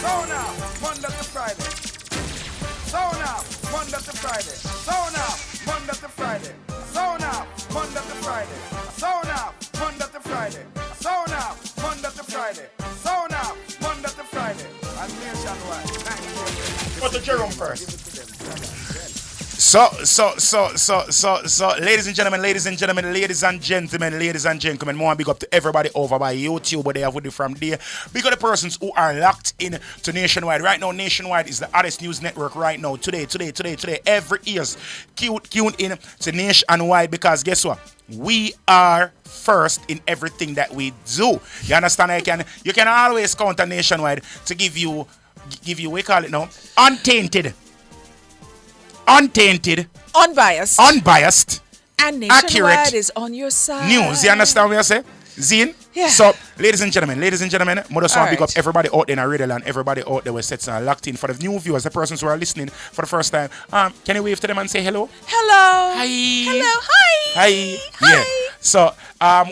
Sound off, Monday to Friday. Sound off, Monday to Friday. Sound off, Monday to Friday. Sound off, Monday to Friday. Sound off, Monday to Friday. Sound off, Monday to Friday. Sound off, Monday to Friday. And nationwide. Go to Jerome first. So, ladies and gentlemen, more big up to everybody over by YouTube, but they have with you from there. Big up the persons who are locked in to Nationwide. Right now, Nationwide is the hottest news network right now. Today. Every ears tune in to Nationwide because guess what? We are first in everything that we do. You understand? You can always count on Nationwide to give you, we call it now, untainted, unbiased, and Nationwide accurate is on your side. News. You understand what I say? Zine? Yeah. So, ladies and gentlemen, Mother Swan, big up Right. everybody out there in Radio Land, everybody out there with sets locked in. For the new viewers, the persons who are listening for the first time, can you wave to them and say hello? Hello. Hi. Hello. Hi. Hi. Yeah. So,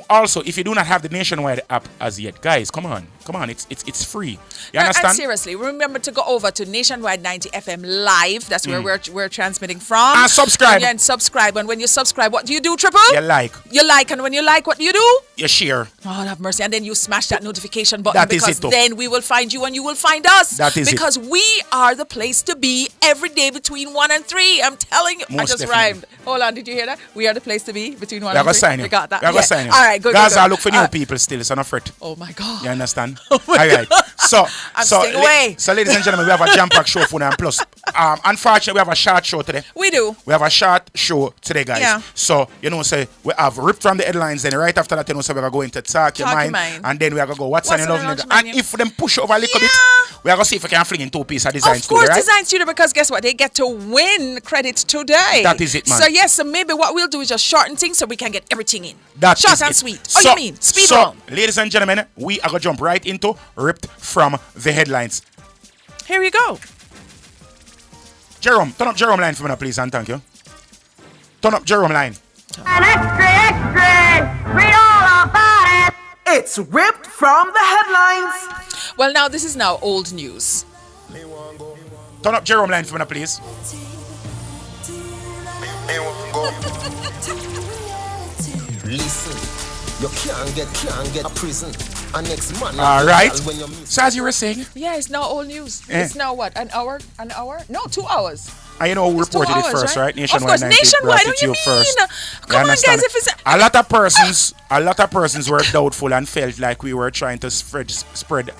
also, if you do not have the Nationwide app as yet, guys, come on, it's free. You understand? And seriously, remember to go over to Nationwide 90 FM Live. That's where we're transmitting from. And subscribe. And subscribe. And when you subscribe, what do you do, Triple? You like. You like. And when you like, what do you do? You share. Oh, have mercy. And then you smash that notification button That is because it, though. then we will find you and you will find us. That is because we are the place to be every day between 1 and 3. I'm telling you. I Most just definitely. rhymed. Hold on. Did you hear that? We are the place to be between 1 We are and going 3. to sign you. You got that? We are going to sign you. All right. Good. Guys, good. I look for new people still, so not fret. Oh, my God. You understand? Oh my All right. So, I'm staying away. So, ladies and gentlemen, we have a jam-packed show for now. And plus, unfortunately, we have a short show today. We do. We have a short show today, guys. Yeah. So, say, we have ripped from the headlines, then right after that, so we're going to go into Talk Your Mind. And then we are going to go, What's on your love, nigga? And if them push over a little bit, we are going to see if we can fling in 2 pieces of design Of course, studio, right? Design Studio, because guess what? They get to win credit today. That is it, man. So, yes, so maybe what we'll do is just shorten things so we can get everything in. That Short is and it. sweet. Oh, you mean? Speed round. Ladies and gentlemen, we are going to jump right into Ripped from the Headlines. Here we go. Jerome, turn up Jerome line for me now, please, and thank you. Turn up Jerome line. Extra, read all about it. It's ripped from the headlines. Well, now this is now old news. Turn up Jerome line for me now, please. Listen, you can't get a prison. And next month, All right. So as you were saying, Yeah, it's now old news. Eh. It's now what? An hour? No, 2 hours. and you know who It's 2 reported it hours, first, right? Of course, Nationwide. brought What it do to you first. mean? Come on, understand? guys. If it's a lot of persons were doubtful and felt like we were trying to spread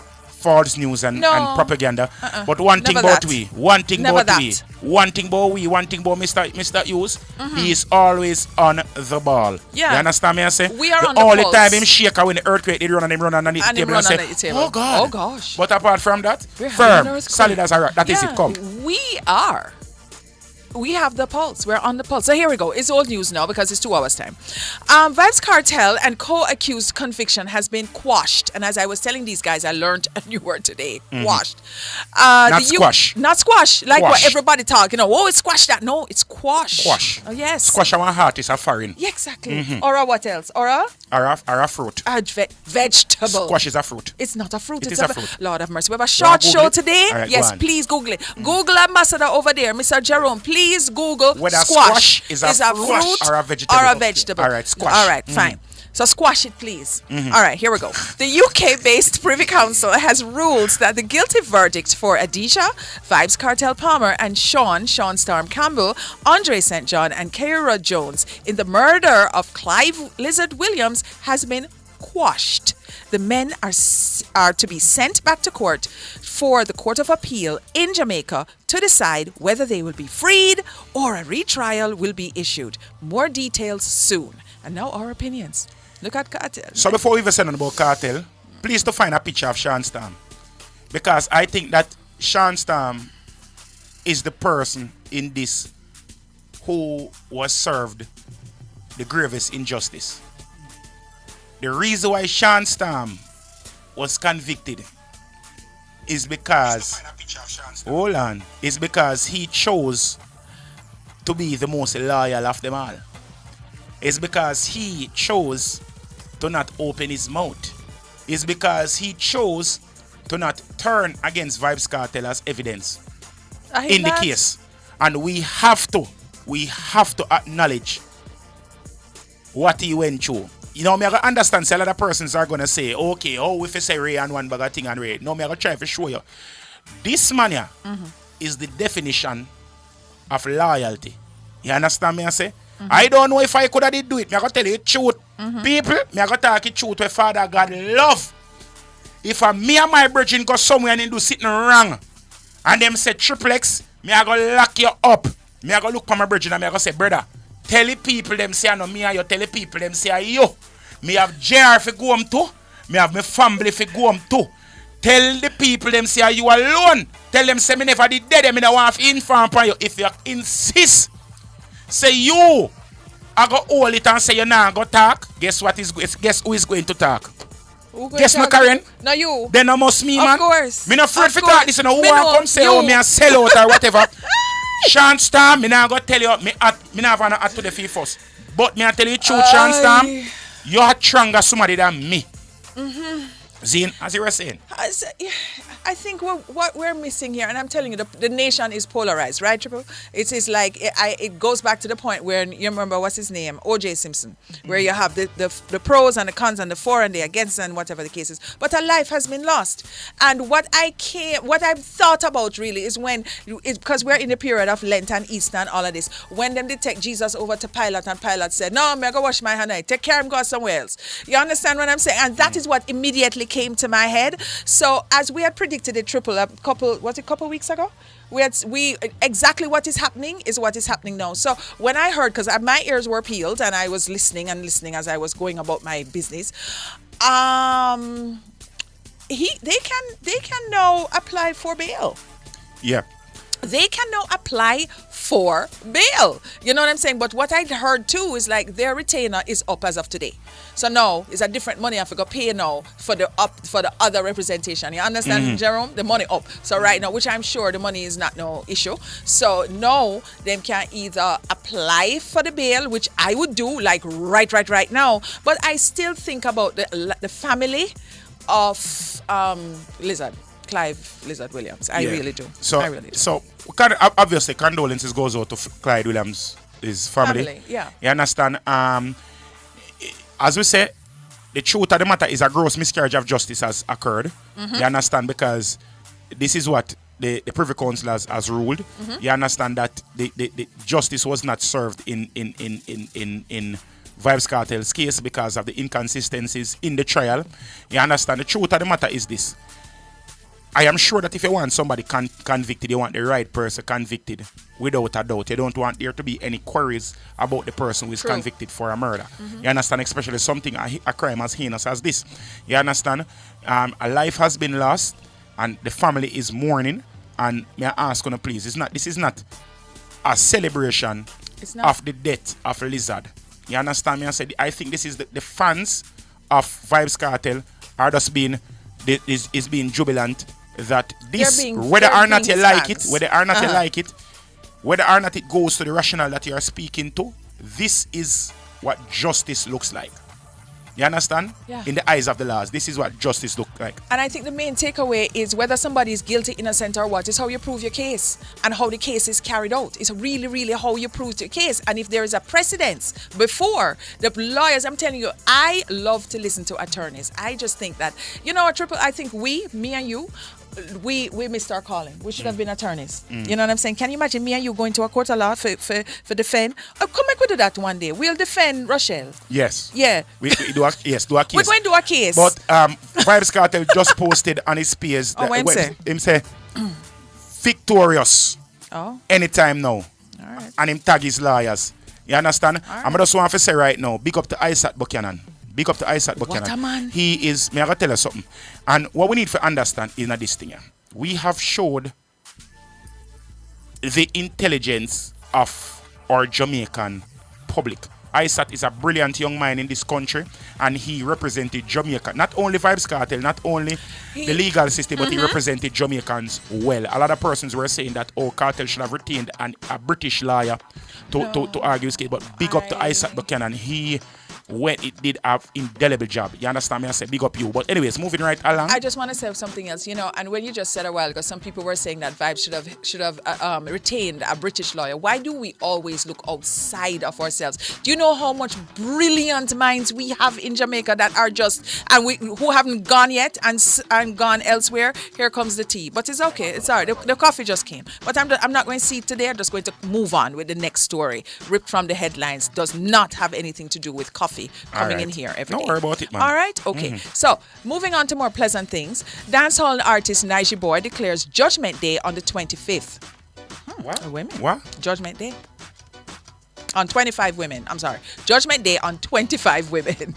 false news and propaganda. But one thing Never about that. we, one thing Never about Mr. Hughes, he is always on the ball. Yeah. You understand me? I say We are on the only pulse. time him shake when the earthquake he run underneath the And him table run and say, underneath the table. oh God, Oh, gosh. But apart from that, We're having firm, an earthquake. solid as a rock. That is it. Come. We are. We have the pulse. We're on the pulse. So here we go. It's old news now because it's 2 hours time. Vibes Cartel and co-accused conviction has been quashed. And as I was telling these guys, I learned a new word today. Quashed. Not squash. Not squash. Like Quash. what everybody talk. Oh, it's squash that. No, it's quash. Quash. Oh, yes. Squash our heart is a foreign. Yeah, exactly. Or a what else? Or a? Or a fruit. Vegetable. Squash is a fruit. It's not a fruit. It It's is a fruit. Lord have mercy. We have a short Google show it? today. All right, Yes, go on. please Google it. Google Ambassador over there, Mr. Jerome. Please Google Whether squash. squash is a fruit or a vegetable. Or a vegetable. All right, squash. All right, fine. So squash it, please. All right, here we go. The UK-based Privy Council has ruled that the guilty verdict for Adisha, Vibes Cartel Palmer, and Sean Storm Campbell, Andre St. John, and Keira Jones in the murder of Clive Lizard Williams has been quashed. The men are to be sent back to court for the Court of Appeal in Jamaica to decide whether they will be freed or a retrial will be issued. More details soon. And now our opinions. Look at Cartel. So before we even say anything about Cartel, please to find a picture of Sean Storm. Because I think that Sean Storm is the person in this who was served the gravest injustice. The reason why Sean Storm was convicted is because is because he chose to be the most loyal of them all. It's because he chose to not open his mouth. It's because he chose to not turn against Vibes Cartel as evidence I in the that. case. And we have to acknowledge what he went through. You know, me I gotta understand a lot of persons are gonna say, okay, if you say Ray and one bag of thing and Ray. No, me I gotta try to show you. This man here is the definition of loyalty. You understand me I say? I don't know if I could have do it. Me I gotta tell you the truth. People, me I gotta talk the truth where Father God love. If me and my virgin go somewhere and do something wrong, and them say triplex, me I go lock you up. Me I go look for my virgin and me I go say, brother, tell the people them say no me and you, tell the people them say you. Me have JR for go home too. Me have my family for go home too. Tell the people them say you alone. Tell them say me never did dead. Me no want to inform on you. If you insist, say you, I go hold it and say you nah go talk. Guess who is going to talk? Guess me, Karen? No, you. Then I must me, man. Of course. Me not afraid Of to course. talk this. You know, who Me want know. come say, You. me a sell out or whatever. Sean Storm, me not go tell you, me not have an at to the fee first. But me I tell you the truth, Sean Storm, you are stronger somebody than me. Zine, as you were saying. I think what we're missing here, and I'm telling you, the nation is polarized, right, Triple? It is like, it goes back to the point where, you remember, what's his name? O.J. Simpson, where you have the pros and the cons and the for and the against and whatever the case is. But a life has been lost. And what I've thought about really is because we're in the period of Lent and Easter and all of this, when them they take Jesus over to Pilate and Pilate said, no, I'm going to wash my hand, take care of him, go somewhere else. You understand what I'm saying? And that is what immediately came to my head. So as we had predicted it, Triple, a couple weeks ago? We exactly what is happening is what is happening now. So when I heard, because my ears were peeled and I was listening as I was going about my business, they can now apply for bail. Yeah. They can now apply for bail. You know what I'm saying? But what I heard too is like their retainer is up as of today. So now it's a different money I have to pay now for the other representation. You understand, Jerome? The money up. So right now, which I'm sure the money is not no issue. So now them can either apply for the bail, which I would do like right now. But I still think about the family of Clive Lizard Williams. I really do. So, I really do. So obviously condolences goes out to Clyde Williams, his family. Yeah. You understand? As we say, the truth of the matter is a gross miscarriage of justice has occurred. You understand? Because this is what the Privy Council has ruled. You understand that the justice was not served in Vibes Cartel's case because of the inconsistencies in the trial. You understand? The truth of the matter is this. I am sure that if you want somebody convicted, you want the right person convicted without a doubt. You don't want there to be any queries about the person who is convicted for a murder. You understand? Especially something, a crime as heinous as this. You understand? A life has been lost and the family is mourning. And may I ask you, please, this is not a celebration of the death of Lizard. You understand me? I think this is the fans of Vibes Cartel are just being jubilant that this, whether or not you like it, whether or not you like it, whether or not it goes to the rationale that you are speaking to, this is what justice looks like. You understand? Yeah. In the eyes of the laws, this is what justice looks like. And I think the main takeaway is whether somebody is guilty, innocent, or what, is how you prove your case and how the case is carried out. It's really, really how you prove your case. And if there is a precedence before, the lawyers, I'm telling you, I love to listen to attorneys. I just think that, Triple, I think me and you, we missed our calling. We should have been attorneys. You know what I'm saying? Can you imagine me and you going to a court of law for defend? Oh, come back, we do that one day. We'll defend Rochelle. Yes. Yeah. We do a case. We're going to do a case. But Vibes Cartel just posted on his page. Him say victorious. Oh. Anytime now. All right. And him tag his lawyers. You understand? All right. I'm just want to say right now, big up to Isaac Buchanan. Big up to Isaac Buchanan. What a man. He is, may I tell you something? And what we need to understand is not this thing. We have showed the intelligence of our Jamaican public. Isaac is a brilliant young man in this country and he represented Jamaica. Not only Vibes Cartel, not only the legal system, but he represented Jamaicans well. A lot of persons were saying that Cartel should have retained a British lawyer to argue his case. But big up to Isaac Buchanan. He when it did have indelible job. You understand me? I said big up you. But anyways, moving right along. I just want to say something else, and when you just said a while ago, some people were saying that Vibes should have retained a British lawyer. Why do we always look outside of ourselves? Do you know how much brilliant minds we have in Jamaica that are who haven't gone yet and gone elsewhere? Here comes the tea, but it's okay. It's all right. The coffee just came, but I'm not going to see it today. I'm just going to move on with the next story. Ripped from the headlines, does not have anything to do with coffee coming in here every day. Don't worry about it, man. All right? Okay. So, moving on to more pleasant things. Dancehall artist Nige Boy declares Judgment Day on the 25th. What? Women? What? Judgment Day. On 25 women. I'm sorry. Judgment Day on 25 women.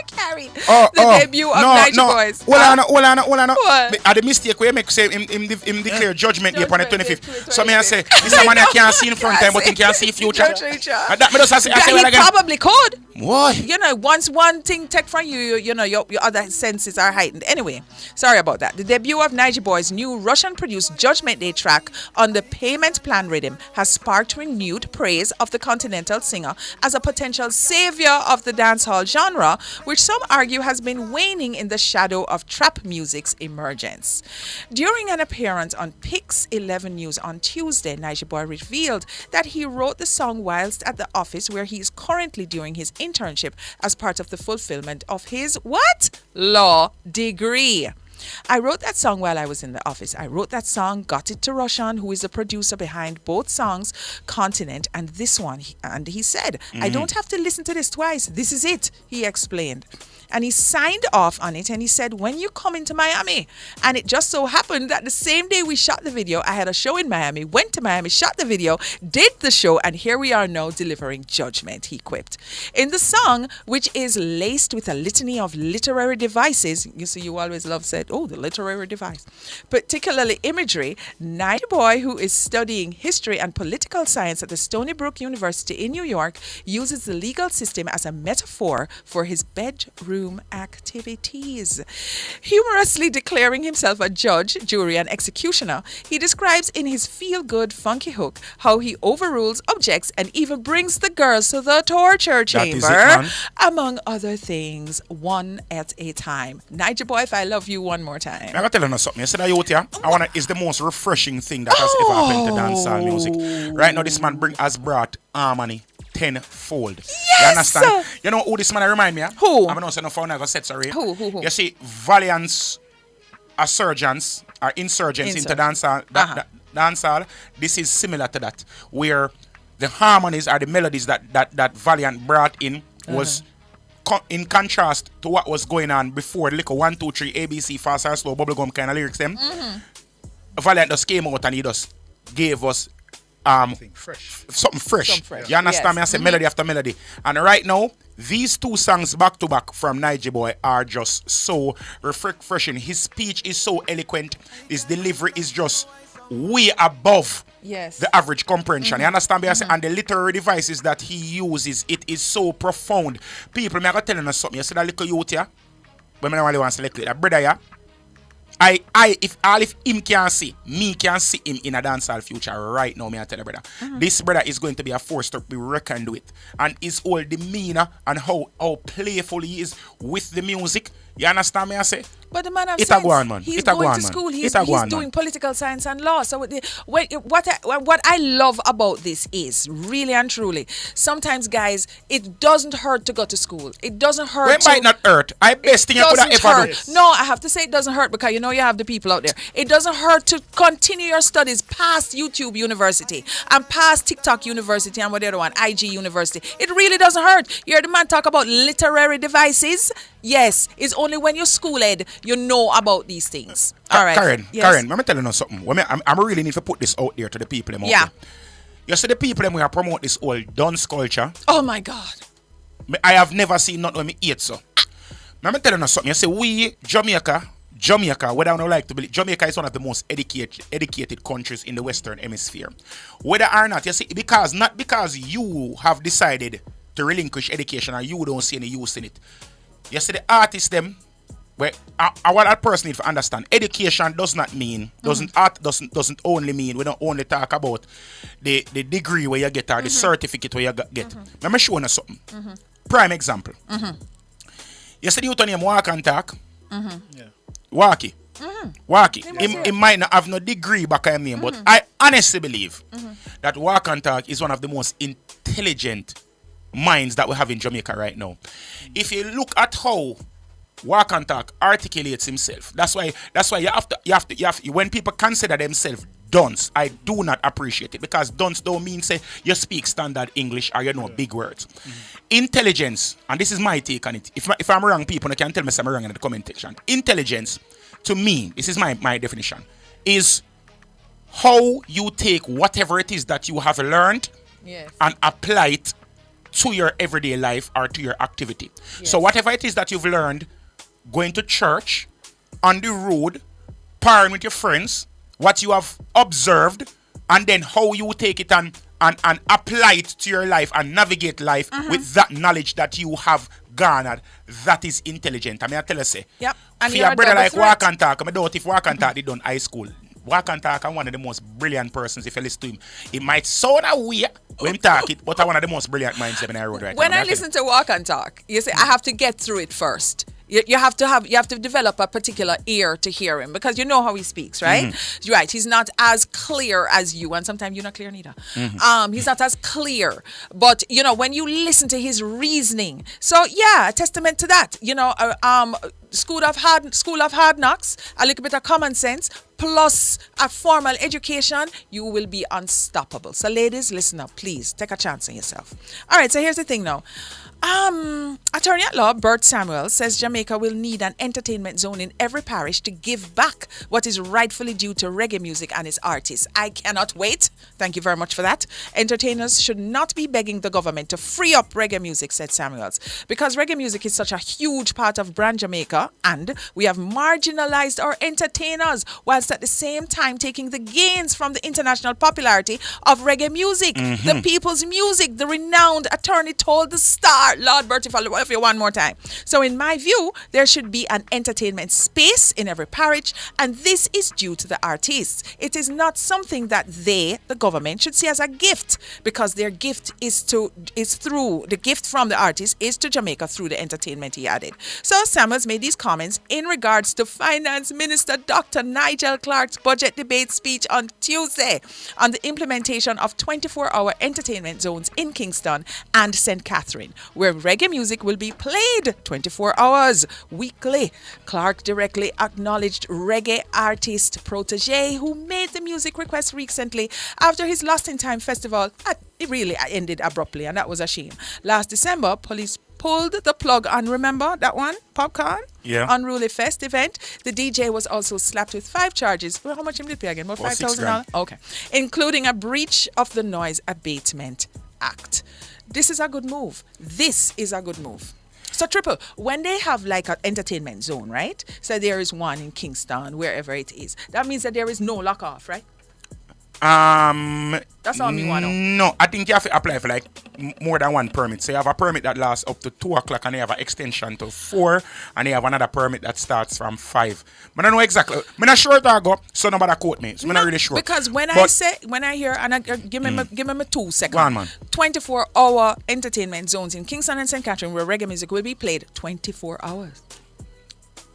Carried. The debut of Nige Boys. Hold on. What? At the mistake we make say him declare Judgment Day on the 25th. So me I say, this a man I can't see in front time, but he can't see future. And that me just say He again. probably could. What? Once one thing take from you, your other senses are heightened. Anyway, sorry about that. The debut of Nige Boy's new Russian-produced Judgment Day track on the Payment Plan rhythm has sparked renewed praise of the continental singer as a potential savior of the dancehall genre, which some argue has been waning in the shadow of trap music's emergence. During an appearance on Pix 11 News on Tuesday, Nige Boy revealed that he wrote the song whilst at the office where he is currently doing his internship as part of the fulfillment of his law degree. I wrote that song while I was in the office. I wrote that song, got it to Roshan, who is the producer behind both songs, Continent and this one. And he said, I don't have to listen to this twice. This is it, he explained. And he signed off on it and he said, when you come into Miami. And it just so happened that the same day we shot the video, I had a show in Miami, went to Miami, shot the video, did the show, and here we are now delivering Judgment, he quipped. In the song, which is laced with a litany of literary devices, you see, you always love said, the literary device, particularly imagery, Nige Boy, who is studying history and political science at the Stony Brook University in New York, uses the legal system as a metaphor for his bedroom activities. Humorously declaring himself a judge, jury, and executioner, he describes in his feel-good funky hook how he overrules, objects, and even brings the girls to the torture chamber, among other things, one at a time. Nige Boy, if I love you one more time. I'm going to tell you something. You see that youth here? It's the most refreshing thing that has ever happened to dancehall music. Right now, this man has brought harmony tenfold. Yes! You understand? You know who this man remind me of? Who? I'm not saying no phone, I got set, sorry. Who? You see, valiant insurgents into dancehall. Dancehall, this is similar to that, where the harmonies are the melodies that Valiant brought in was in contrast to what was going on before the little 1, 2, 3 ABC fast and slow bubblegum kind of lyrics them. Valiant just came out and he just gave us something fresh. You understand me? I say melody after melody. And right now, these two songs back to back from Nige Boy are just so refreshing. His speech is so eloquent. His delivery is just way above the average comprehension. You understand me? I say, and the literary devices that he uses, it is so profound. People, me I got telling us something. You see that little youth here? But I don't really want to select it. That brother here, if him can see, me can see him in a dancehall future right now, me I tell you, brother. This brother is going to be a force to be reckoned with. And his whole demeanor and how playful he is with the music. You understand me I say? But the man have sense. He's going to school. He's doing political science and law. So what I love about this is, really and truly, sometimes, guys, it doesn't hurt to go to school. It doesn't hurt. It might not hurt. I best thing you could have ever do. No, I have to say it doesn't hurt because you have the people out there. It doesn't hurt to continue your studies past YouTube University and past TikTok University and what the other one, IG University. It really doesn't hurt. You heard the man talk about literary devices. Yes, it's only when you're school-ed you know about these things. All right. Karen, let me tell you something. I really need to put this out there to the people. You see the people we are promote this old dance culture. Oh my God. I have never seen nothing when me eat so. Let me tell you something. You see, we, Jamaica, whether I don't like to believe, Jamaica is one of the most educated countries in the Western Hemisphere. Whether or not, you see, not because you have decided to relinquish education or you don't see any use in it. You see the artists them, what that person need to understand, education does not mean, doesn't only mean, we don't only talk about the degree where you get or the certificate where you get. Let me show you something. Prime example. You said you turn him walk and talk. Walkie. Walkie. He might not have no degree back in him, but I honestly believe that Walk and Talk is one of the most intelligent minds that we have in Jamaica right now. If you look at how Walk and Talk articulates himself, that's why you have to when people consider themselves dunce, I do not appreciate it, because dunce don't mean say you speak standard English or you know big words. Intelligence, and this is my take on it. If I'm wrong, people can tell me I'm wrong in the comment section. Intelligence, to me, this is my definition, is how you take whatever it is that you have learned and apply it to your everyday life or to your activity. So whatever it is that you've learned, going to church, on the road, partying with your friends, what you have observed, and then how you take it and apply it to your life and navigate life with that knowledge that you have garnered, that is intelligent. I mean, I tell you, say, and for your brother like Walk and Talk, I doubt if Walk and Talk did done high school. Walk and Talk, I'm one of the most brilliant persons. If you listen to him, it might sound a way when him talk it, but I'm one of the most brilliant minds in the road right now. When I listen to Walk and Talk, you see, I have to get through it first. You have to develop a particular ear to hear him, because you know how he speaks, right? Right. He's not as clear as you, and sometimes you're not clear neither. He's not as clear, but you know, when you listen to his reasoning, so yeah, a testament to that. You know, school of hard knocks, a little bit of common sense, plus a formal education, you will be unstoppable. So ladies, listen up, please take a chance on yourself. All right, so here's the thing now. Attorney at law Bert Samuel says Jamaica will need an entertainment zone in every parish to give back what is rightfully due to reggae music and its artists. I cannot wait. Thank you very much for that. Entertainers should not be begging the government to free up reggae music, said Samuels, because reggae music is such a huge part of brand Jamaica, and we have marginalized our entertainers whilst at the same time taking the gains from the international popularity of reggae music. The people's music, the renowned attorney told the Star. Lord Bertie, if you one more time. So in my view, there should be an entertainment space in every parish, and this is due to the artists. It is not something that the government, should see as a gift, because their gift is through the gift from the artists is to Jamaica through the entertainment, he added. So Samuels made these comments in regards to Finance Minister Dr. Nigel Clarke's budget debate speech on Tuesday on the implementation of 24-hour entertainment zones in Kingston and St. Catherine, where reggae music will be played 24 hours weekly. Clarke directly acknowledged reggae artist Protege, who made the music request recently after his Lost in Time festival. It really ended abruptly, and that was a shame. Last December, police pulled the plug on, remember that one? Popcorn? Yeah. Unruly Fest event. The DJ was also slapped with 5 charges. Well, how much did he pay again? About $5,000? Okay. Including a breach of the Noise Abatement Act. This is a good move. So Triple, when they have like an entertainment zone, right? So there is one in Kingston, wherever it is. That means that there is no lock off, right? That's all me want to know. No, I think you have to apply for like more than one permit. So you have a permit that lasts up to 2 o'clock, and you have an extension to 4, and you have another permit that starts from 5. I don't know exactly. I'm not sure that I go, so nobody quote me. So I'm not really sure. Because when I hear, and give me my 2 seconds. Go on, man. 24-hour entertainment zones in Kingston and St. Catherine where reggae music will be played 24 hours.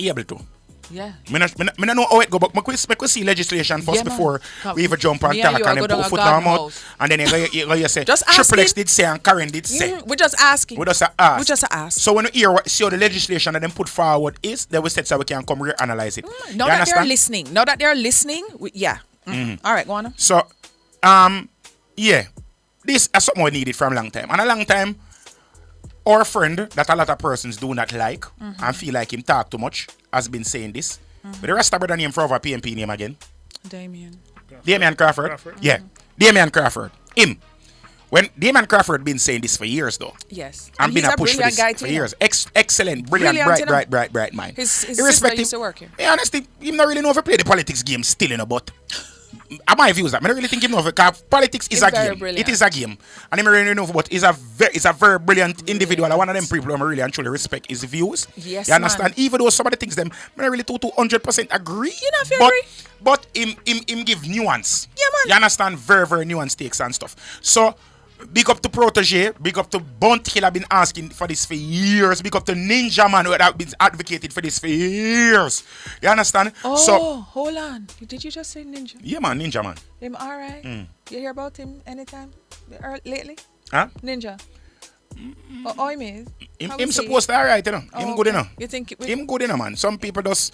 Able to. Yeah. I don't know how it go, but I could see legislation first before we even jump and talk and then put foot down mouth. And then you say, Triple X did say and Karen did say. We're just asking. We just ask. So when you see how the legislation that them put forward is, they will set so we can come here and analyze it. Now that they're listening. Yeah. All right, go on. So, yeah. This is something we needed from a long time. And a long time, our friend that a lot of persons do not like and feel like him talk too much has been saying this. But the rest of the name for our PMP name again. Damien Crawford. Yeah. Damien Crawford. Him. When Damien Crawford been saying this for years though. Yes. And been a push for this for years. Excellent, brilliant, bright mind. His sister used to work here. Yeah, honestly, him not really know if he play the politics game still in a but. My views that I don't really think him know because politics is a game. Brilliant. It is a game, and I really know but he's a very brilliant individual. One of them people I really and truly respect his views. Yes, you understand? Man. Even though some of the things them I don't really 200% agree. You know, but him give nuance. Yeah, man. You understand? Very nuanced takes and stuff. So Big up to Protege. Big up to Bunt Hill. I've been asking for this for years. Big up to Ninja Man who have been advocated for this for years. You understand? Oh, hold on. Did you just say Ninja? Yeah, man, Ninja Man. Him alright? You hear about him anytime lately? Huh? Ninja. Oh, I mean. Him supposed to alright, you know. Him good, you know. You think Him good, you know, man. Some people just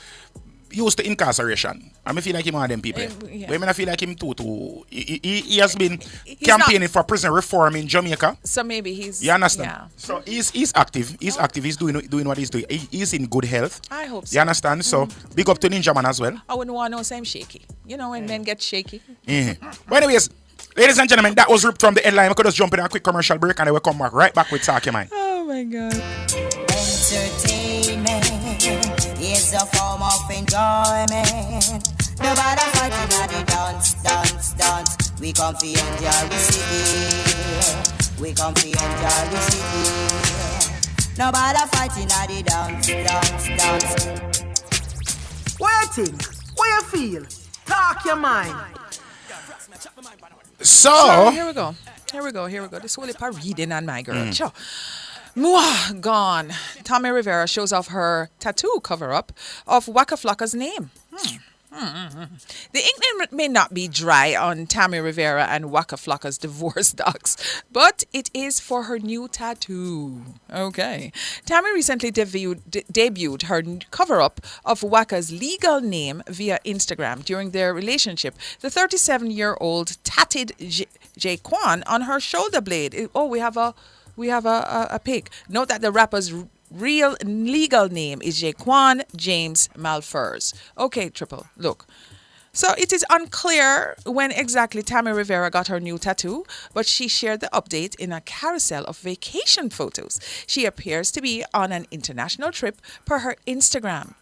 used to incarceration. I feel like him one of them people. Yeah. But I feel like him too. He has been He's campaigning for prison reform in Jamaica. So maybe he's. You understand? Yeah. So he's active. He's active. He's doing what he's doing. He's in good health. I hope so. You understand? So big up to Ninja Man as well. I wouldn't want to know same shaky. You know when men get shaky. But anyways, ladies and gentlemen, that was ripped from the headline. We could just jump in a quick commercial break and then we'll come back right back with Talk Your Mind. Oh my God. Entertainment is a form of enjoyment. No matter fighting at the dance. We come to enjoy the city. We come to enjoy the city. No matter fighting at the dance. What you think? What you feel? Talk your mind. So Here we go. This whole part reading on my girl. Sure. Mwah, gone. Tommy Rivera shows off her tattoo cover-up of Waka Flocka's name. The ink may not be dry on Tammy Rivera and Waka Flocka's divorce docs, but it is for her new tattoo. Okay. Tammy recently debuted her cover-up of Waka's legal name via Instagram. During their relationship, the 37-year-old tatted Jaquan on her shoulder blade. We have a pic. Note that the rapper's real legal name is Jaquan James Malfurs. Okay, Triple, look. So it is unclear when exactly Tammy Rivera got her new tattoo, but she shared the update in a carousel of vacation photos. She appears to be on an international trip per her Instagram.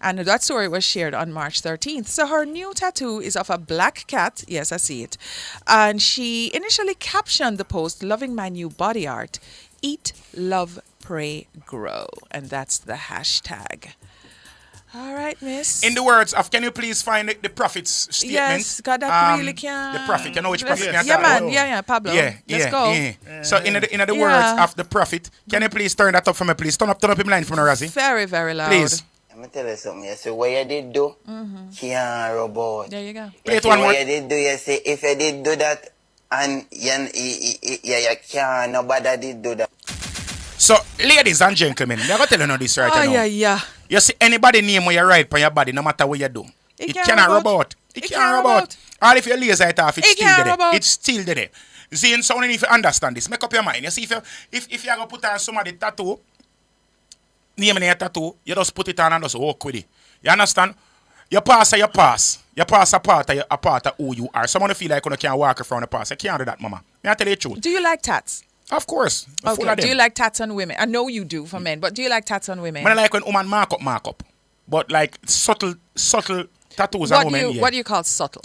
And that story was shared on March 13th. So her new tattoo is of a black cat. Yes, I see it. And she initially captioned the post, "Loving my new body art. Eat, love, pray, grow." And that's the hashtag. All right, miss. in the words of, can you please find the prophet's statement? Yes, God, that really can. The prophet, you know which prophet? Yeah, man. Yeah, Pablo. Let's go. So in the words of the prophet, can you please turn that up for me, please? Turn up him line from the Razzie. Very, very loud. Please. Let me tell you something. You see what you did do, can't robot. There you go. Play it See one more. what you did do, you see, if you did do that, and you can't, nobody did do that. So, ladies and gentlemen, I'm going to tell you this right now. Yeah. You see, anybody name where you write on your body, no matter what you do, it cannot robot. It can't robot. Or if you laser it off, it's still there. It's still there. See, and so if you understand this, make up your mind. You see, if you are going to put on somebody tattoo, name in your tattoo, you just put it on and just walk with it. You understand? You pass. You pass a part of who you are. Someone feel like you can't walk around the past. You can't do that, mama. May I tell you the truth? Do you like tats? Of course. Full Okay. of Do them. you like tats on women? I know you do for men, but do you like tats on women? I like when woman mark up. But like subtle tattoos on women. Yeah. What do you call subtle?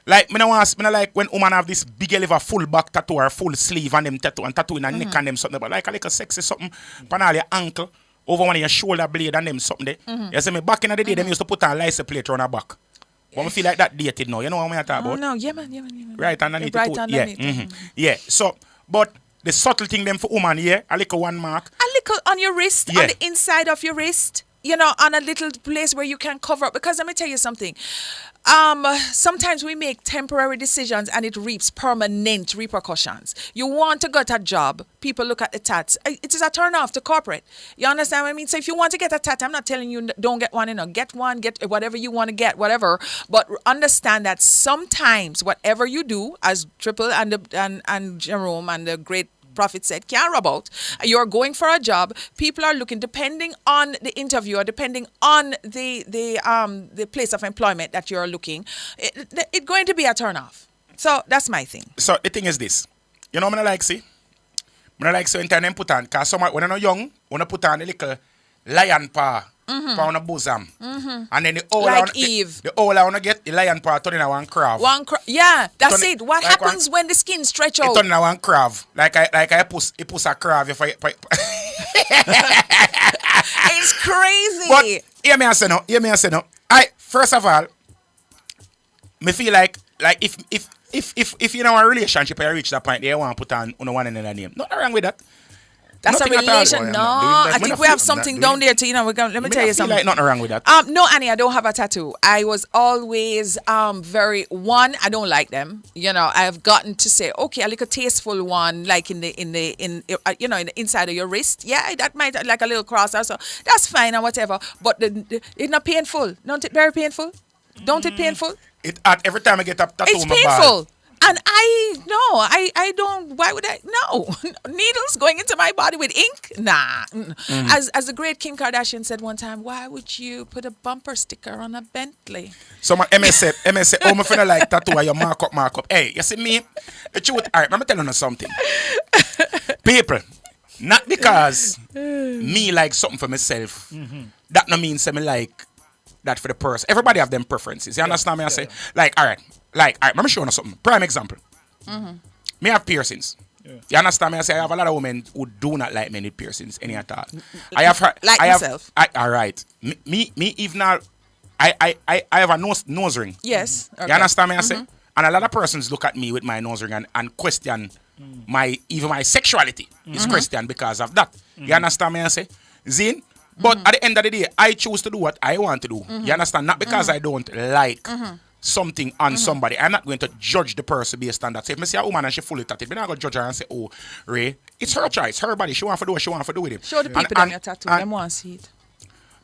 Like me no like when woman have this big liver full back tattoo or full sleeve and them tattoo in the neck and them something, but like a little sexy something on all your ankle, over one of your shoulder blade and them something there. You see me back in the day them used to put a license plate on her back. But I feel like that dated now. You know what I'm talking about? No, yeah man. Right underneath Right it too. underneath. Yeah. Yeah. So but the subtle thing them for woman here, a little one mark. A little on your wrist, Yeah. on the inside of your wrist, you know, on a little place where you can cover up. Because let me tell you something. Sometimes we make temporary decisions and it reaps permanent repercussions. You want to get a job, people look at the tats. It is a turn off to corporate. You understand what I mean? So if you want to get a tat, I'm not telling you don't get one, get one, get whatever you want to get, whatever. But understand that sometimes whatever you do, as Triple and Jerome and the great Prophet said, care about. You're going for a job. People are looking, depending on the interview or depending on the place of employment that you're looking. It's going to be a turn off. So that's my thing. So the thing is this. You know what I like see? I like so in time put on, because when I'm young, when I put on a little lion paw on the bosom. And then the old Like Eve. The old I want to get the lion paw turn in one crab. Yeah, that's Turn it. What like happens when the skin stretch It out? turn in one crab. Like I push a crab if I It's crazy. But hear me and say no. I first of all, me feel like if if you know a relationship and you reach that point, they want to put on one another name. Nothing wrong with that. That's Nothing a at all. relation. Oh, yeah, No, I'm not doing that. I Me think not we have feel- I'm not something doing down it. there too. We're gonna, let me Me tell you not feel something. like nothing wrong with that. No, Annie, I don't have a tattoo. I was always I don't like them. I've gotten to say, okay, a little tasteful one, like in the inside of your wrist. Yeah, that might like a little cross or so. That's fine or whatever. But it's not painful. Don't it very painful? Don't it painful? Every time I get a tattoo, It's my painful. body. And I don't, why would I? No. Needles going into my body with ink? Nah. As the great Kim Kardashian said one time, why would you put a bumper sticker on a Bentley? So my MS say, oh, my friend like tattoo, you mark up. Hey, you see me? The truth, all right, let me tell you something. People, not because me like something for myself, that no means me like that for the person. Everybody have them preferences. You understand me? I say, like, all right, let me show you something. Prime example. Me have piercings. Yeah. You understand me? I say I have a lot of women who do not like men with piercings any at all. I have her, like myself. All right. Me even now, I have a nose ring. Yes. Okay. You understand me? I say, and a lot of persons look at me with my nose ring and question my sexuality is questioned because of that. You understand me? I say, Zine. But at the end of the day, I choose to do what I want to do. You understand? Not because I don't like something on somebody. I'm not going to judge the person based on that. So if I see a woman and she fully tatted, I'm not going to judge her and say, oh, Ray, it's her choice, her body. She want to do what she want to do with it. Show the people that your tattoo. Them want to see it.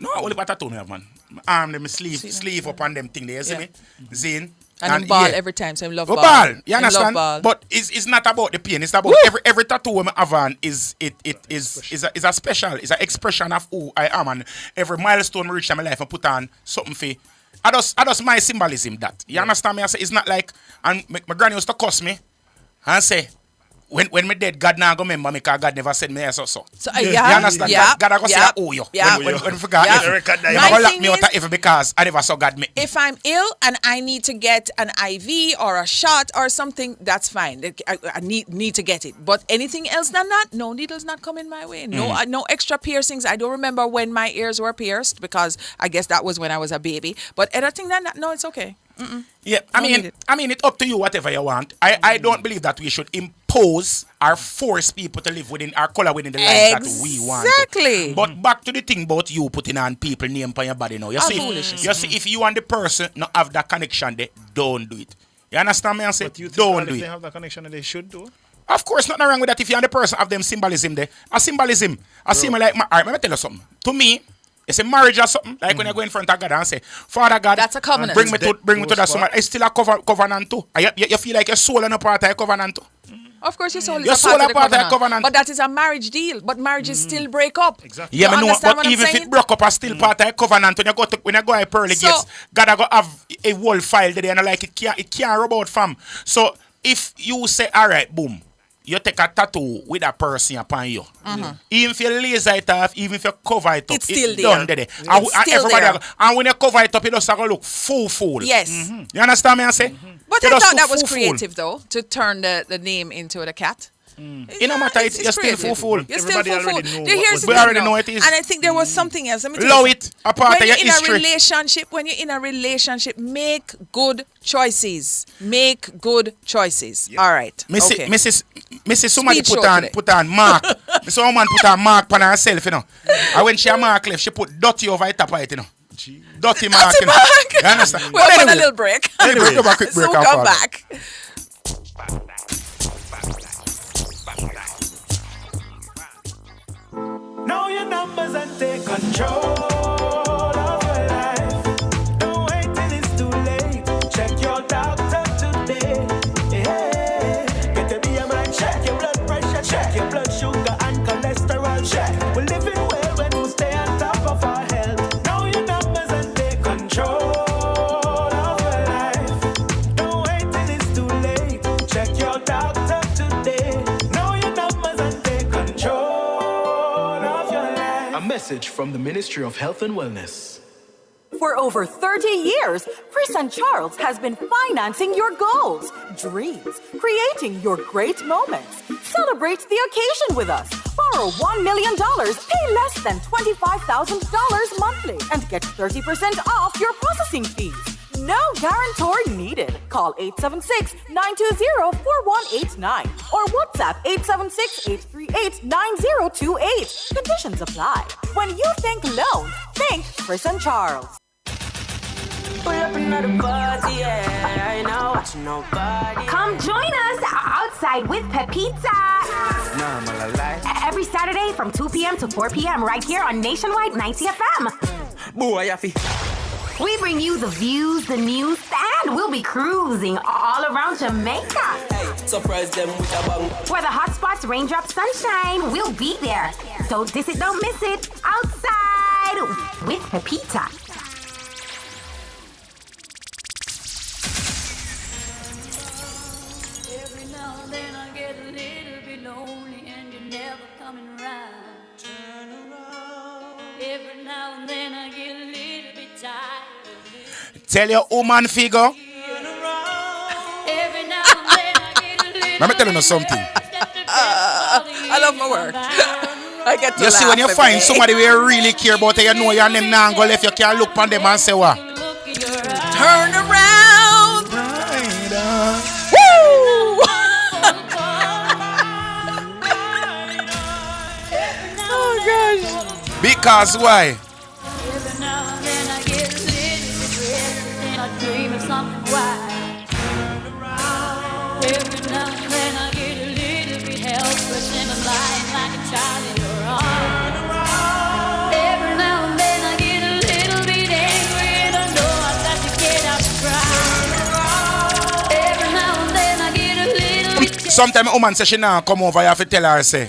No, only a tattoo me have, man. My arm, them sleeve up on them thing there, you see me? Zine. And ball every time, so I love ball. Ball, you understand? Ball. But it's not about the pain. It's about every tattoo I have on is a special, is an expression of who I am, and every milestone I reach in my life and put on something for. I just my symbolism that. You understand me? I say it's not like, and my granny used to cuss me and say, when me dead, God now go remember me because God never said me so. So You understand? God go say, oh, you. When forgot, you never lock me out of heaven because I never saw God me. If I'm ill and I need to get an IV or a shot or something, that's fine. I need to get it. But anything else than that, no needles not coming my way. No, no extra piercings. I don't remember when my ears were pierced because I guess that was when I was a baby. But anything than that, no, it's okay. Yeah, I mean, it's up to you, whatever you want. I don't believe that we should impose or force people to live within our color within the life that we want. Exactly. But back to the thing about you putting on people name on your body now. You see, if you and the person not have that connection, they don't do it. You understand me? I say, But you think don't if do they it. have that connection, they should do? Of course, nothing wrong with that. If you and the person have them symbolism there, a symbolism. I see me like, all right, let me tell you something. To me, it's a marriage or something. Like when you go in front of God and say, Father God, that's a covenant. Bring me to that someone. It's still a covenant too. You feel like your soul and a part of a covenant too. Of course, your soul is Your a soul part of the part of the covenant. covenant. But that is a marriage deal. But marriages still break up. Exactly. Yeah, You I know, understand but what I'm even if saying? it broke up, I still part of a covenant. When you go at pearly So- gates, God I go have a whole file there and like it can't rub out from. So if you say, all right, boom, you take a tattoo with a person upon you. Even if you laser it off, even if you cover it up, It's still there. done there. And still everybody there. and when you cover it up, it just go look full. Yes. You understand me? I say. But It I just thought look that was full. creative, though, to turn the name into the cat. It no matter, It's you're still creative. full. You're Everybody still full. already know Here's what the was thing, We already though. know it is. And I think there was something else. Let me tell Allow you it a part when of your you're in history. a relationship, make good choices. Make good choices. All right. Okay. Mrs. Somebody Speed show today. put on mark. Mrs. Woman put on mark on herself, you know. And when she a mark left, she put dirty over the top of it, you know. Dirty mark. You know. You understand? We're on a little break. Anyway, go back, quick break. So and come follow. back. Know your numbers and take control of your life. Don't wait till it's too late. Check your doctor today. Yeah. Get a BMI check, your blood pressure check, your blood sugar and cholesterol check. We're living well when we stay on top of our health. Know your numbers and take control of your life. Don't wait till it's too late. Check your doctor today. Know your numbers and take control. A message from the Ministry of Health and Wellness. For over 30 years, Chris and Charles has been financing your goals, dreams, creating your great moments. Celebrate the occasion with us. Borrow $1 million, pay less than $25,000 monthly, and get 30% off your processing fees. No guarantor needed. Call 876-920-4189 or WhatsApp 876-838-9028. Conditions apply. When you think loans, think Chris and Charles. Pull up another party, yeah. I know watch nobody. Come join us outside with Pepita. Normal life. Every Saturday from 2 p.m. to 4 p.m. right here on Nationwide 90 FM. Boy, Yafi. We bring you the views, the news, and we'll be cruising all around Jamaica. Hey, surprise them with a bang. Where the hot spots, raindrops, sunshine, we'll be there. Don't diss it, don't miss it. Outside with Pepita. Every now and then I get a little bit lonely and you're never coming around. Turn around. Every now and then I get a little bit tired. Tell your woman figure. Every now and then I get a little Let me tell you something. I love my work. I get to You see, laugh when you every find day. somebody where you really care about it, you know your name now go left, you can look on them and say what? Turn around. Woo! Oh gosh. Because why? Every now and then I get a little bit restless and I dream of something wild. Every now and then I get a little bit helpless and I'm lying like a child in your arms. Every now and then I get a little bit angry and I know I've got to get out and cry. Every now and then I get a little bit Sometimes a woman says she now come over, you have to tell her, say,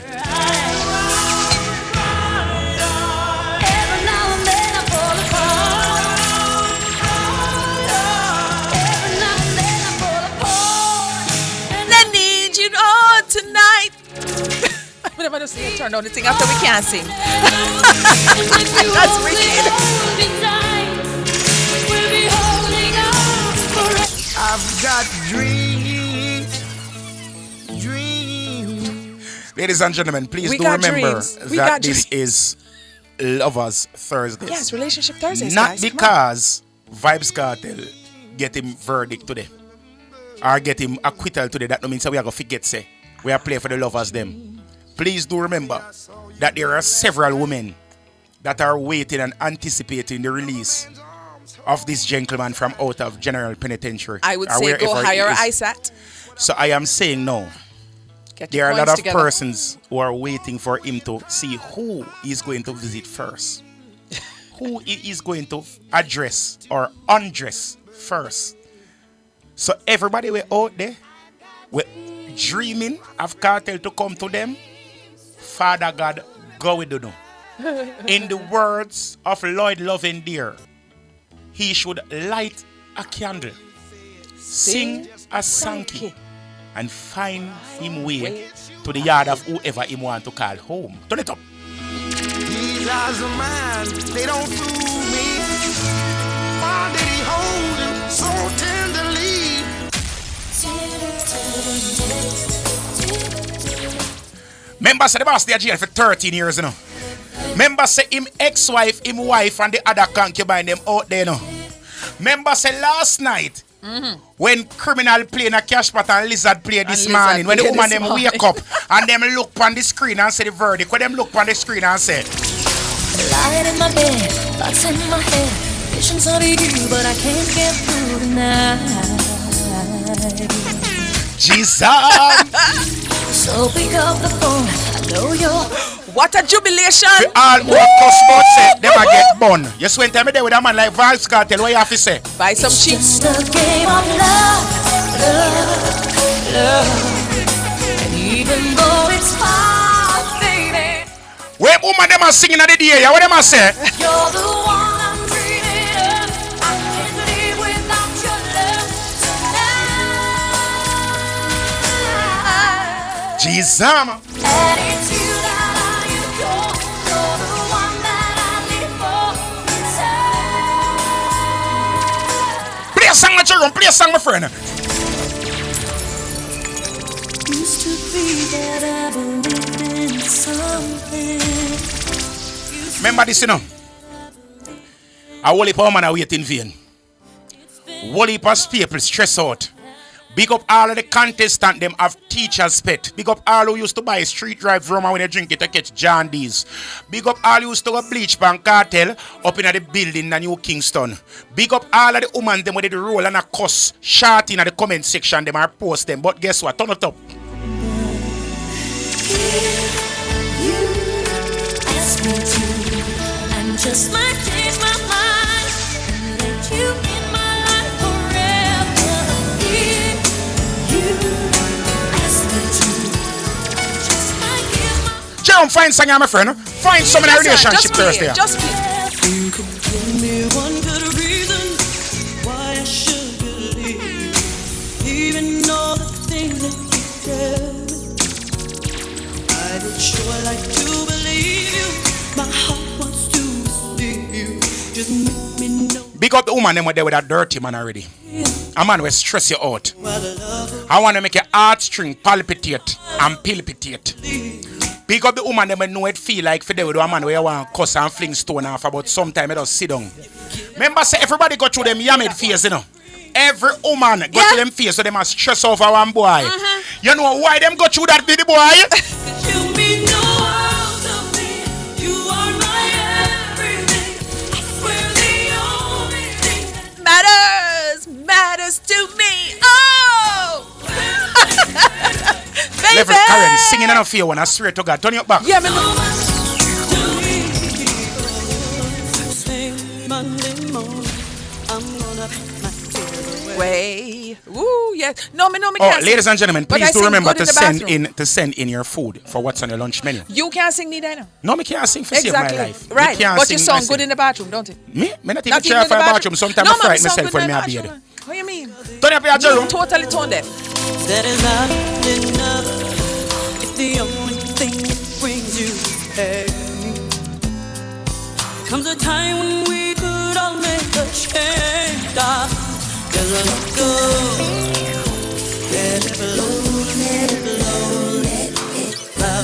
Every now and then I fall apart. Every now and then I fall apart. And I need you all tonight. What am I just saying? Turn on the thing after we can't sing. That's wicked. We'll be holding on forever. I've got dreams. ladies and gentlemen, please We do got remember dreams. We that got this dreams. is Lovers Thursdays. Yes, Relationship Thursdays, Not guys. Come on. because Vibes Cartel get him verdict today or get him acquittal today. That no means that we are going to forget, say, we are playing for the lovers them. Please do remember that there are several women that are waiting and anticipating the release of this gentleman from out of General Penitentiary. I would or say go wherever he higher is. ISAT. So I am saying no. Get There your are a lot points of together. persons who are waiting for him to see who he's going to visit first. Who he is going to address or undress first. So everybody we're out there, we're dreaming of Cartel to come to them. Father God, go with you. In the words of Lloyd Loving Dear, he should light a candle, sing a sankey, and find him way to the yard of whoever he want to call home. Turn it up. These eyes of mine, they don't fool me. Why did he hold him so tenderly? Members say the boss they are jail for 13 years, you know. Members say him ex-wife, him wife, and the other concubine them out there, you know. Members say last night, when criminal playing a cash pot and lizard play this And morning, Lizard when the play woman this them morning. wake up and them look on the screen and say the verdict, when them look on the screen and say, Lying in my bed, thoughts in my head, visions of you, but I can't get through the night. Jesus! So pick up the phone, I know you're. What a jubilation! The all who cuss about say, them a get bun. You spend time there with a man like Vibes Cartel, what you have to say? Buy some cheese. Just a game of love, love, love. And even though it's hard, baby, When woman them are singing at the day, yeah, what them a say? you're the one I'm dreaming of. I can't live without your love tonight. Jesus! And it's you that I adore. You're the one that I live for. Play a song, my children, play a song, my friend. Used to be that I believed in something. Remember this, you know. A holy power man are waiting in vain. Whole heap of people stress out. Big up all of the contestants them have teachers pet. Big up all who used to buy street drive rum when they drink it to catch Jandies. Big up all who used to go bleach bank cartel up in the building in New Kingston. Big up all of the women them with the roll and a cuss short in the comment section them are post them. But guess what? Turn it up. Ask me to, and just might change my mind and let you in my life forever. If you ask me to, just might give my Jerome, find something, my friend. Find some in a relationship Thursday. Just play. You could give me one good reason why I should believe, even all the things that you tell me. I would sure like to believe you. My heart wants to believe you. Just make me know. Big up the woman them were there with a dirty man already. A man will stress you out. I want to make your heartstring palpitate and palpitate. Big up the woman them know it feel like for them with a man where you want to cuss and fling stone off about sometime it just sit down. Remember say everybody go through them yammed phase, you know. Every woman go through them phase so they must stress over one boy. You know why them go through that baby boy? You mean no world to me. You are my everything. I swear the only thing that Matters to me. Oh! Baby! Level Karen singing enough here when I swear to God. Turn your back. Yeah, man. Monday morning, I'm gonna pack my tears away. Way. Ooh, yeah. No, me Oh, can't ladies sing. and gentlemen, But please I do sing remember good to in the bathroom. send in your food for what's on your lunch menu. You can't sing neither, no? No, me can't sing for Exactly. save my life. Right. Me can't But you sing sound myself. good in the bathroom, don't it? Me not even Not try even in for the a bathroom. bathroom. Sometimes No, I man, frighten you sound myself good when in me the a beard. bathroom. What do you mean? Turn up your Jerome. Totally tone deaf. That is not enough. If the only thing that brings you happy. Comes a time when we could all make a change. Just let it go. Let it flow, let it flow, let it flow.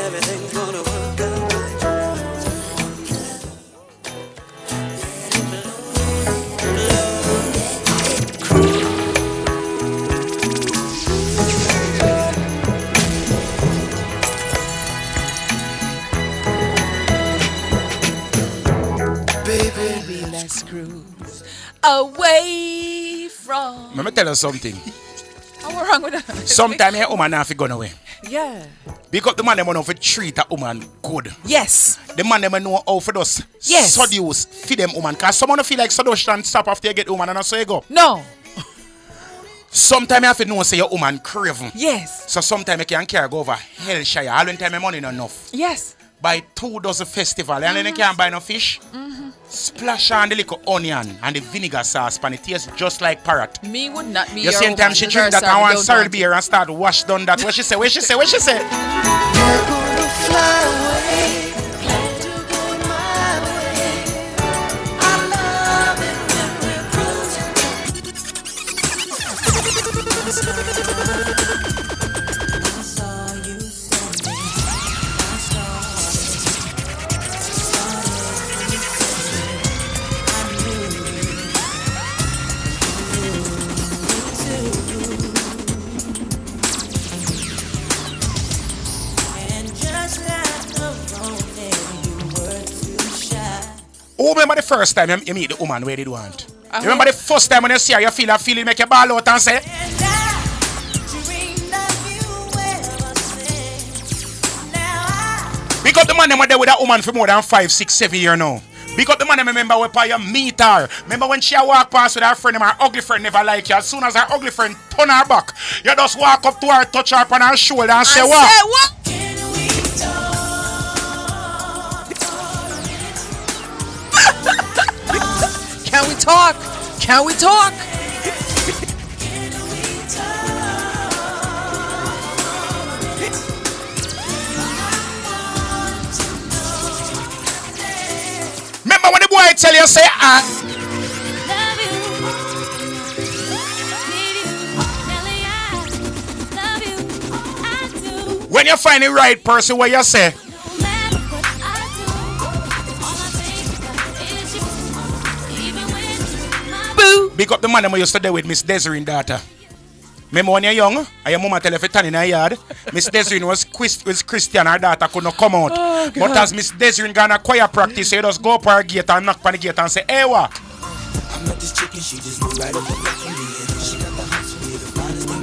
Everything's gonna work out right. Baby, let's cruise away from. Let me tell you something. What's wrong with that? Sometimes a woman have to go away. Yeah. Because the man them know how to treat a woman good. Yes. The man them know how to just seduce, feed them woman. Because someone feel like seduction stop after you get woman and so you go. No. Sometimes you have to know say your woman craving. Yes. So sometimes you can carry go over Hellshire. All the time my money not enough. Yes. Buy 2 dozen festival and then you can't buy no fish. Splash on the little onion and the vinegar sauce and it tastes just like parrot. Me would not be You your see time she drink that and one sorrel beer and start wash down that. What she say? What she say? What she say? You're gonna fly away. Glad to go my way. I love it when we're cruising. I saw you Sunday. I Oh, remember the first time you meet the woman where did you want? You remember the first time when you see her, you feel a feeling make you ball out and say, Big up the man them were there with that woman for more than 5, 6, 7 years now. Big up the man them remember when you meet her. Remember when she walk past with her friend, her ugly friend never like you. As soon as her ugly friend turn her back, you just walk up to her, touch her on her shoulder and say what? Say what? Can we talk? Can we talk? Remember when the boy tell you say when you find the right person where you say Boo! Big up the man who used to deal with Miss Desiree daughter. Remember when you're young, and your mama tell you if you turn in her yard, Miss Desiree was Christian, her daughter could not come out. Oh, but as Miss Desiree gonna choir practice, you just go up her gate and knock on the gate and say, hey, what? I met this chicken, she just moved right up the block from me. She got the hots for me, the finest thing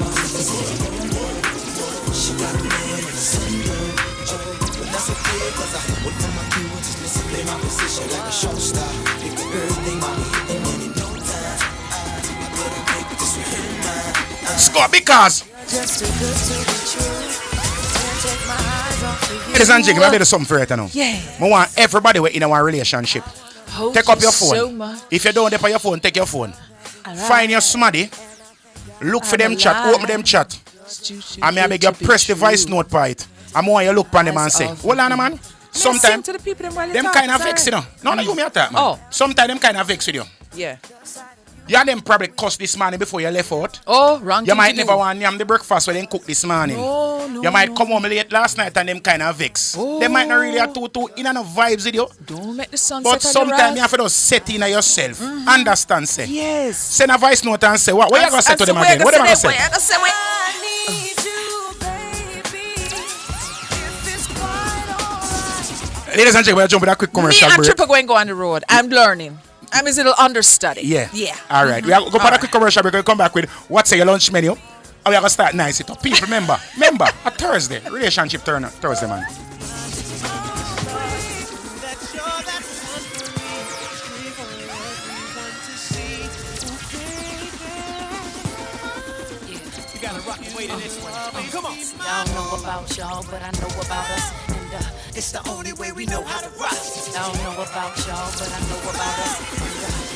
she got the man in the sun, but that's okay, cause I went for my cue, just listen, play my position like a show star. Pick up everything, mommy, and then in no time, I couldn't make this with him, Score because. Just too good to be true. Can't take my eyes off of you. Ladies and gentlemen, I do something for it now. Yeah. I want everybody in our relationship. Hold Take up your you phone. so much. If you don't have your phone, take your phone. Alright. Find your smarty. Look for them chat. Open them chat. I may beg you press the voice note for it. I want you look on them and say, hold on, man. Sometimes to the people them kind of vex, you know. No, you me attack, man. Oh. Sometimes them kind of vex with you. Yeah. You and them probably cuss this morning before you left out. Oh, wrong. You might never want yam the breakfast when they cook this morning. No, you might come home late last night and them kind of vex. They might not really have too in enough vibes with you. Don't make the sun But set sometimes you have to just set in yourself. Understand, say. Yes. Send a voice note and say, what you going to say to them again? What are you going to say? Ladies and gentlemen, we're jumping a quick commercial Me and break. Tripper going to go on the road. I'm learning. I'm his little understudy. Yeah. Yeah. All right. We are going to go for a quick commercial break. We'll come back with what's your lunch menu. And we are going to start nice it up. People, remember, a Thursday. Relationship Thursday, man. Come on. Y'all know about y'all, but I know about us. And It's the only way we know how to rock. y'all know about y'all, but I know about us. And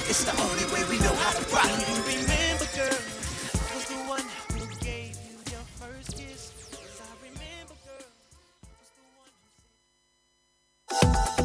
It's the only way we know how to rock. You remember, girl, I was the one who gave you your first kiss. Yes, I remember, girl.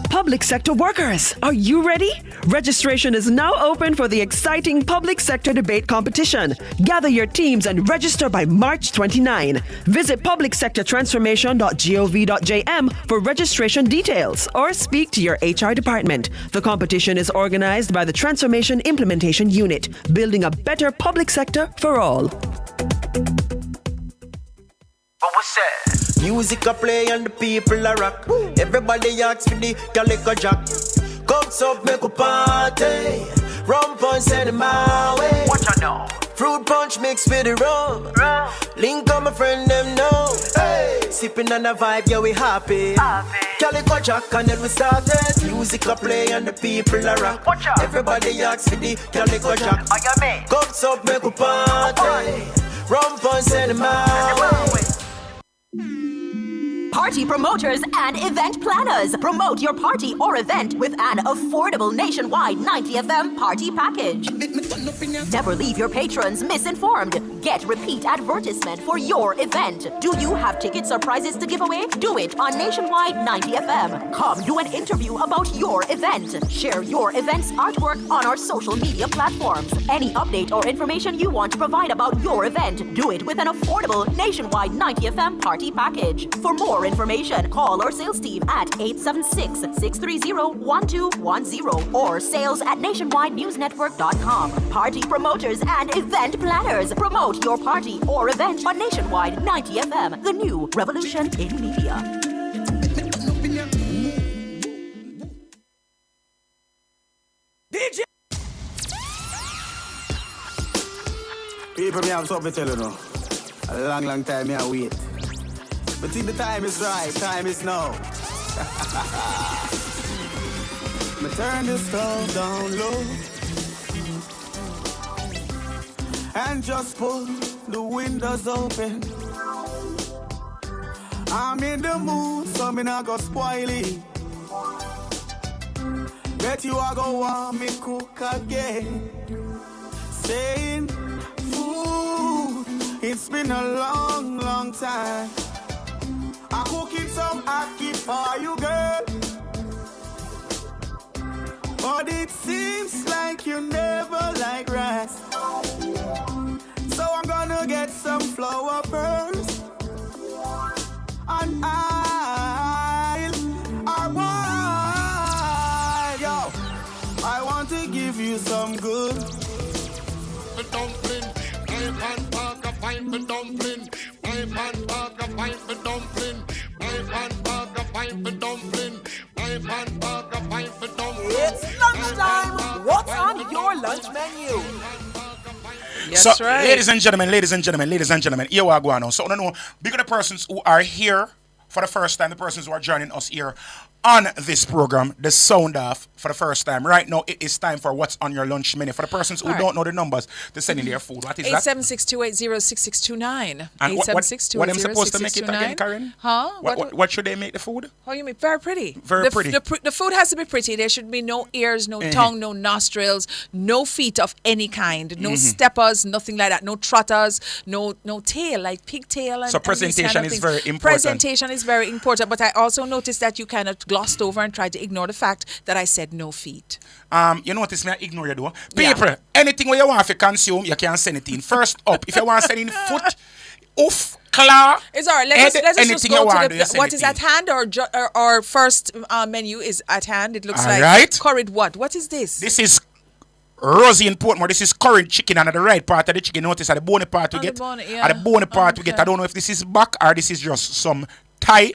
Public sector workers, are you ready? Registration is now open for the exciting public sector debate competition. Gather your teams and register by March 29. Visit publicsectortransformation.gov.jm for registration details or speak to your HR department. The competition is organized by the Transformation Implementation Unit, building a better public sector for all. What's that? Music a play and the people a rock. Everybody asks for the calico jack. Cups up, make a party. Rum punch send it my way. What you know? Fruit punch mixed with the rum. Link on my friend them know. Hey, sipping on the vibe, yeah we happy. Calico jack and then we started. Music a play and the people a rock. Everybody asks for the calico jack. Cups up, make a party. Rum punch send it my way. Party promoters and event planners. Promote your party or event with an affordable nationwide 90 FM party package. Never leave your patrons misinformed. Get repeat advertisement for your event. Do you have tickets or prizes to give away? Do it on Nationwide 90 FM. Come do an interview about your event. Share your event's artwork on our social media platforms. Any update or information you want to provide about your event, do it with an affordable nationwide 90 FM party package. For more information, call our sales team at 876-630-1210 or sales@nationwidenewsnetwork.com. Party promoters and event planners. Promote your party or event on Nationwide 90 FM, the new revolution in media. DJ! People, me have something to tell you now. A long time me I wait. But think the time is right, time is now. Me turn the stove down low and just pull the windows open. I'm in the mood, so me not go spoil it. Bet you are gonna want me cook again. Saying, food, it's been a long time. I'm cooking some ackee for you, girl. But it seems like you never like rice. So I'm gonna get some flour pearls. And I want to give you some good. pan burger, fine for dumpling. My pan burger, fine for dumpling. My pan burger, fine for dumpling. It's lunchtime. What's on your lunch menu? Yes, So, right. ladies and gentlemen, here we are going on. So, no, big of the persons who are here for the first time, the persons who are joining us here on this program, the Sound Off, for the first time. Right now, it is time for what's on your lunch menu. For the persons who don't know the numbers, to send in their food. What is that? 876-280-6629. And what am supposed to make it again, Karen? Huh? What should they make the food? Oh, you mean very pretty? Very pretty. The food has to be pretty. There should be no ears, no tongue, no nostrils, no feet of any kind, no steppers, nothing like that, no trotters, no tail, like pigtail. So presentation is very important. Presentation is very important. But I also noticed that you kind of glossed over and tried to ignore the fact that I said no feet. You notice me, I ignore you though. People, anything where you want to consume, you can send it in. First up, if you want to send in foot, oof, claw, it's all right. Let's just go to what is at hand, or first menu is at hand. It looks like curried what? What is this? This is Rosie in Portmore. This is curried chicken, and at the right part of the chicken, notice at the bony part we get. At the bony part we get. I don't know if this is back or this is just some thigh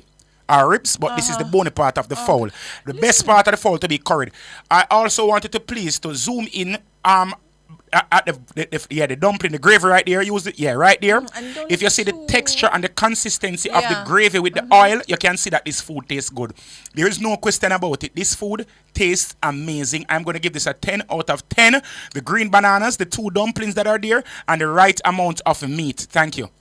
or ribs, but this is the bony part of the fowl. The best part of the fowl to be curried. I also wanted to please to zoom in at the dumpling, the gravy right there. Use it, right there. If you see the texture and the consistency of the gravy with the oil, you can see that this food tastes good. There is no question about it. This food tastes amazing. I'm going to give this a 10 out of 10. The green bananas, the 2 dumplings that are there, and the right amount of meat. Thank you.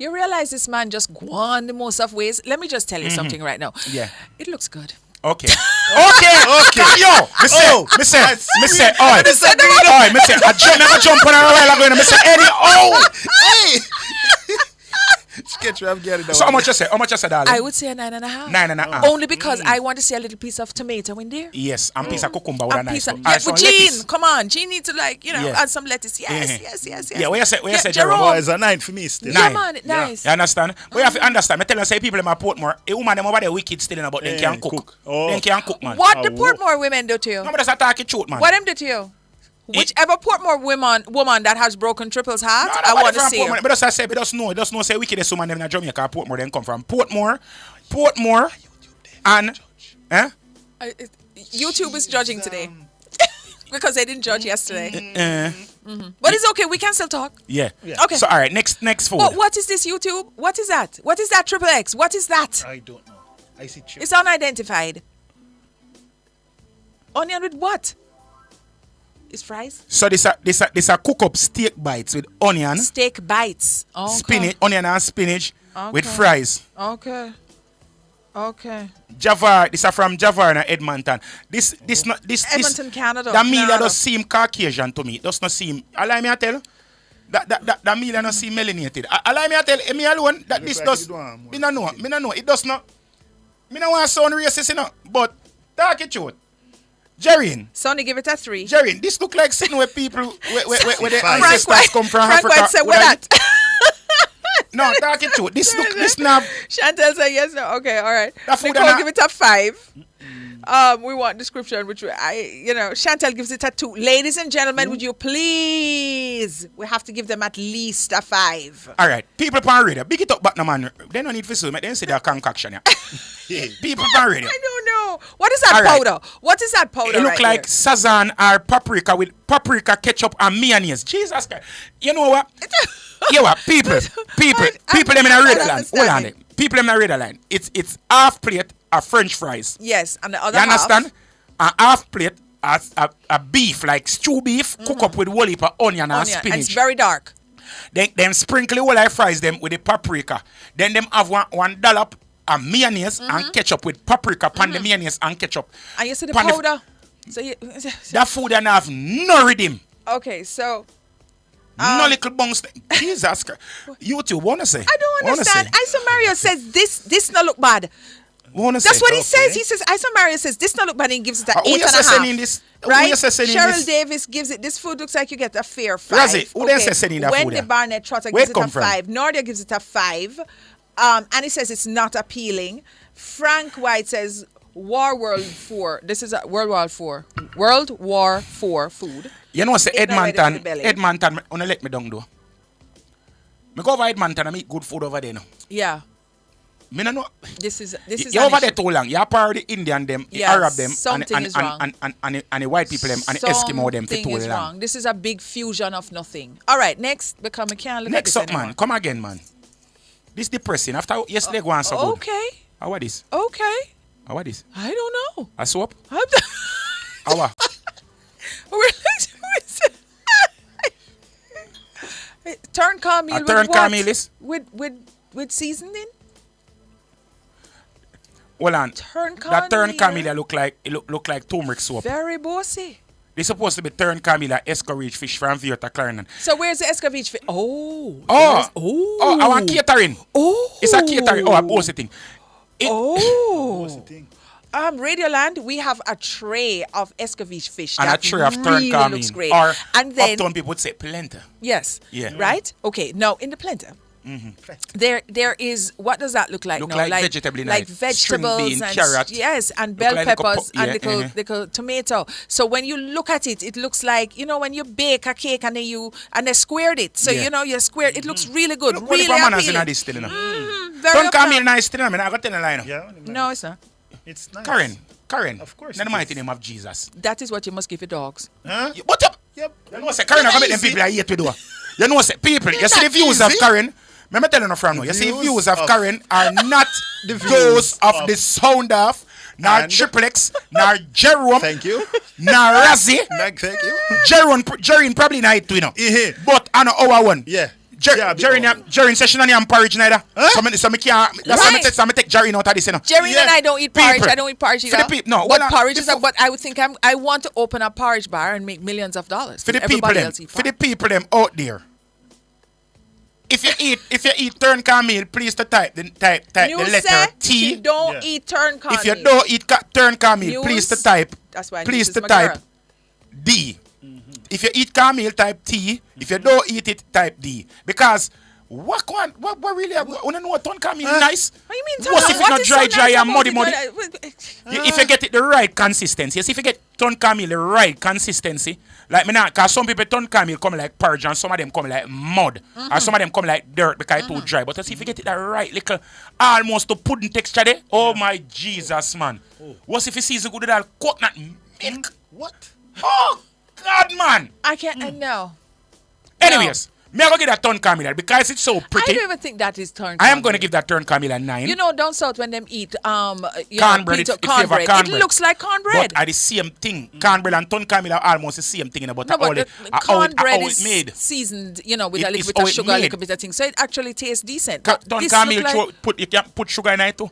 You realize this man just gone the most of ways. Let me just tell you something right now. Yeah. It looks good. Okay. Yo, me say, I jump on a while ago, me say, Eddie, So how much you say? Darling? I would say a 9.5. 9.5. Only because I want to see a little piece of tomato in there. Yes, and piece of cucumber with a nice one. But Jean, come on. Jean needs to add some lettuce. Yes. Yeah, what you say, Jerome? Jerome? It's a 9 for me still. 9. Yeah, man, nice. You understand? But you have to understand. I tell you, say people in my Portmore, a woman them over there wicked still about them can cook. Them can cook, man. What the Portmore women do to you? No, but that's a talking truth, man. What them do to you? Whichever Portmore woman that has broken Triple's heart, I want to see her. But as I say, but just know, say wickedest woman them in Jamaica, Portmore, then come from Portmore, and YouTube is judging today because they didn't judge yesterday. But it's okay, we can still talk. Yeah. Okay. So all right, next food. What is this YouTube? What is that? What is that Triple X? What is that? I don't know. I see chips. It's unidentified. Onion with what? Is fries? So this a cook up steak bites with onion. Steak bites. Okay. Spinach, onion and spinach with fries. Okay. Javar, this are from Javar and Edmonton. This Edmonton, Canada. That meal that does seem Caucasian to me. It does not seem. Allow me to tell. That meal that does seem melanated. Allow me to tell me alone that this does. Me no know. It does not. Me no want to sound racist, but talk it truth. Jerry. Sonny, give it a 3. Jerry, this look like sitting where people where the ancestors come from Frank Africa. White said, "What that?" No, talk it to. This now. Chantel said yes. No. Okay, all right. Nicole, give it a 5. We want description, which Chantel gives it a 2. Ladies and gentlemen, would you please? We have to give them at least a 5. All right, people on radio, big it up, but no man. They don't need to say they say they're concoction. Yeah. People on radio. I don't know. What is that powder? Right. What is that powder? It look like sazan or paprika with paprika, ketchup, and mayonnaise. Jesus Christ. You know what? People them in a radio line. Hold on. People in a radio line. It's half plate of French fries. Yes, and the other half. You understand? A half plate a beef, like stew beef, cook up with whole heap of onion and spinach. And it's very dark. Then sprinkle the whole life fries them with the paprika. Then them have one dollop of mayonnaise and ketchup with paprika, pan the mayonnaise and ketchup. And you see the powder? That food don't have no rhythm. Okay, so... no little bounce. Jesus Christ. YouTube, wanna say? I don't understand. Isa Mario says this no look bad. That's what he says. He says, Isa Mario says this no look bad and he gives it an 8.5. Right? Cheryl Davis gives it, this food looks like you get a fair 5. Wendy Barnett Trotter gives it a 5. Nordia gives it a 5. And he says it's not appealing. Frank White says World 4. This is a World War 4 food. You know, say Edmonton, wanna let me down though. Me go over Edmonton and eat good food over there now. Yeah. Me no know. This is You an over issue. there too long. You part the Indian them, the Yes, Arab them, something is wrong. and the white people them, and the Eskimo them for Something too is long. wrong. This is a big fusion of nothing. All right, next, because I can't look Next at up, this anymore. man. Come again, man. This depressing. After yesterday go on so good. Okay. How what this? Okay. How what this? I don't know. A soap? I'm How what? Turn cornmeal A with turn what? cornmeal is? With seasoning? Hold on. Turn That turn cornmeal. cornmeal look like turmeric soap. Very bossy. They supposed to be turn cornmeal escovitch fish from Viota Clarendon. So where's the escovitch fish? Oh. Oh, I want catering. Oh. It's a catering. Oh, a bossy thing. Radioland, we have a tray of escovitch fish. And a that tray of turn really cornmeal. looks great. Or and then, uptown people would say plenta. yes. Yeah. Right? Okay. Now, in the plenta, there is, what does that look like Look now? like vegetable like knife. String vegetables bean, and carrot. yes, and Look bell like little peppers yeah, and little tomato. So when you look at it, it looks like, you know, when you bake a cake and then they squared it. So Yeah. you know, you squared it looks really good, Look really what the bananas appealing. in this still, you know. Very Turn uptown. cornmeal nice still, I mean, I got tell you line. Yeah. No, it's not. It's nice. Karen. Of course In the it mighty is. name of Jesus. That is what you must give your dogs. Huh? What up? Yep. You know, say Karen, I bet them people I hate with do. You know, say people, you see the views of Karen. Let me tell you from now. You see the views of Karen are not those of the sound of, nor Triplex, nor Jerome. Thank you. Nor Razzie. Thank you. Jerry probably not it, you know. But I know our one. Yeah. Jerry session on him porridge neither. So me can't. That's why Right. me take Jerry out of this, you know. Jerry and I don't eat porridge. People. I don't eat porridge For either. the people, no. But well, porridge is but I would think I want to open a porridge bar and make millions of dollars. for the people Everybody them, else eat for the porridge. people them out there. If you eat turn cornmeal, please to type the You letter say T. you don't eat turn cornmeal. If you don't eat turn cornmeal, please to type. That's why Please News to is my type girl. D. If you eat cornmeal, type T. If you don't eat it, type D. Because what really? I don't know what turn cornmeal nice. What do you mean? What if it's not is dry, so dry nice and about muddy? it? If you get it the right consistency, yes, if you get turn cornmeal the right consistency, like me now, because some people turn cornmeal come like porridge and some of them come like mud, or some of them come like dirt because it's too dry. But if you get it the right little, almost to pudding texture there, oh my Jesus, man. What if you see the good with all coconut milk? What? Oh God, man. I can't. No. Anyways, me I go give that turn cornmeal because it's so I pretty. don't even think that is turn. I am going to cornmeal. give that turn cornmeal a 9. You know, down south when them eat Cornbread, pita- if you have a cornbread, cornbread. it looks like cornbread. But are the same thing. Cornbread and turn cornmeal are almost the same thing, but No, but the how cornbread it's is made. seasoned, you know, with It a little is bit how of it sugar, a made. little bit of thing. So it actually tastes decent. But Turn this cornmeal, look like, you can put sugar in it too.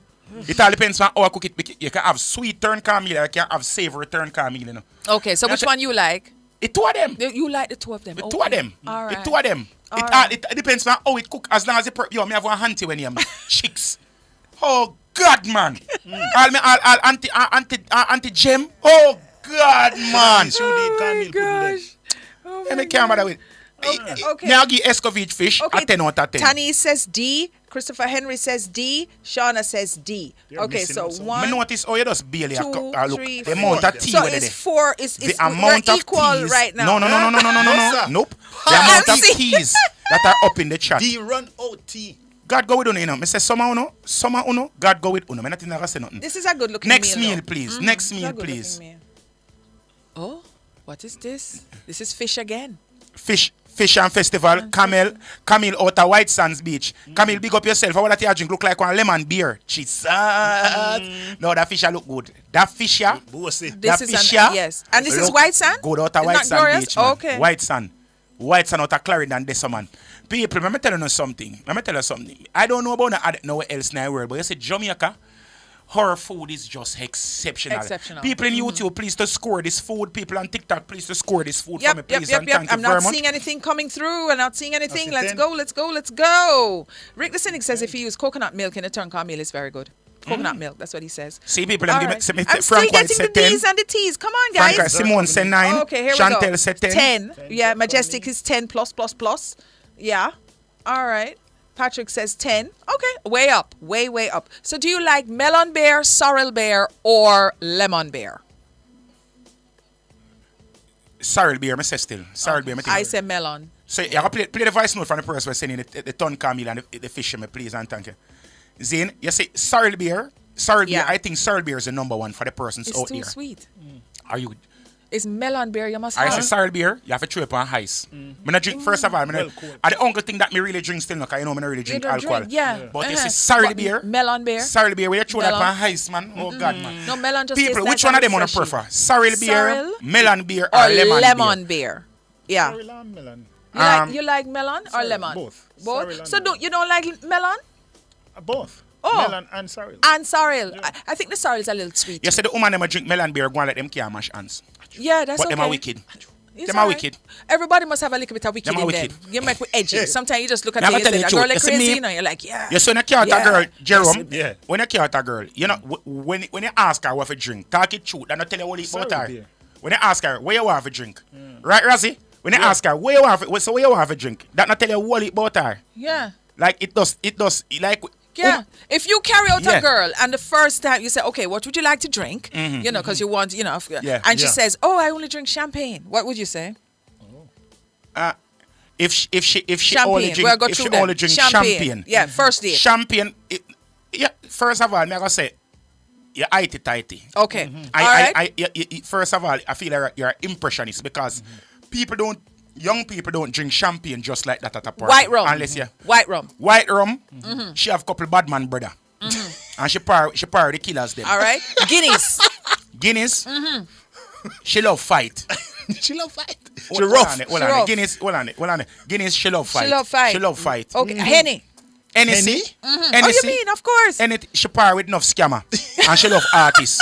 It all depends on how I cook it. You can have sweet turn cornmeal, you can have savory turn cornmeal, you know. okay, so which one you like? The two of them. You like the two of them? The okay. two of them. All right. The two of them. All It, right. it depends on how it cook. As long as you me have one auntie when you chicks. Oh God, man. All auntie Jem. Oh God, man. Gosh. Let me come with it. Okay. Now I'll give Escovitch fish a 10 out of 10. Tani says D. Christopher Henry says D. Shauna says D. You're Okay, missing so out something. I 1, notice how you just barely 2, look. 3, The amount 4. of tea So with it's it. 4. The amount we're of equal teas. right now. No. Nope. The amount of see. teas that are up in the chat. D run OT. God go with uno, you know. Me say summer uno, God go with uno. Me nothing say nothing. This is a good looking Next meal. meal, though. please. Mhm. Next It's a meal, good please. looking meal. Oh, what is this? This is fish again. Fish and festival. Camille out of White Sands Beach. Camille, big up yourself. What that you drink look like one lemon beer. Jesus. No, that fish look good. That fish Bossy. This that is fish yes. And this is look white sand? good out of It's White not Sand glorious? Beach, man. Okay. White Sand out of Clarendon, this man. People, let me tell you something. I don't know about nowhere else in the world, but you see Jamaica, her food is just exceptional. People in YouTube, please to score this food. People on TikTok, please to score this food for me, please. And thank I'm you very not much. seeing anything coming through. I'm not seeing anything. That's Let's a 10. go. Rick the Cynic says if you use coconut milk in a turn cornmeal, it's very good. Coconut milk, that's what he says. See, people, All them right. give me I'm still Frank White getting the said 10. D's and the T's. Come on, guys. Frank Simone said 9. Okay, here we Chantel go. said 10. Yeah, Majestic is 10 plus. Yeah. All right. Patrick says 10. Okay, way up. Way up. So do you like melon bear, sorrel bear, or lemon bear? Sorrel beer, I say still. Sorrel beer, I think. I say melon. So you have to play the voice note from the person who's sending the ton Camille and the fisherman, please and thank you. Zane, you say sorrel beer. I think sorrel beer is the number one for the persons It's out too there. sweet. Are you? It's melon beer. You must I have. say sorrel beer, you have to throw it on ice. Me not drink, first of all, and the only thing that me really drink still, because you know me not really drink don't alcohol. drink, yeah. But this is sorrel But beer. melon beer. Sorrel beer, where you throw that Melon. on ice, man. Oh, God, man. No, melon just People, tastes which nice one of and them want to refreshing. prefer? Sorrel beer, Sorrel melon beer, or or lemon beer? Yeah. Sorrel and melon. You like melon or lemon? Both. Sorrel Both. and So you don't like melon? Both. Oh. Melon and sorrel. And sorrel. I think the sorrel is a little sweet. You say the woman them a drink melon beer, go and let them can't mash hands. Yeah, that's But okay. them are wicked. It's Them are alright. wicked. Everybody must have a little bit of wicked Them are in wicked. them. You make me edgy. Sometimes you just look at Now, me I and tell say, you that the girl truth. like You see crazy, me- you know, you're like, yeah. You say when you carry a girl, Jerome, Yeah. when you carry a girl, you know, when you ask her what to drink, talk it truth, and not tell her what about Sorrel her. beer. When you ask her, where you want to drink? Right, Razzie? When you ask her, where you want to drink, that not tell you what about her. Yeah. Like, it does, like... Yeah. If you carry out Yeah. a girl and the first time you say, okay, what would you like to drink? You know, because you want, you know, Yeah. and she Yeah. says, oh, I only drink champagne. What would you say? If she Champagne. only We'll drink, go if through she them. only drink champagne. Yeah, first date. Champagne, yeah, first of all, I'm going to say, you're itty-tighty. Okay. All right. First of all, I feel like you're an impressionist because young people don't drink champagne just like that at a party. White rum. Unless you... White rum. White rum, she have couple bad man brother. And she power the killers them. All right. Guinness. Guinness, she love fight. She love fight. She rough. Hold on, Guinness, hold on. Guinness, she love fight. She love fight. She love fight. Okay. Henny. Hennessy. Oh, you mean, of course. And she power with enough scammer. And she love artists.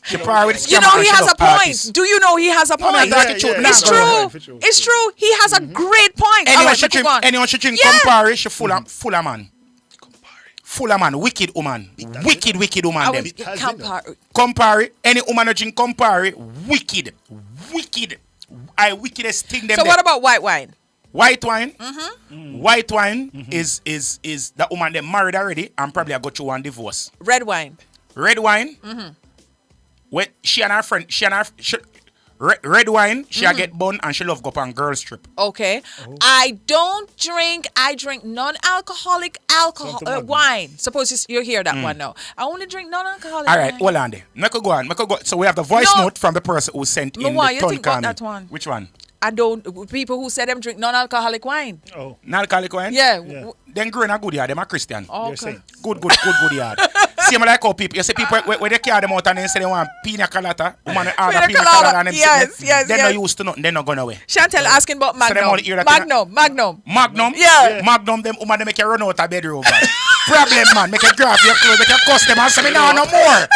She power with scammer. You know, and he she has love a point. artists. Do you know he has a point? talk it truth. It's true. It's true. He has a great point. All Anyone right, should let's drink, move on. anyone should drink Yeah. Campari, she full of man. Full of man, wicked woman. Wicked woman I them. would Campari. Campari, any woman who drink Campari, wicked. I wickedest thing them So there. what about white wine? White wine? White wine is that woman they married already and probably I got you one divorce. Red wine. Red wine, when she and her friend, red wine, she a get bun and she love go up on girls trip. Okay. I don't drink. I drink non-alcoholic wine. Suppose you hear that one now. I only drink non-alcoholic All right, wine. hold on there. Make go on. So we have the voice No. note from the person who sent in why the you ton think about comment. that one? Which one? I don't. People who say them drink non-alcoholic wine. Oh. Non-alcoholic wine? Yeah. Then growing a good yard, them a Christian. Okay. Good yard. See, I like how people, you see people, when they carry them out and they say they want pina colada, woman order Pina pina colada, colada and them yes, say, yes, they're yes. not used to nothing, they're not going away. Chantel asking about So them Magnum. only hear that Magnum. Yeah. Magnum, them woman, they make you run out of bedroom. Problem, man. Make you grab your clothes, make you cuss them and say, me now no more.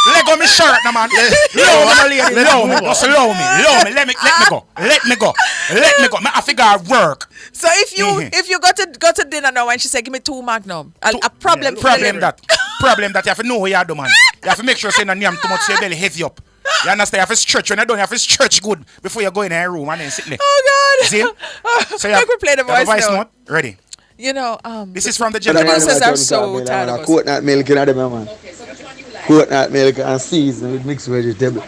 Let go my shirt, no man. Low me, low me. Let me go. Me I figure I work. So if you go to dinner now and she said, give me 2 Magnum, a problem. Problem that you have to know what you do, man. You have to make sure you say no name too much so your belly heavy up. You understand? You have to stretch. When you don't, you have to stretch good before you go in a room and then sit there. Oh God. See? So you Like we play the you have a voice note. Ready? You know, this is from the producers are so tired of us. Coconut milk in them, man. Coconut milk and season with mixed vegetable.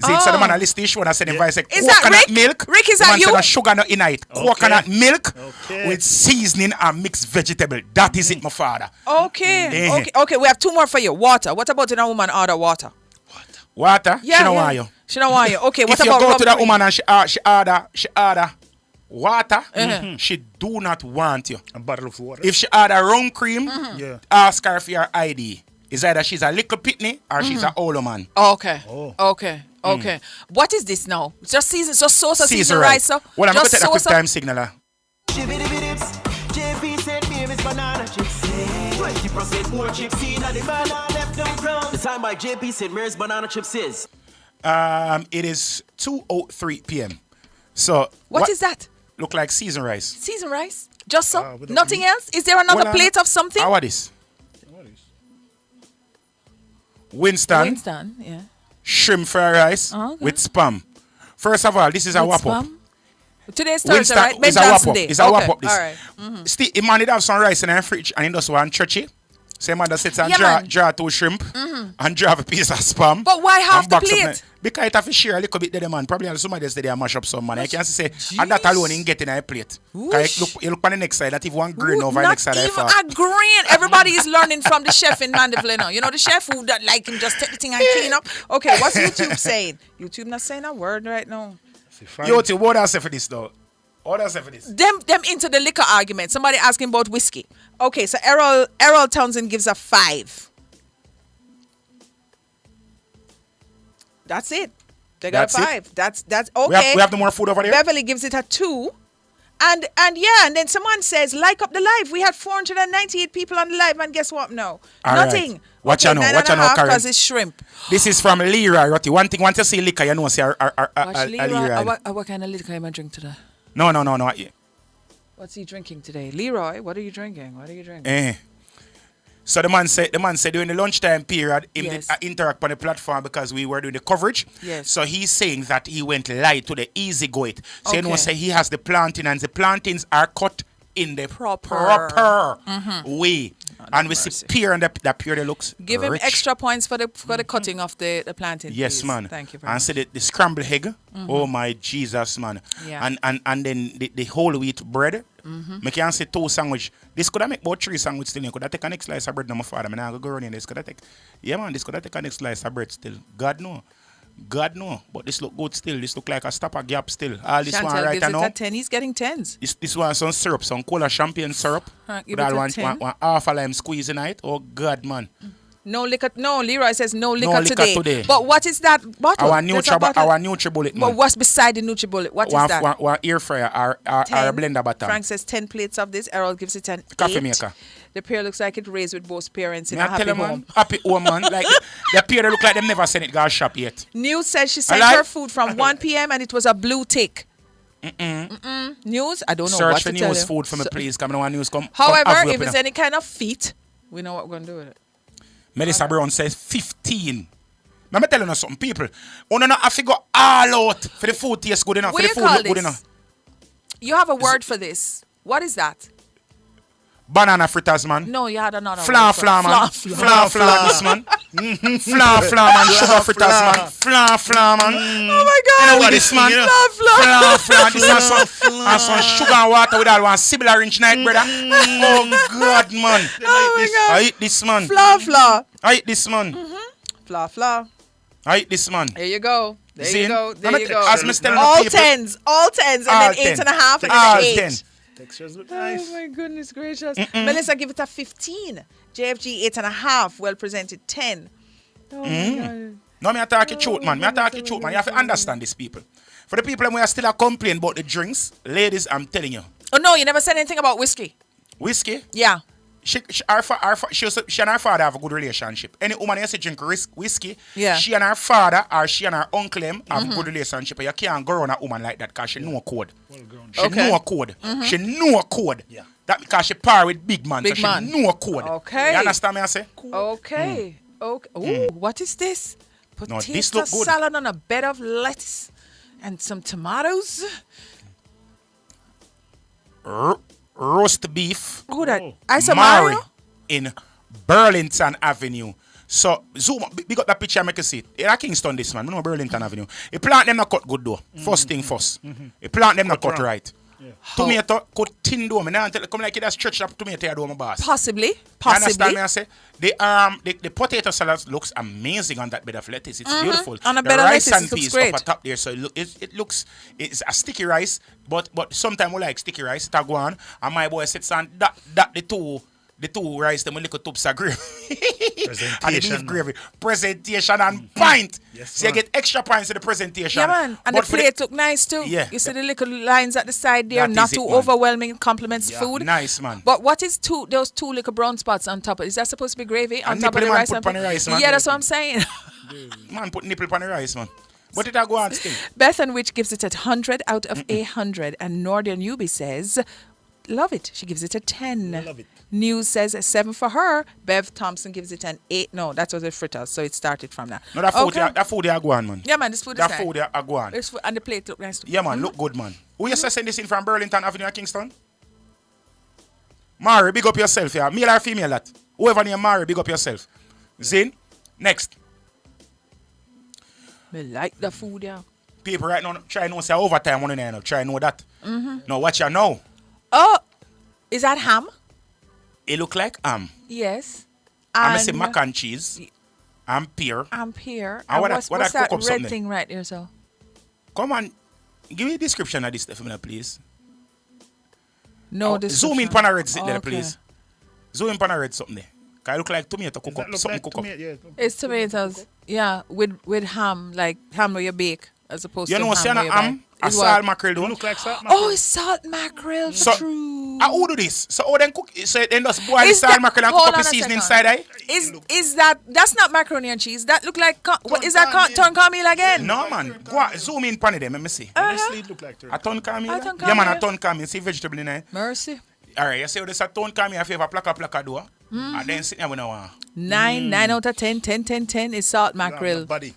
See, so the man list the issue and I said, if I say Is that coconut Rick? milk, Rick, is the that man you? said, sugar not in it. Coconut milk with seasoning and mixed vegetable. That is it, my father. Okay. Okay. We have 2 more for you. Water. What about when a woman order water? Water? Yeah, She don't want you. She don't want you. Okay. What If you about go rum to that cream? woman and she order water, she do not want you. A bottle of water. If she order rum cream, ask her for your ID. It's either she's a little pitney or she's an older man. Okay. Okay. What is this now? Just season, just sauce or season rice. So Well, I'm going to just take a quick sauce. time signal. JP said Mary's banana chips. 20% more chips in the banana left them crumbs. The time by JP said Mary's banana chips is. It is 2:03 p.m. So What is that? Look like season rice. Season rice? Just so? Nothing else? Is there another plate of something? How are this? Winston, yeah. shrimp fried rice with spam. First of all, this is a With wrap up. spam? Today's Thursday, Winston right? Ben is a wrap Johnson up. Day. It's a wrap Okay, up. This. all right. Steve, man, did have some rice in the fridge and he just want churchy. Same man that sits and Yeah, man. draw 2 shrimp and draw a piece of spam. But why half and the box up plate? because it have to share a little bit there, man. Probably somebody else there mash up some man. I can't say and that alone in getting a plate. You look on the next side, that if one grain over the next side. Not even a grain. Everybody is learning from the chef in Mandeville now. You know the chef who that like him just take the thing and clean up. Okay, what's YouTube saying? YouTube not saying a word right now. YouTube, what else for this though? What else for this? Them into the liquor argument. Somebody asking about whiskey. Okay, so Errol Townsend gives a 5. That's it. They got That's a it? 5. That's okay. We have no more food over there? Beverly gives it a 2. And then someone says, like up the live. We had 498 people on the live, and guess what? No. All Nothing. right. Watch out now, Karen. Because it's shrimp. This is from Leroy, Rotty. One thing, once you see liquor, you know say Watch Leroy. Leroy. What kind of liquor am I drink today? No. What's he drinking today? Leroy, what are you drinking? So the man said during the lunchtime period, him Yes. did, interact on the platform because we were doing the coverage. Yes. So he's saying that he went live to the easy go it. So you know Okay. say he has the planting and the plantings are cut in the proper way. And we see pear and that pear that looks Give him rich. extra points for the cutting of the planting. Yes, please. man. Thank you very And much. say the scrambled egg. Oh my Jesus, man. Yeah. And then the whole wheat bread. Mhm. I can say 2 sandwich. This could have make about 3 sandwich still. You could have take a next slice of bread now, my father. I'm not go run in this. Could have take. Yeah, man. This could have take a next slice of bread still. God no. But this look good still. This look like a stopper gap still. All this one Chantel right gives it now. a 10. He's getting 10s. This one some syrup, some cola champagne syrup. Give With it all a one 10. half a lime squeeze in it. Oh God, man. No liquor. No, Leroy says no liquor, liquor today. today. But what is that bottle? Our There's a bottle. NutriBullet, But man. what's beside the NutriBullet? What is that? One air fryer or a 10. blender bottom. Frank says 10 plates of this. Errol gives it an Coffee 8. maker. The pair looks like it raised with both parents in Me a I happy tell you, home. man, happy home, man. Like the peer they look like them never sent it go shop yet. News says she sent Alive? her food from 1 p.m. and it was a blue tick. News? I don't know Search what for to tell news you. food for me, please. Come on, news come. However, come if envelope it's in any kind of feet, we know what we're going to do with it. Melissa Brown says 15. Now me telling you something, people. Oh no, I figure all out for the food taste good enough. What For do the you food call look good this? enough. You have a word for this. What is that? Banana fritters, man. No, you had another Flan, word. for it. flan, man. Flan, this man. Flan, man. Sugar fritters, man. Flan, man. Oh my God. You know what this man? Flan. This one some sugar and water with all one sibling orange night, brother. Oh God, man. Oh my God. I eat this man. Fla. I eat this man. Fla. I eat this man. There you go. There See? you go. There Now you me- go. as me telling the All people- tens, and then 8.5, and All then 8. 10. Textures look Oh nice. my goodness gracious. Melissa, give it a 15. JFG 8.5. Well presented 10. Oh my God. No, me attack you truth, man. Me attack you truth, man. You have to understand these people. For the people who are still complaining about the drinks, ladies, I'm telling you. Oh no, you never said anything about whiskey. Whiskey? Yeah. She and her father have a good relationship. Any woman who drink whiskey, Yeah. she and her father or she and her uncle have a good relationship. You can't go around a woman like that because she know a code. She know a code. She know a code. Yeah. That because she par with big man, Big so man. she know a code. Okay. You understand me I say? Okay. Okay. Ooh, what is this? No, Potato this look good. salad on a bed of lettuce and some tomatoes. Roast beef. Who that? I saw Mary Mario. in Burlington Avenue. So zoom up, big up that picture, make you see it. In Kingston, this man, we know Burlington Avenue. A plant them not cut good though. First thing first. A plant them not cut right. Tomato cut thin though. Me now come like it has stretched up tomato here though, my boss. Possibly. You understand me? I say the potato salad looks amazing on that bed of lettuce. It's beautiful. On a the bed of rice lettuce, and it looks peas great. up top there, so it looks it's a sticky rice, but sometimes we like sticky rice. It a go on, and my boy sits on that the two rice them with little tubs of gravy and the beef gravy. Presentation and pint. Yes, So you man. get extra points to the presentation. Yeah, man. And But the for plate look nice too. Yeah. You see the little lines at the side there, That not is it, too man. overwhelming, complements the food. Nice, man. But what is those two little brown spots on top? Is that supposed to be gravy on And top of nipple the man rice? put and pan the rice, man. Yeah, that's what I'm saying. Man, put nipple on the rice, man. But it a go on still. Beth and Witch gives it 100 out of 100. And Northern Newbie says, love it. She gives it a 10. I love it. News says a 7 for her. Bev Thompson gives it an 8. No, that was a fritters, so it started from that. No, that food, Okay. that food they are go on, man. Yeah, man, this food is That nice. food they are go on. It's and the plate look nice too. Yeah, man, look good, man. Who you say send this in from Burlington Avenue at Kingston? Mary, big up yourself, yeah. Male or female, that? Whoever you marry, big up yourself. Zin, next. Me like the food, yeah. People right now try to say overtime one now. Try to know that. Now watch you now. Oh, is that ham? It look like Yes. I'm say mac and cheese. And pear. And pear. And And what's that red something? thing right there, so? Come on. Give me a description of this stuff, please. No Zoom in description. pan a red sit there, Okay. please. Zoom in pan a red something there. Cause it look like tomato cook up. Something cook up. It's tomatoes. Yeah, with ham, like ham where you bake, as opposed You to know, see ham a where you ham, buy. a It's salt what? mackerel do. Look like salt mackerel. Oh, it's salt mackerel. So, True. who do this? So, how then cook? So, then just boil the Is salt that- mackerel and hold cook up on the a seasoning second. inside, Is that's not macaroni and cheese? That look like what is that? Ton cornmeal again? No, man. Go on, zoom in pan it there, let me see. Honestly, it look like turkey. A ton cornmeal? A ton Yeah, man, a cornmeal. ton cornmeal. See vegetable in there. Mercy. Alright, you see how this a ton cornmeal, I favor plaka do. And then sit there when I want. 9 out of 10, 10 is salt mackerel. Buddy.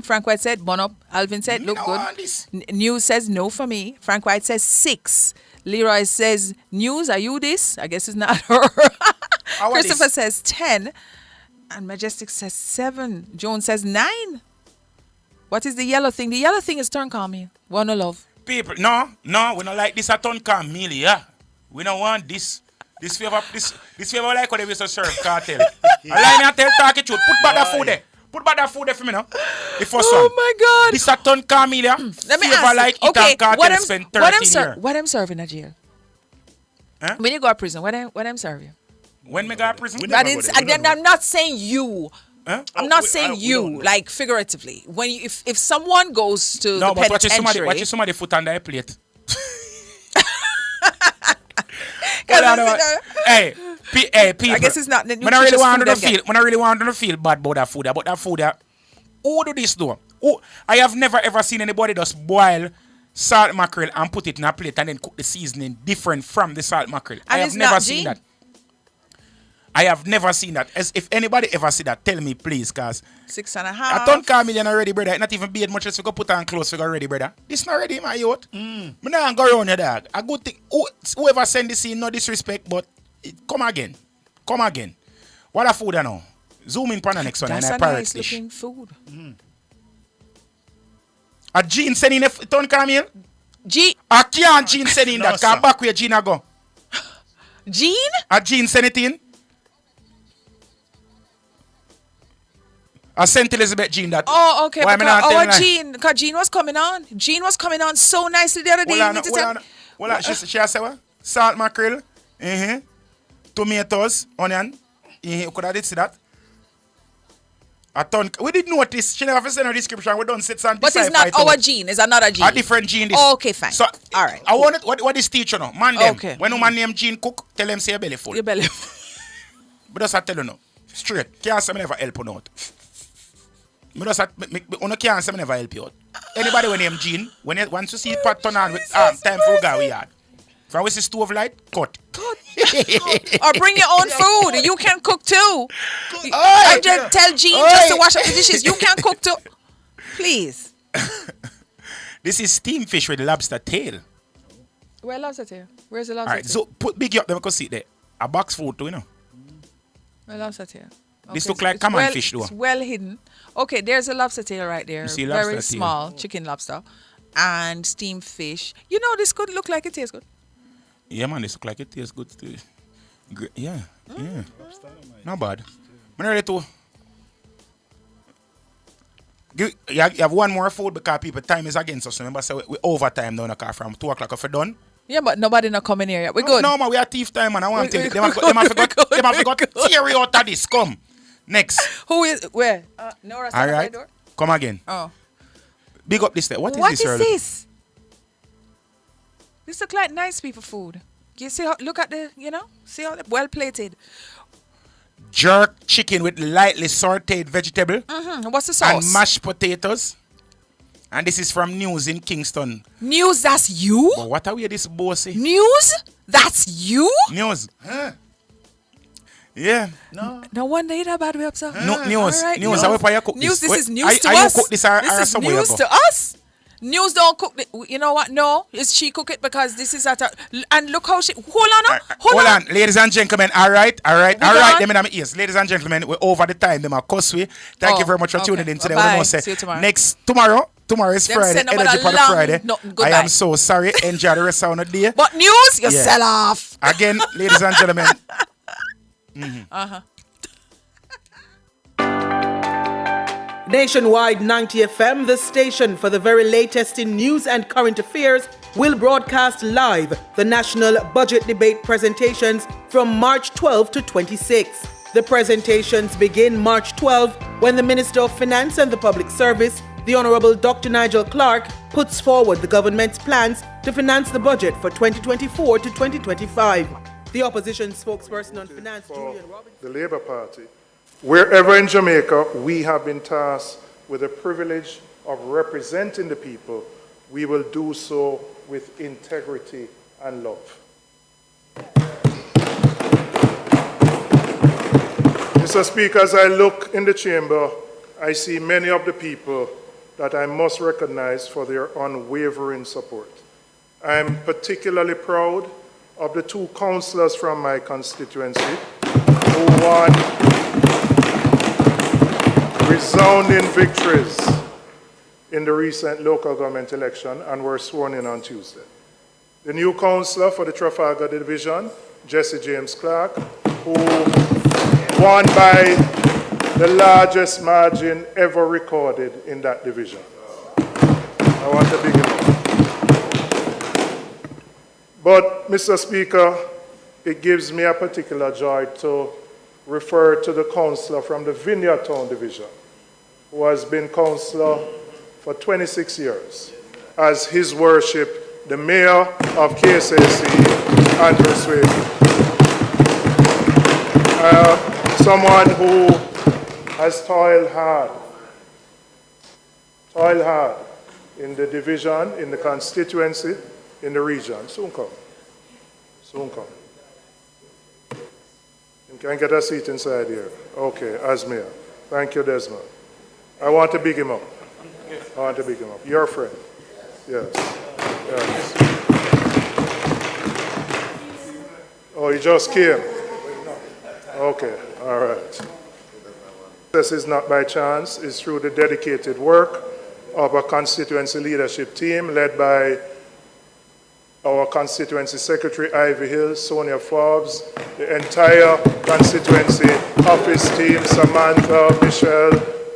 Frank White said, bun up. Alvin said, look I good. want this. News says no for me. Frank White says 6. Leroy says, News, are you this? I guess it's not her. want Christopher this. says 10. And Majestic says 7. Joan says 9. What is the yellow thing? The yellow thing is turn cornmeal. Wanna love. People, no, we don't like this a ton cornmeal, yeah. We don't want this. This favor like what they used to serve cartel. Allow me to tell talk it truth. Put back that food there. Put back that food there for me now. The first one. Oh my God. This a ton cornmeal, yeah. Let me Favor ask like you. it and cartel spend 13 years. What I'm serving at jail? Huh? When you go to prison, what I'm serving? When me go to prison? That is, again, I'm not saying you. Huh? I'm not saying you, like figuratively. When you, if someone goes to No, the but penitentiary, watch somebody foot on their plate. Cause Hold on, listen, hey, people. I guess it's not the When I really nutritious want food to them feel, when I really want to feel bad about that food, who do this though? Who, I have never ever seen anybody just boil salt mackerel and put it in a plate and then cook the seasoning different from the salt mackerel. I have it's never not seen G? that. I have never seen that. As if anybody ever see that, tell me please, cause 6.5. I don't call million already, brother. It not even be as much as we go put on clothes we go ready, brother. This not ready, my youth. Me not go around your dog. A good thing. Whoever send this in, no disrespect, but come again. Come again. What a food I know. Zoom in on the next one That's and a a pirate nice dish. looking food. A Jean sending a ton Camille? G. A can't Jean send in No, that. sir. Come back where Jean a go. Jean? A Jean send it in. I sent Elizabeth Jean that. Oh, okay. Why me not Because tell our lie? Jean, because Jean was coming on. Jean was coming on so nicely the other day. Hold on, You need to hold tell- on. Hold on. She has said what? Salt mackerel. Tomatoes, onion. Could I did see that? A ton. We did notice. She never sent a description. We don't sit and But it's decipher not it our out. Jean. It's another Jean. A different Jean. This. Okay, fine. So, all right. I want it. What is teacher now? Man them. Okay. When a man named Jean cook, tell them say your belly full. Your belly. But just I tell you now. Straight. Can't say me never help you out. Me just can't say me never help you out. Anybody when name Jean, once you see it pat turn on with time for go we yard. If we see stove light, cut. Or bring your own food. You can cook too. I just tell Jean just to wash up the dishes. You can cook too. Please. This is steamed fish with lobster tail. Where lobster tail? Where's the lobster Alright, tail? so put big up them because see there. A box food too, you know. Where lobster tail? This Okay, look like it's common well, fish though. It's well hidden. Okay, there's a lobster tail right there. You see lobster Very tail. small chicken lobster. And steamed fish. You know, this could look like it tastes good. Yeah, man, this look like it tastes good too. Yeah, yeah. Not bad. I'm ready to. You have one more food because people time is against us. Remember, so we overtime down the car from 2 o'clock if we done. Yeah, but nobody not coming here yet. We're good. No, man, we are thief time, man. I want to We- tell you. Them have got theory out of this. Come. Next. Who is, where? Nora, stand All at right. my door. Come again. Oh. Big up this there. What is What this, is Earl? this? This look like nice people food. You see how, look at the, see how well plated. Jerk chicken with lightly sauteed vegetable. What's the sauce? And mashed potatoes. And this is from News in Kingston. News, that's you? But what are we this bossy? News? That's you? News. Yeah. No wonder you that bad way up, sir. No, news. All right, News. How you cook News, this Wait, is news to are us. you cook this or This is somewhere you news go? to us. News don't cook it. You know what? No, is she cook it because this is at a and look how she. Hold on, now. Hold on, ladies and gentlemen. All right. on. Them in my ears, ladies and gentlemen. We're over the time. Them are cuss we. Thank you very much for tuning in today. We Bye. must say See you tomorrow. Tomorrow is Them Friday. say no Energy matter for the long, Friday. nothing. I Goodbye. am so sorry. Enjoy the rest of the day. But news, you Yeah. sell off. Again, ladies and gentlemen. Nationwide 90 FM, the station for the very latest in news and current affairs, will broadcast live the national budget debate presentations from March 12 to 26. The presentations begin March 12 when the Minister of Finance and the Public Service, the Honorable Dr. Nigel Clark, puts forward the government's plans to finance the budget for 2024 to 2025. The opposition spokesperson on finance, Julian Robinson, the Labour Party. Wherever in Jamaica we have been tasked with the privilege of representing the people, we will do so with integrity and love. Mr. Speaker, as I look in the chamber, I see many of the people that I must recognize for their unwavering support. I am particularly proud of the two councillors from my constituency who won resounding victories in the recent local government election and were sworn in on Tuesday. The new councillor for the Trafalgar Division, Jesse James Clark, who won by the largest margin ever recorded in that division. I want to begin. But, Mr. Speaker, it gives me a particular joy to refer to the councillor from the Vineyard Town Division, who has been councillor for 26 years, as His Worship, the Mayor of KSAC, Andrew Swayze. Someone who has toiled hard in the division, in the constituency, in the region. Soon come. You can get a seat inside here. Okay, as Mayor. Thank you, Desmond. I want to big him up. Your friend. Yes. Oh, he just came. Okay, all right. This is not by chance. It's through the dedicated work of a constituency leadership team led by our constituency secretary, Ivy Hill, Sonia Forbes, the entire constituency office team, Samantha, Michelle,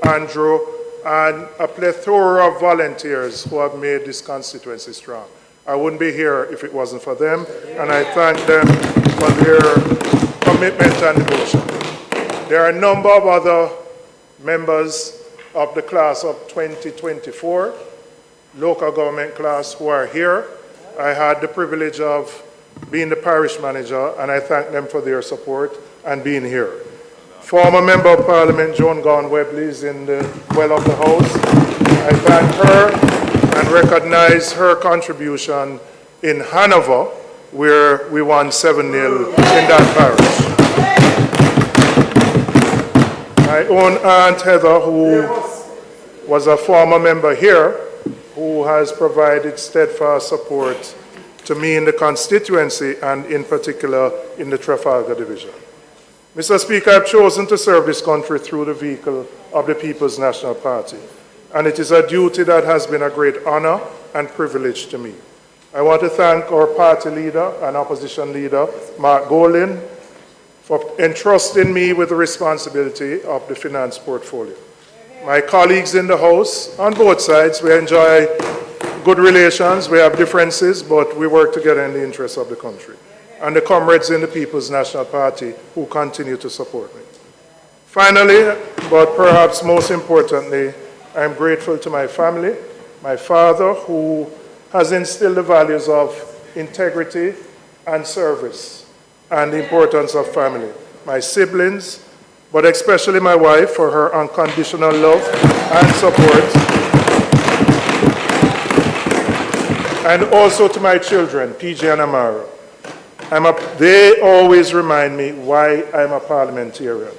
Andrew, and a plethora of volunteers who have made this constituency strong. I wouldn't be here if it wasn't for them, and I thank them for their commitment and devotion. There are a number of other members of the class of 2024, local government class, who are here. I had the privilege of being the parish manager, and I thank them for their support and being here. Former Member of Parliament Joan Gone Webley is in the well of the house. I thank her and recognize her contribution in Hanover, where we won 7-0 in that parish. My own Aunt Heather, who was a former member here, who has provided steadfast support to me in the constituency and in particular in the Trafalgar Division. Mr. Speaker, I've chosen to serve this country through the vehicle of the People's National Party, and it is a duty that has been a great honor and privilege to me. I want to thank our party leader and opposition leader, Mark Golin, for entrusting me with the responsibility of the finance portfolio. My colleagues in the House, on both sides, we enjoy good relations, we have differences, but we work together in the interests of the country. And the comrades in the People's National Party who continue to support me. Finally, but perhaps most importantly, I'm grateful to my family, my father, who has instilled the values of integrity and service and the importance of family. My siblings, but especially my wife for her unconditional love and support. And also to my children, PJ and Amara. They always remind me why I'm a parliamentarian,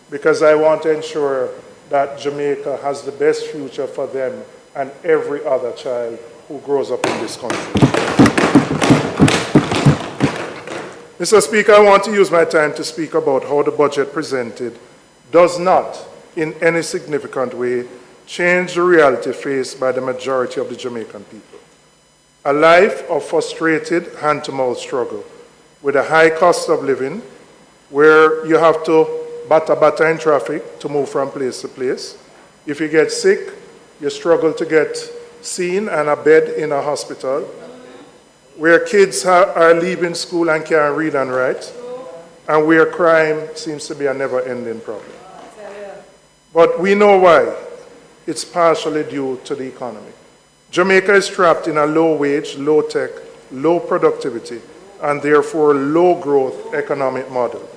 because I want to ensure that Jamaica has the best future for them and every other child who grows up in this country. Mr. Speaker, I want to use my time to speak about how the budget presented does not, in any significant way, change the reality faced by the majority of the Jamaican people. A life of frustrated hand-to-mouth struggle with a high cost of living, where you have to batter in traffic to move from place to place. If you get sick, you struggle to get seen and a bed in a hospital, where kids are leaving school and can't read and write, and where crime seems to be a never-ending problem. But we know why. It's partially due to the economy. Jamaica is trapped in a low-wage, low-tech, low productivity, and therefore low-growth economic model.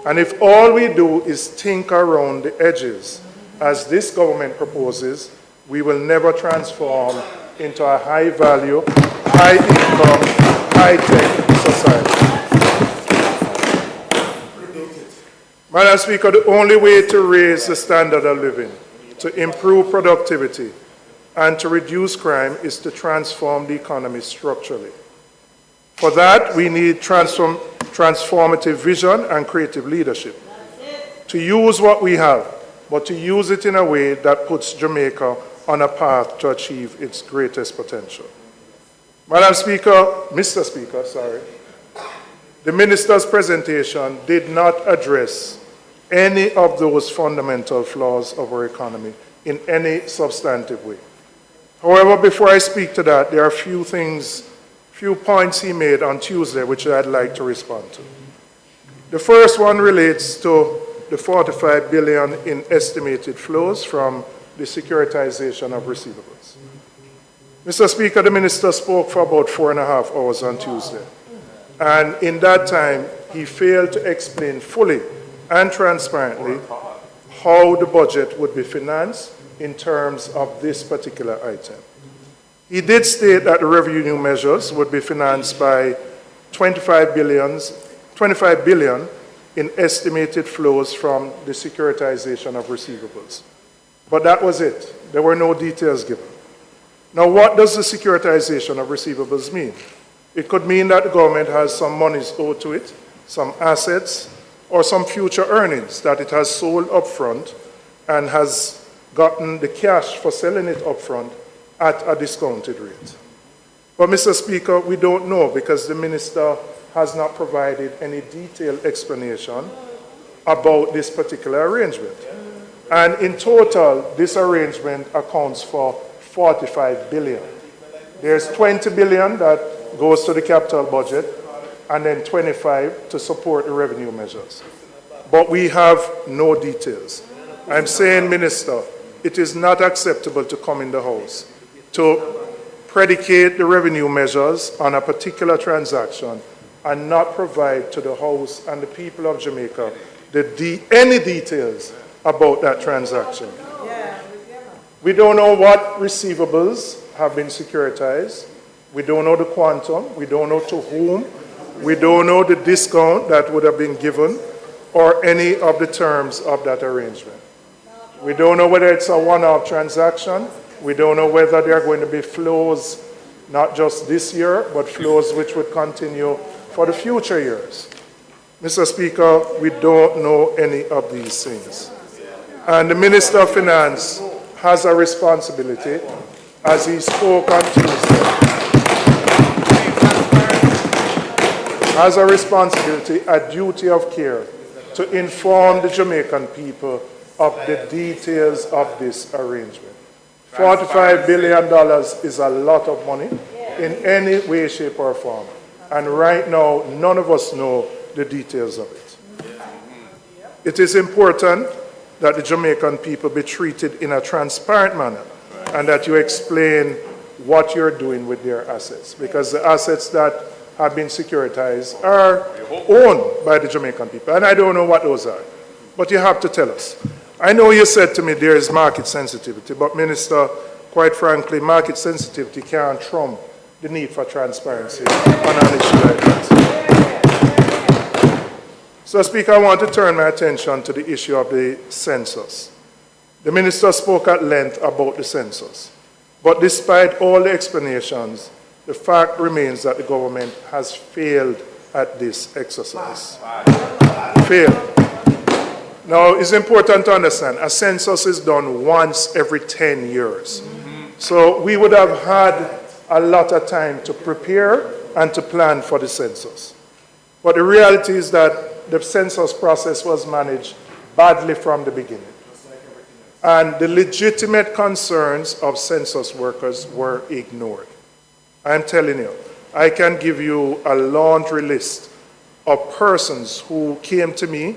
And if all we do is think around the edges, as this government proposes, we will never transform into a high-value, high-income, high-tech society. Madam Speaker, the only way to raise the standard of living, to improve productivity, and to reduce crime is to transform the economy structurally. For that, we need transformative vision and creative leadership. To use what we have, but to use it in a way that puts Jamaica on a path to achieve its greatest potential. Madam Speaker, Mr. Speaker, sorry, the minister's presentation did not address any of those fundamental flaws of our economy in any substantive way. However, before I speak to that, there are few points he made on Tuesday which I'd like to respond to. The first one relates to the 45 billion in estimated flows from the securitization of receivables. Mr. Speaker, the minister spoke for about 4.5 hours on Tuesday. And in that time, he failed to explain fully and transparently how the budget would be financed in terms of this particular item. He did state that the revenue measures would be financed by 25 billion in estimated flows from the securitization of receivables. But that was it. There were no details given. Now, what does the securitization of receivables mean? It could mean that the government has some monies owed to it, some assets, or some future earnings that it has sold upfront and has gotten the cash for selling it upfront at a discounted rate. But, Mr. Speaker, we don't know because the minister has not provided any detailed explanation about this particular arrangement. And in total, this arrangement accounts for 45 billion. There's 20 billion that goes to the capital budget, and then 25 to support the revenue measures. But we have no details. I'm saying, Minister, it is not acceptable to come in the House to predicate the revenue measures on a particular transaction and not provide to the House and the people of Jamaica any details about that transaction. We don't know what receivables have been securitized. We don't know the quantum. We don't know to whom. We don't know the discount that would have been given or any of the terms of that arrangement. We don't know whether it's a one-off transaction. We don't know whether there are going to be flows, not just this year, but flows which would continue for the future years. Mr. Speaker, we don't know any of these things. And the Minister of Finance has a responsibility, as he spoke on Tuesday, has a responsibility, a duty of care, to inform the Jamaican people of the details of this arrangement. $45 billion is a lot of money in any way, shape, or form. And right now, none of us know the details of it. It is important that the Jamaican people be treated in a transparent manner and that you explain what you're doing with their assets, because the assets that have been securitized are owned by the Jamaican people, and I don't know what those are, but you have to tell us. I know you said to me there is market sensitivity, but Minister, quite frankly, market sensitivity can't trump the need for transparency on an issue like that. So, Speaker, I want to turn my attention to the issue of the census. The Minister spoke at length about the census. But despite all the explanations, the fact remains that the government has failed at this exercise. Failed. Now, it's important to understand, a census is done once every 10 years. So we would have had a lot of time to prepare and to plan for the census. But the reality is that the census process was managed badly from the beginning. And the legitimate concerns of census workers were ignored. I'm telling you, I can give you a laundry list of persons who came to me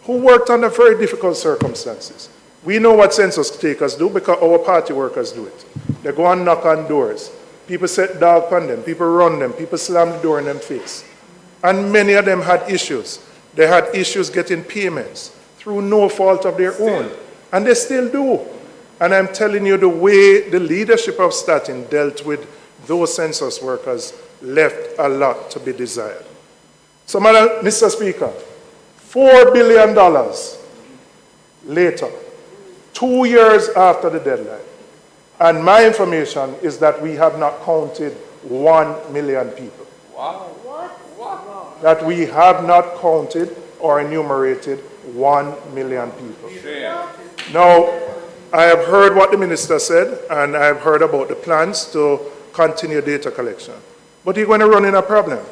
who worked under very difficult circumstances. We know what census takers do because our party workers do it. They go and knock on doors. People set dog on them, people run them, people slam the door in their face. And many of them had issues. They had issues getting payments through no fault of their own. And they still do. And I'm telling you, the way the leadership of Statin dealt with those census workers left a lot to be desired. So, Mr. Speaker, $4 billion later, 2 years after the deadline, and my information is that we have not counted 1 million people. Wow. That we have not counted or enumerated 1 million people. Now, I have heard what the minister said, and I have heard about the plans to continue data collection. But you're going to run into a problem,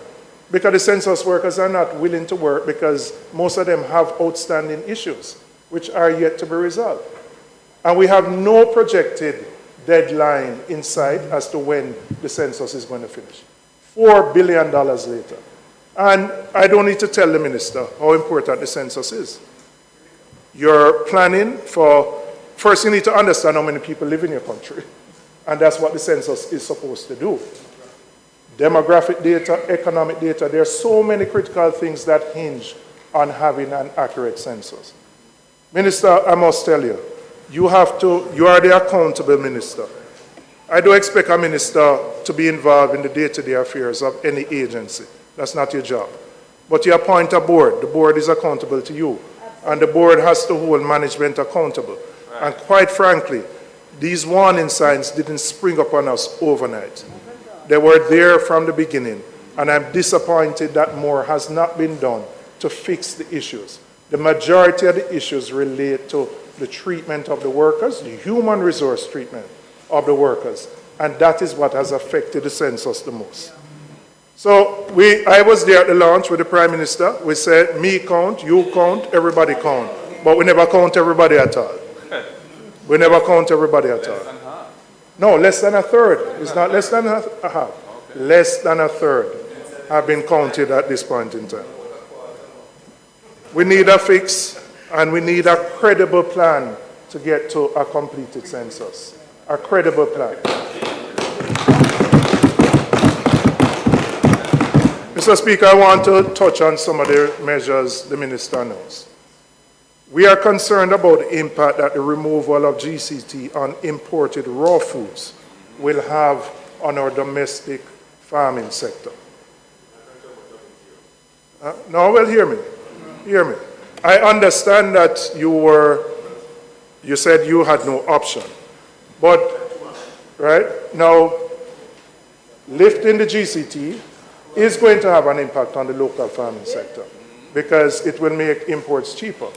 because the census workers are not willing to work because most of them have outstanding issues, which are yet to be resolved. And we have no projected deadline in sight as to when the census is going to finish. $4 billion later. And I don't need to tell the minister how important the census is. You're planning for, first you need to understand how many people live in your country. And that's what the census is supposed to do. Demographic data, economic data, there are so many critical things that hinge on having an accurate census. Minister, I must tell you, you are the accountable minister. I don't expect a minister to be involved in the day-to-day affairs of any agency. That's not your job. But you appoint a board. The board is accountable to you. And the board has to hold management accountable. And quite frankly, these warning signs didn't spring up on us overnight. They were there from the beginning. And I'm disappointed that more has not been done to fix the issues. The majority of the issues relate to the treatment of the workers, the human resource treatment of the workers. And that is what has affected the census the most. So I was there at the launch with the Prime Minister. We said, me count, you count, everybody count. But we never count everybody at all. We never count everybody at all. No, less than a third. It's not less than a half. Less than a third have been counted at this point in time. We need a fix, and we need a credible plan to get to a completed census. A credible plan. Mr. Speaker, I want to touch on some of the measures the minister knows. We are concerned about the impact that the removal of GCT on imported raw foods will have on our domestic farming sector. No, well, hear me. Hear me. I understand that you said you had no option. But, right, now, lifting the GCT is going to have an impact on the local farming sector because it will make imports cheaper.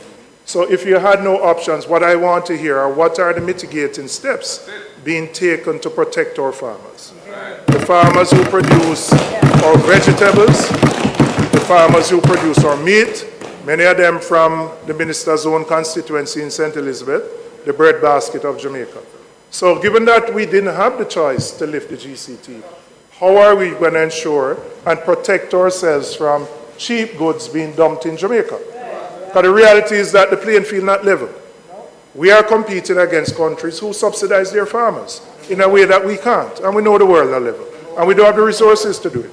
So if you had no options, what I want to hear are what are the mitigating steps being taken to protect our farmers. The farmers who produce our vegetables, the farmers who produce our meat, many of them from the minister's own constituency in St. Elizabeth, the breadbasket of Jamaica. So given that we didn't have the choice to lift the GCT, how are we going to ensure and protect ourselves from cheap goods being dumped in Jamaica? Because the reality is that the playing field is not level. We are competing against countries who subsidize their farmers in a way that we can't. And we know the world is level. And we don't have the resources to do it.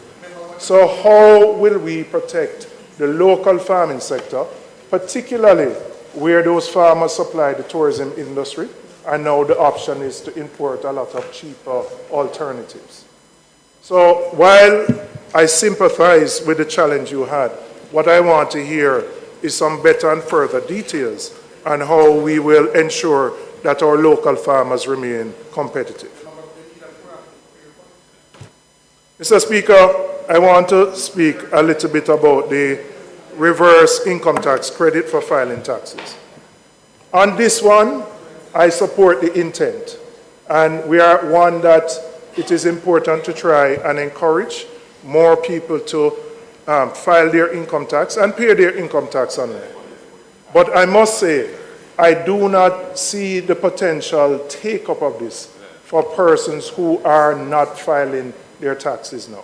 So how will we protect the local farming sector, particularly where those farmers supply the tourism industry, and now the option is to import a lot of cheaper alternatives. So while I sympathize with the challenge you had, what I want to hear is some better and further details on how we will ensure that our local farmers remain competitive. Mr. Speaker, I want to speak a little bit about the reverse income tax credit for filing taxes. On this one, I support the intent, and we are one that it is important to try and encourage more people to file their income tax and pay their income tax online. But I must say, I do not see the potential take-up of this for persons who are not filing their taxes now.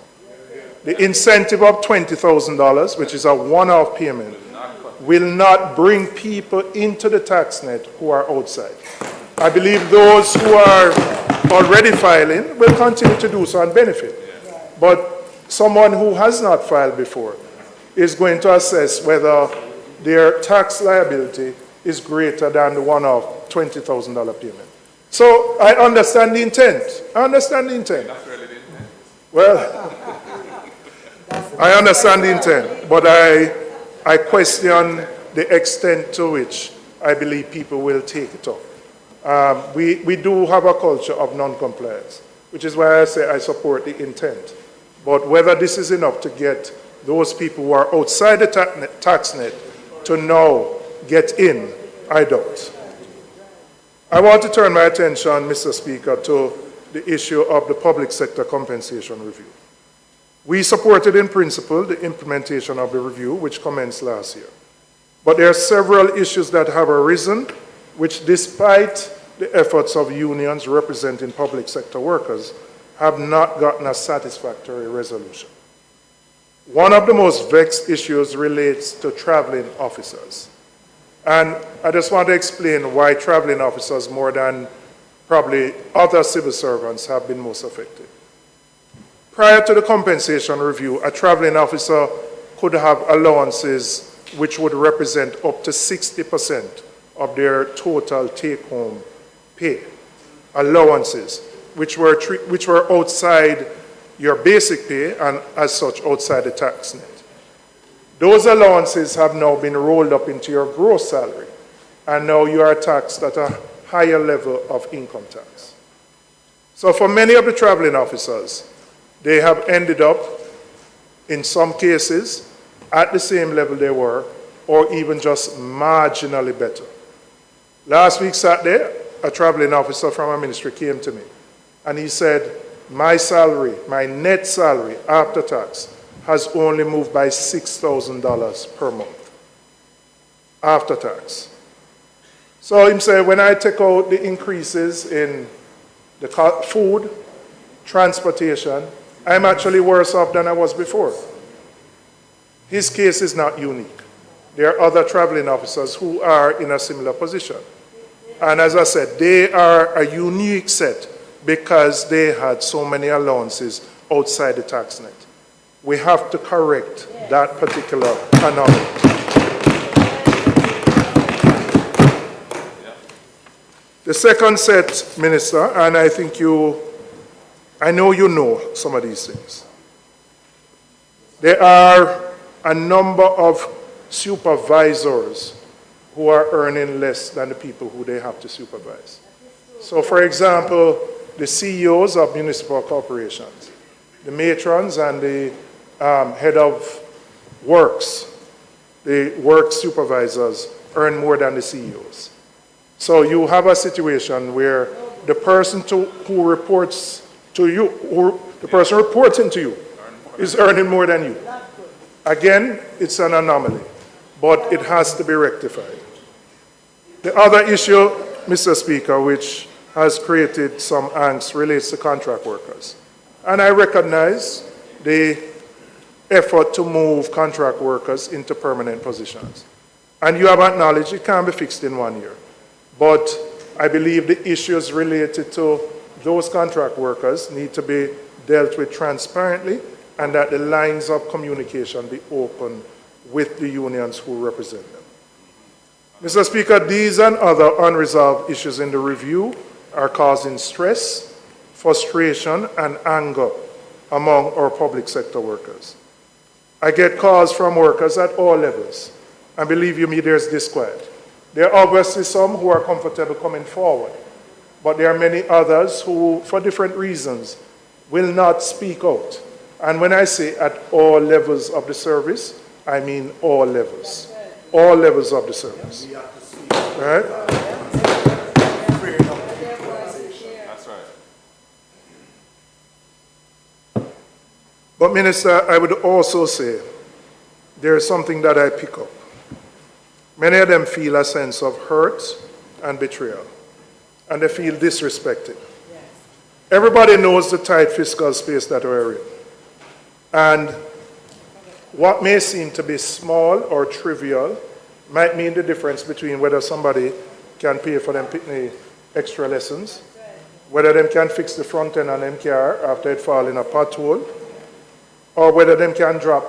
The incentive of $20,000, which is a one-off payment, will not bring people into the tax net who are outside. I believe those who are already filing will continue to do so and benefit. But someone who has not filed before is going to assess whether their tax liability is greater than the one-off $20,000 payment. So I understand the intent. I understand the intent. Well, I understand the intent, but I question the extent to which I believe people will take it up. We do have a culture of non-compliance, which is why I say I support the intent. But whether this is enough to get those people who are outside the tax net to now get in, I doubt. I want to turn my attention, Mr. Speaker, to the issue of the public sector compensation review. We supported in principle the implementation of the review, which commenced last year. But there are several issues that have arisen, which despite the efforts of unions representing public sector workers, have not gotten a satisfactory resolution. One of the most vexed issues relates to traveling officers. And I just want to explain why traveling officers, more than probably other civil servants, have been most affected. Prior to the compensation review, a traveling officer could have allowances which would represent up to 60% of their total take-home pay. Allowances, which were outside your basic pay and as such outside the tax net. Those allowances have now been rolled up into your gross salary, and now you are taxed at a higher level of income tax. So for many of the traveling officers, they have ended up, in some cases, at the same level they were, or even just marginally better. Last week, Saturday, a traveling officer from our ministry came to me, and he said, my salary, my net salary after tax, has only moved by $6,000 per month after tax. So he said, when I take out the increases in the food, transportation, I'm actually worse off than I was before. His case is not unique. There are other traveling officers who are in a similar position. And as I said, they are a unique set because they had so many allowances outside the tax net. We have to correct that particular anomaly. The second set, Minister, and I think I know you know some of these things. There are a number of supervisors who are earning less than the people who they have to supervise. So, for example, the CEOs of municipal corporations, the matrons and the head of works, the work supervisors earn more than the CEOs. So you have a situation where the person who reports to you, the person reporting to you, is earning more than you. Again, it's an anomaly, but it has to be rectified. The other issue, Mr. Speaker, which has created some angst relates to contract workers. And I recognize the effort to move contract workers into permanent positions. And you have acknowledged it can't be fixed in 1 year. But I believe the issues related to those contract workers need to be dealt with transparently, and that the lines of communication be open with the unions who represent them. Mr. Speaker, these and other unresolved issues in the review are causing stress, frustration, and anger among our public sector workers. I get calls from workers at all levels, and believe you me, there's disquiet. There are obviously some who are comfortable coming forward, but there are many others who, for different reasons, will not speak out. And when I say at all levels of the service, I mean all levels. All levels of the service. Right? That's right. But Minister, I would also say there is something that I pick up. Many of them feel a sense of hurt and betrayal, and they feel disrespected. Everybody knows the tight fiscal space that we're in. And what may seem to be small or trivial might mean the difference between whether somebody can pay for them pitney extra lessons, whether them can fix the front end on them car after it fall in a pothole, or whether them can drop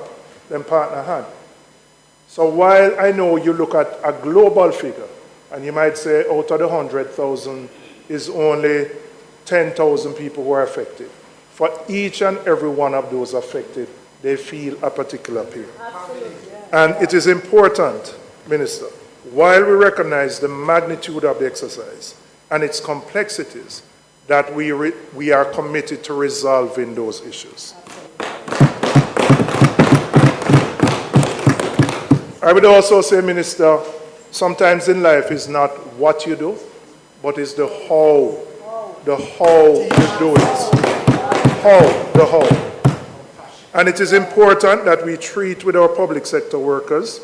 them partner hand. So while I know you look at a global figure, and you might say out of the 100,000 is only 10,000 people who are affected. For each and every one of those affected, they feel a particular pain. And it is important, Minister, while we recognize the magnitude of the exercise and its complexities, that we are committed to resolving those issues. I would also say, Minister, sometimes in life is not what you do, but it's the how you do it. The how. And it is important that we treat with our public sector workers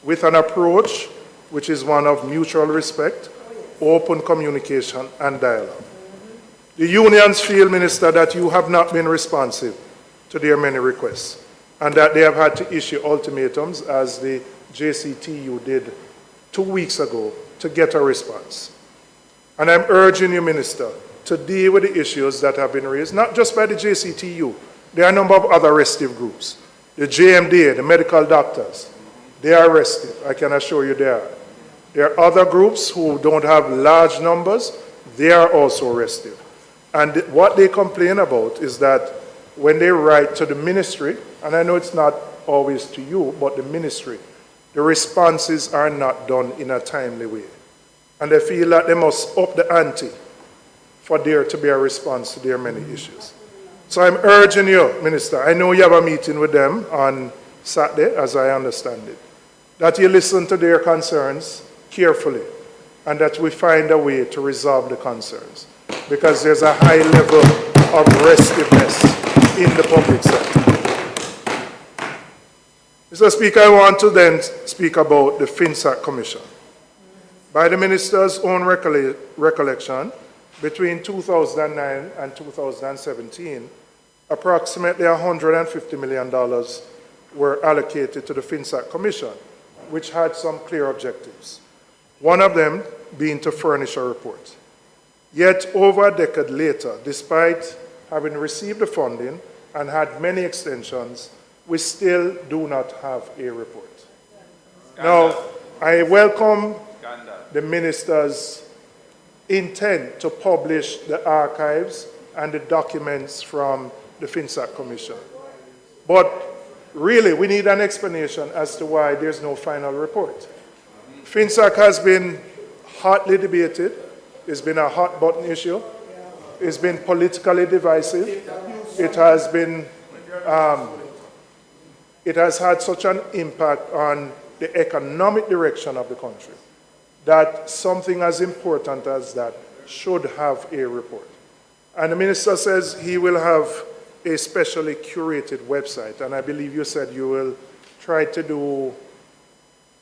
with an approach which is one of mutual respect, open communication, and dialogue. The unions feel, Minister, that you have not been responsive to their many requests, and that they have had to issue ultimatums, as the JCTU did 2 weeks ago, to get a response. And I'm urging you, Minister, to deal with the issues that have been raised, not just by the JCTU. There are a number of other restive groups. The JMDA, the medical doctors, they are restive. I can assure you they are. There are other groups who don't have large numbers. They are also restive. And what they complain about is that when they write to the ministry, and I know it's not always to you, but the ministry, the responses are not done in a timely way. And they feel that they must up the ante for there to be a response to their many issues. So I'm urging you, Minister, I know you have a meeting with them on Saturday, as I understand it, that you listen to their concerns carefully and that we find a way to resolve the concerns, because there's a high level of restiveness in the public sector. Mr. Speaker, I want to then speak about the FinSAC Commission. By the Minister's own recollection, between 2009 and 2017, approximately $150 million were allocated to the FinSAC Commission, which had some clear objectives. One of them being to furnish a report. Yet over a decade later, despite having received the funding and had many extensions, we still do not have a report. Now, I welcome the Minister's intent to publish the archives and the documents from the FinSAC Commission. But really, we need an explanation as to why there's no final report. FinSAC has been hotly debated. It's been a hot button issue. It's been politically divisive. It has been, it has had such an impact on the economic direction of the country that something as important as that should have a report. And the minister says he will have a specially curated website, and I believe you said you will try to do,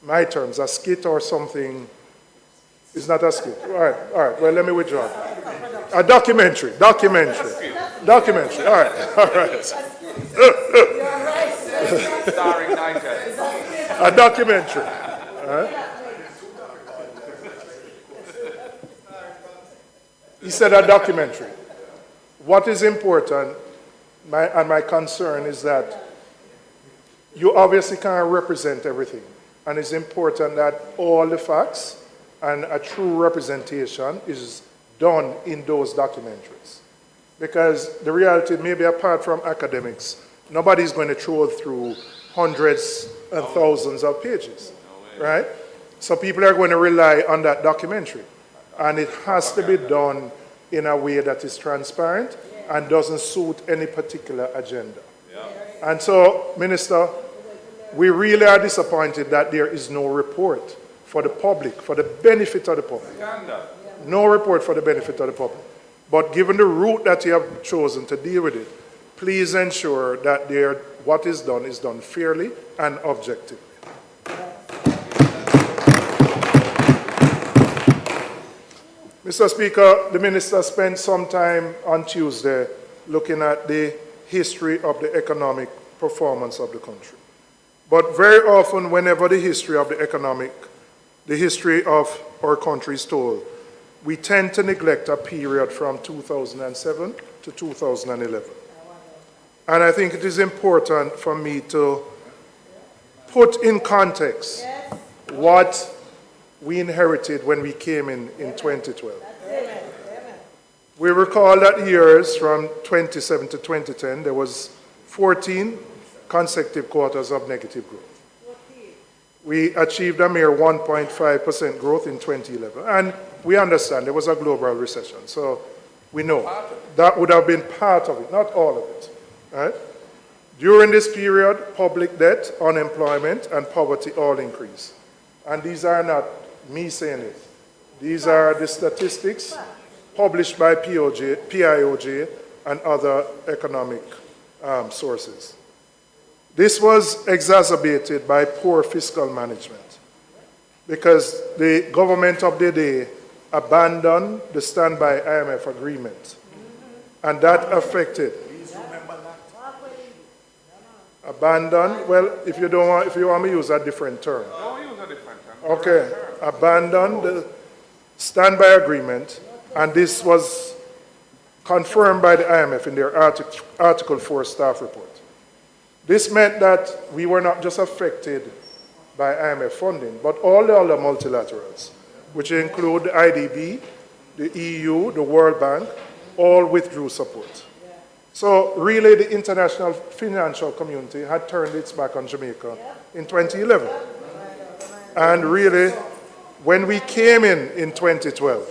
my terms, a skit or something. It's not a skit. All right, well, let me withdraw. A documentary, all right. Starring Nigel. A documentary, all right? He said a documentary. What is important, my concern is that you obviously can't represent everything. And it's important that all the facts and a true representation is done in those documentaries. Because the reality, maybe apart from academics, nobody's going to troll through hundreds and thousands of pages, right? So people are going to rely on that documentary. And it has to be done in a way that is transparent and doesn't suit any particular agenda. And so, Minister, we really are disappointed that there is no report for the public, for the benefit of the public. No report for the benefit of the public. But given the route that you have chosen to deal with it, please ensure that what is done fairly and objectively. Mr. Speaker, the Minister spent some time on Tuesday looking at the history of the economic performance of the country. But very often, whenever the history of our country is told, we tend to neglect a period from 2007 to 2011. And I think it is important for me to put in context what we inherited when we came in 2012. We recall that years from 2007 to 2010, there was 14 consecutive quarters of negative growth. We achieved a mere 1.5% growth in 2011. And we understand there was a global recession, so we know that would have been part of it, not all of it. Right? During this period, public debt, unemployment, and poverty all increased. And these are not me saying it. These are the statistics published by PIOJ and other economic sources. This was exacerbated by poor fiscal management because the government of the day abandoned the standby IMF agreement, and that affected. Abandon, well, if you want me to use a different term. Okay, abandon the standby agreement, and this was confirmed by the IMF in their Article 4 staff report. This meant that we were not just affected by IMF funding, but all the other multilaterals, which include the IDB, the EU, the World Bank, all withdrew support. So really the international financial community had turned its back on Jamaica in 2011. And really, when we came in 2012,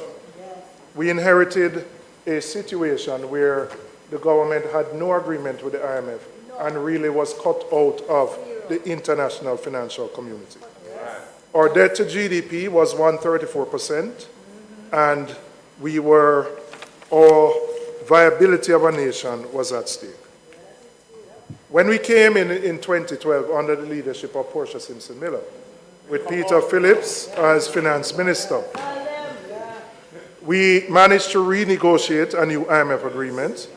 we inherited a situation where the government had no agreement with the IMF and really was cut out of the international financial community. Our debt to GDP was 134%, and our viability of a nation was at stake. When we came in 2012 under the leadership of Portia Simpson Miller, with Peter Phillips as finance minister, we managed to renegotiate a new IMF agreement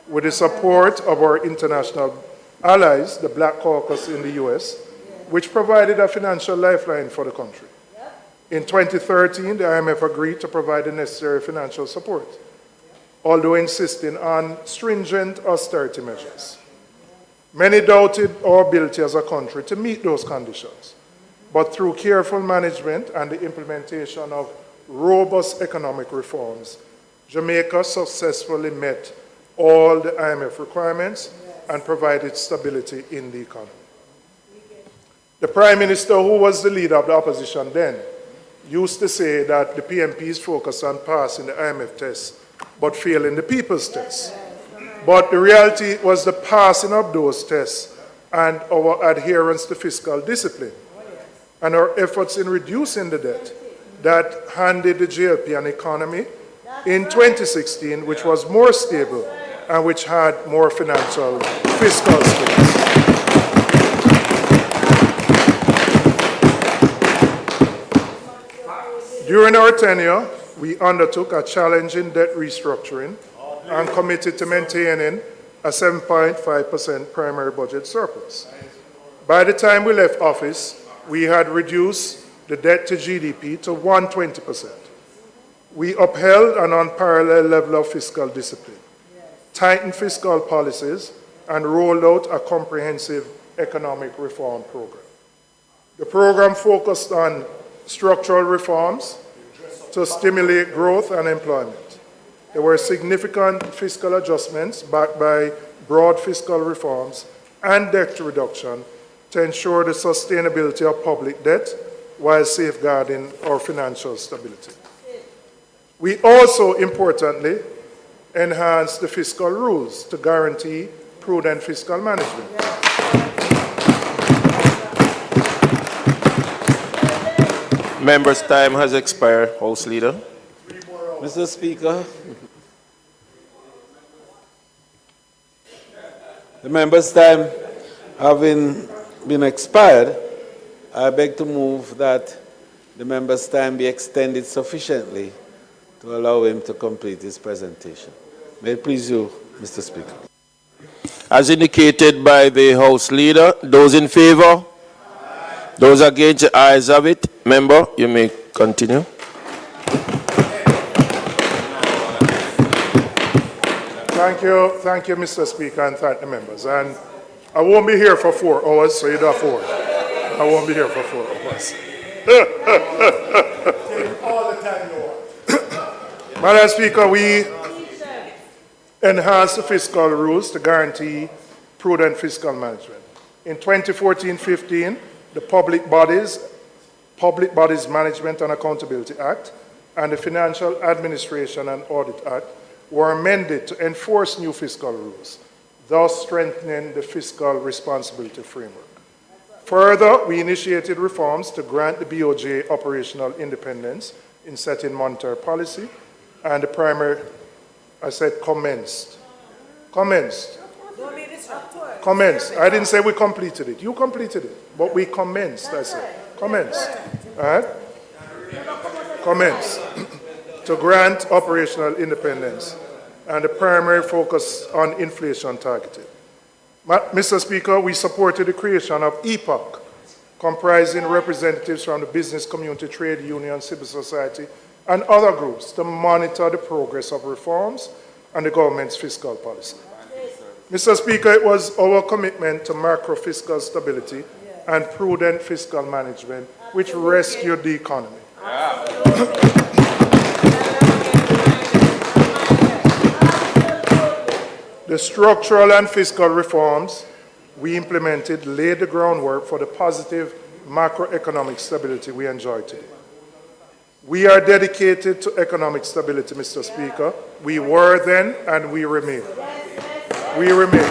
with the support of our international allies, the Black Caucus in the US, which provided a financial lifeline for the country. In 2013, the IMF agreed to provide the necessary financial support, although insisting on stringent austerity measures. Many doubted our ability as a country to meet those conditions, but through careful management and the implementation of robust economic reforms, Jamaica successfully met all the IMF requirements and provided stability in the economy. The Prime Minister, who was the leader of the opposition then, used to say that the PMPs focused on passing the IMF tests but failing the people's tests. But the reality was the passing of those tests and our adherence to fiscal discipline and our efforts in reducing the debt that handed the JLP an economy in 2016 which was more stable and which had more financial fiscal space. During our tenure, we undertook a challenging debt restructuring and committed to maintaining a 7.5% primary budget surplus. By the time we left office, we had reduced the debt to GDP to 120%. We upheld an unparalleled level of fiscal discipline, tightened fiscal policies, and rolled out a comprehensive economic reform program. The program focused on structural reforms to stimulate growth and employment. There were significant fiscal adjustments backed by broad fiscal reforms and debt reduction to ensure the sustainability of public debt while safeguarding our financial stability. We also, importantly, enhance the fiscal rules to guarantee prudent fiscal management. Members' time has expired. House Leader. Mr. Speaker, the members' time having been expired, I beg to move that the member's time be extended sufficiently to allow him to complete his presentation. May it please you, Mr. Speaker. As indicated by the House Leader, those in favor? Those against, the ayes have it. Member, you may continue. Thank you, Mr. Speaker, and thank the members. And I won't be here for 4 hours, so you do 4. I won't be here for 4 hours. All the time you want. Madam Speaker, we enhanced the fiscal rules to guarantee prudent fiscal management. In 2014-15, the Public Bodies Management and Accountability Act and the Financial Administration and Audit Act were amended to enforce new fiscal rules, thus strengthening the fiscal responsibility framework. Further, we initiated reforms to grant the BOJ operational independence in setting monetary policy, and the primary, I said commenced. Commenced. Commenced. I didn't say we completed it. You completed it, but we commenced, I said. Commenced. All right? Commenced. To grant operational independence, and the primary focus on inflation targeting. Mr. Speaker, we supported the creation of EPOC, comprising representatives from the business community, trade union, civil society, and other groups to monitor the progress of reforms and the government's fiscal policy. Mr. Speaker, it was our commitment to macro-fiscal stability and prudent fiscal management which rescued the economy. The structural and fiscal reforms we implemented laid the groundwork for the positive macroeconomic stability we enjoy today. We are dedicated to economic stability, Mr. Speaker. We were then and we remain. We remain.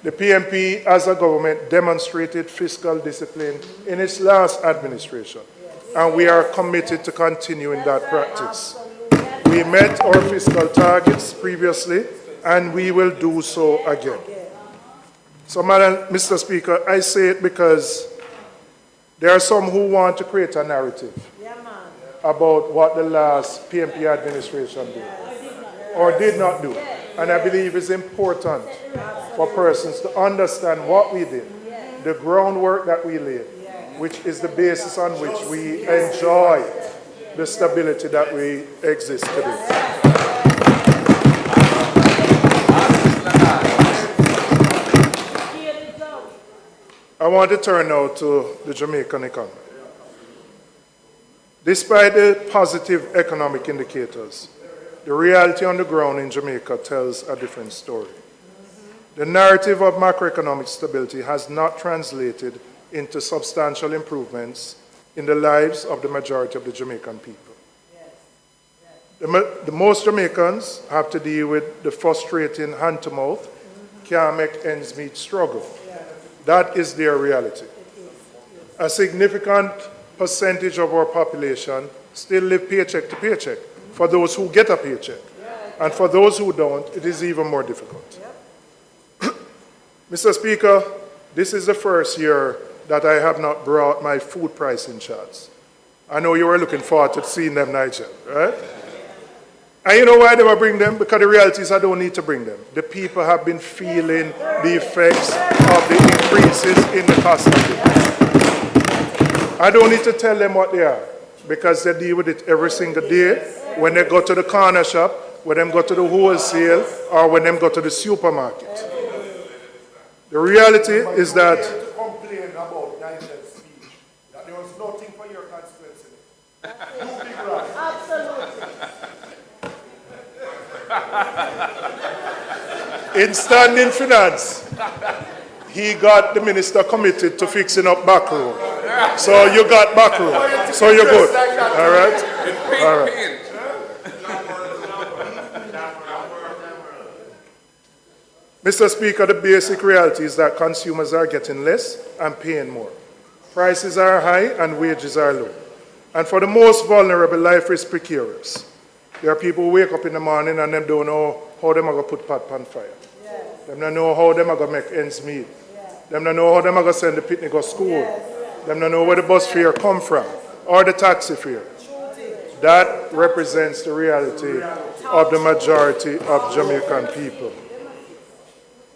The PMP, as a government, demonstrated fiscal discipline in its last administration, and we are committed to continuing that practice. We met our fiscal targets previously, and we will do so again. So, Mr. Speaker, I say it because there are some who want to create a narrative about what the last PMP administration did or did not do. And I believe it's important for persons to understand what we did, the groundwork that we laid, which is the basis on which we enjoy the stability that we exist today. I want to turn now to the Jamaican economy. Despite the positive economic indicators, the reality on the ground in Jamaica tells a different story. The narrative of macroeconomic stability has not translated into substantial improvements in the lives of the majority of the Jamaican people. The most Jamaicans have to deal with the frustrating hand-to-mouth, can't make ends meet struggle. That is their reality. A significant percentage of our population still live paycheck to paycheck for those who get a paycheck. And for those who don't, it is even more difficult. Mr. Speaker, this is the first year that I have not brought my food pricing charts. I know you were looking forward to seeing them, Nigel, right? And you know why I never bring them? Because the reality is I don't need to bring them. The people have been feeling the effects of the increases in the cost of living. I don't need to tell them what they are because they deal with it every single day when they go to the corner shop, when they go to the wholesale, or when they go to the supermarket. The reality is that complain about Nigel's speech, that there was nothing for your constituency. You big rat. Absolutely. in standing finance, he got the minister committed to fixing up back room. So you got back room. So you're good. All right? All right. Mr. Speaker, the basic reality is that consumers are getting less and paying more. Prices are high and wages are low. And for the most vulnerable, life is precarious. There are people who wake up in the morning and them don't know how them are going to put pot on fire. Them don't know how them are going to make ends meet. Them don't know how them are going to send the picnic to school. Them don't know where the bus fare come from or the taxi fare. That represents the reality of the majority of Jamaican people.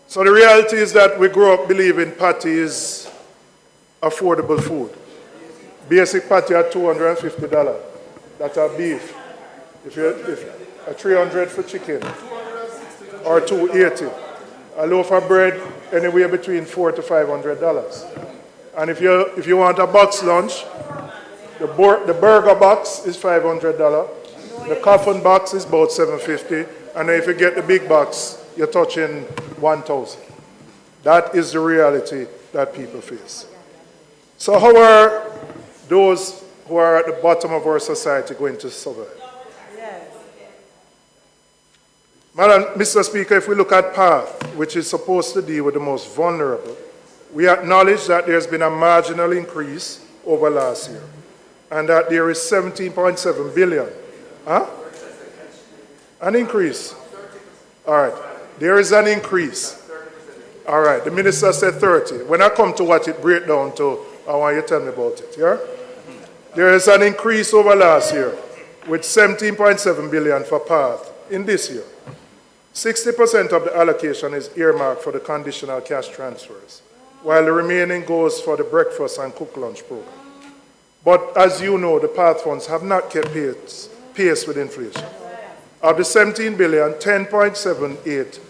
So the reality is that we grew up believing patty is affordable food. Basic patty at $250. That's our beef. If a 300 for chicken or 280. A loaf of bread anywhere between $400 to $500. And if you want a box lunch, the burger box is $500. The coffin box is about $750. And if you get the big box, you're touching $1,000. That is the reality that people face. So how are those who are at the bottom of our society going to survive? Mr. Speaker, if we look at PATH, which is supposed to deal with the most vulnerable, we acknowledge that there's been a marginal increase over last year and that there is 17.7 billion. Huh? An increase. All right. There is an increase. All right. The minister said 30. When I come to what it breaks down to, I want you to tell me about it. Yeah? There is an increase over last year with 17.7 billion for PATH in this year. 60% of the allocation is earmarked for the conditional cash transfers, while the remaining goes for the breakfast and cook lunch program. But as you know, the PATH funds have not kept pace with inflation. Of the 17 billion, 10.78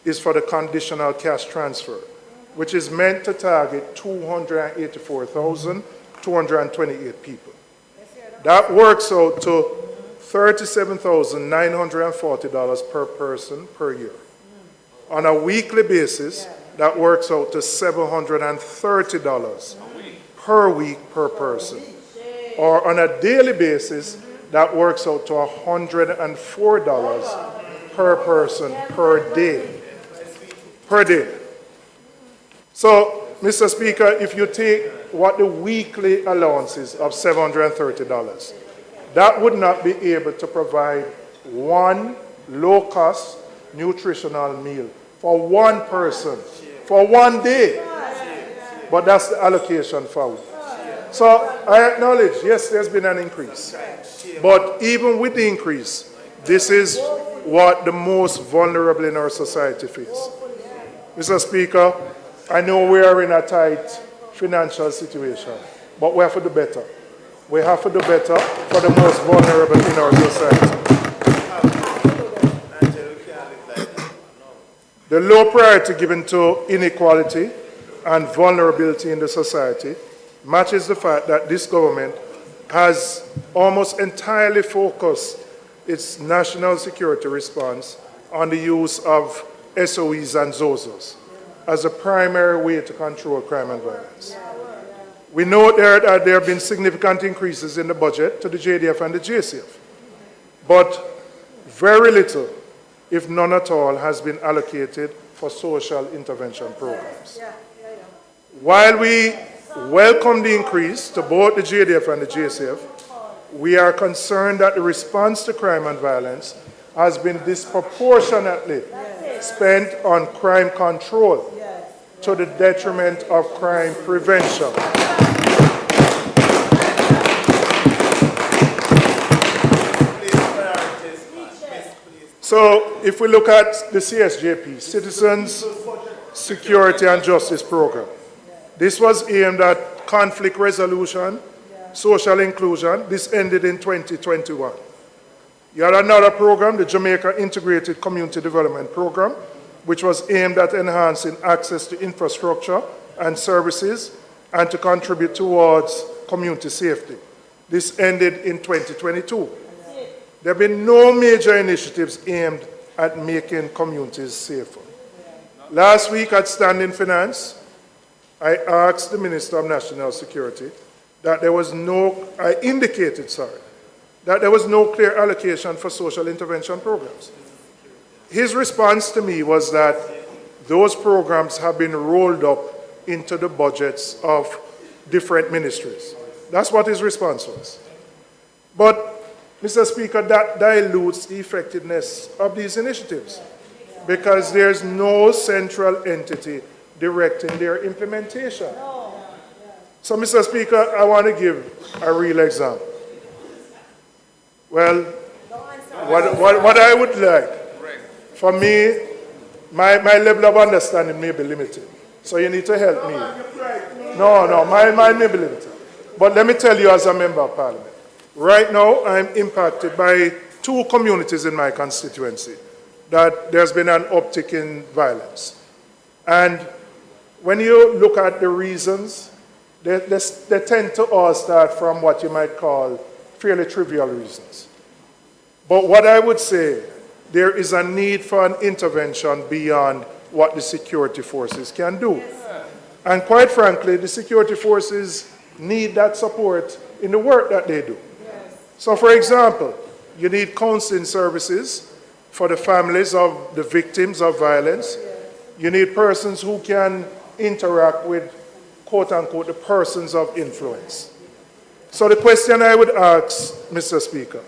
is for the conditional cash transfer, which is meant to target 284,228 people. That works out to $37,940 per person per year. On a weekly basis, that works out to $730 per week per person. Or on a daily basis, that works out to $104 per person per day. Per day. So, Mr. Speaker, if you take what the weekly allowance is of $730, that would not be able to provide one low-cost nutritional meal for one person for one day. But that's the allocation for it. So I acknowledge, yes, there's been an increase. But even with the increase, this is what the most vulnerable in our society face. Mr. Speaker, I know we are in a tight financial situation, but we have to do better. We have to do better for the most vulnerable in our society. The low priority given to inequality and vulnerability in the society matches the fact that this government has almost entirely focused its national security response on the use of SOEs and ZOZOs as a primary way to control crime and violence. We know that there have been significant increases in the budget to the JDF and the JCF, but very little, if none at all, has been allocated for social intervention programs. While we welcome the increase to both the JDF and the JCF, we are concerned that the response to crime and violence has been disproportionately spent on crime control to the detriment of crime prevention. So if we look at the CSJP, Citizens, Security and Justice Program, this was aimed at conflict resolution, social inclusion. This ended in 2021. You had another program, the Jamaica Integrated Community Development Program, which was aimed at enhancing access to infrastructure and services and to contribute towards community safety. This ended in 2022. There have been no major initiatives aimed at making communities safer. Last week at Standing Finance, I asked the Minister of National Security that there was no, I indicated, that there was no clear allocation for social intervention programs. His response to me was that those programs have been rolled up into the budgets of different ministries. That's what his response was. But, Mr. Speaker, that dilutes the effectiveness of these initiatives because there's no central entity directing their implementation. So, Mr. Speaker, I want to give a real example. Well, what I would like, for me, my level of understanding may be limited. So you need to help me. No, mine may be limited. But let me tell you as a member of parliament, right now I'm impacted by 2 communities in my constituency that there's been an uptick in violence. And when you look at the reasons, they tend to all start from what you might call fairly trivial reasons. But what I would say, there is a need for an intervention beyond what the security forces can do. And quite frankly, the security forces need that support in the work that they do. So for example, you need counseling services for the families of the victims of violence. You need persons who can interact with, quote unquote, the persons of influence. So the question I would ask, Mr. Speaker,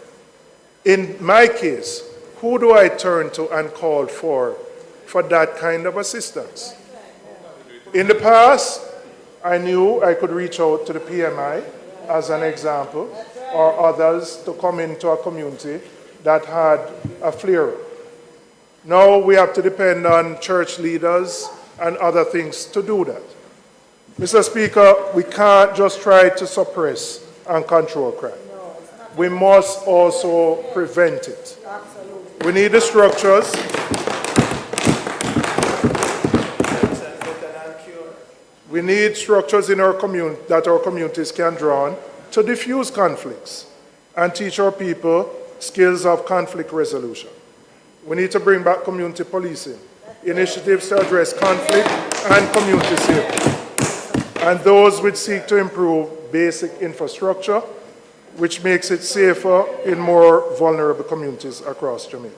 in my case, who do I turn to and call for that kind of assistance? In the past, I knew I could reach out to the PMI as an example, or others to come into a community that had a flare-up. Now we have to depend on church leaders and other things to do that. Mr. Speaker, we can't just try to suppress and control crime. We must also prevent it. We need the structures. We need structures in our community that our communities can draw on to diffuse conflicts and teach our people skills of conflict resolution. We need to bring back community policing, initiatives to address conflict and community safety, and those which seek to improve basic infrastructure, which makes it safer in more vulnerable communities across Jamaica.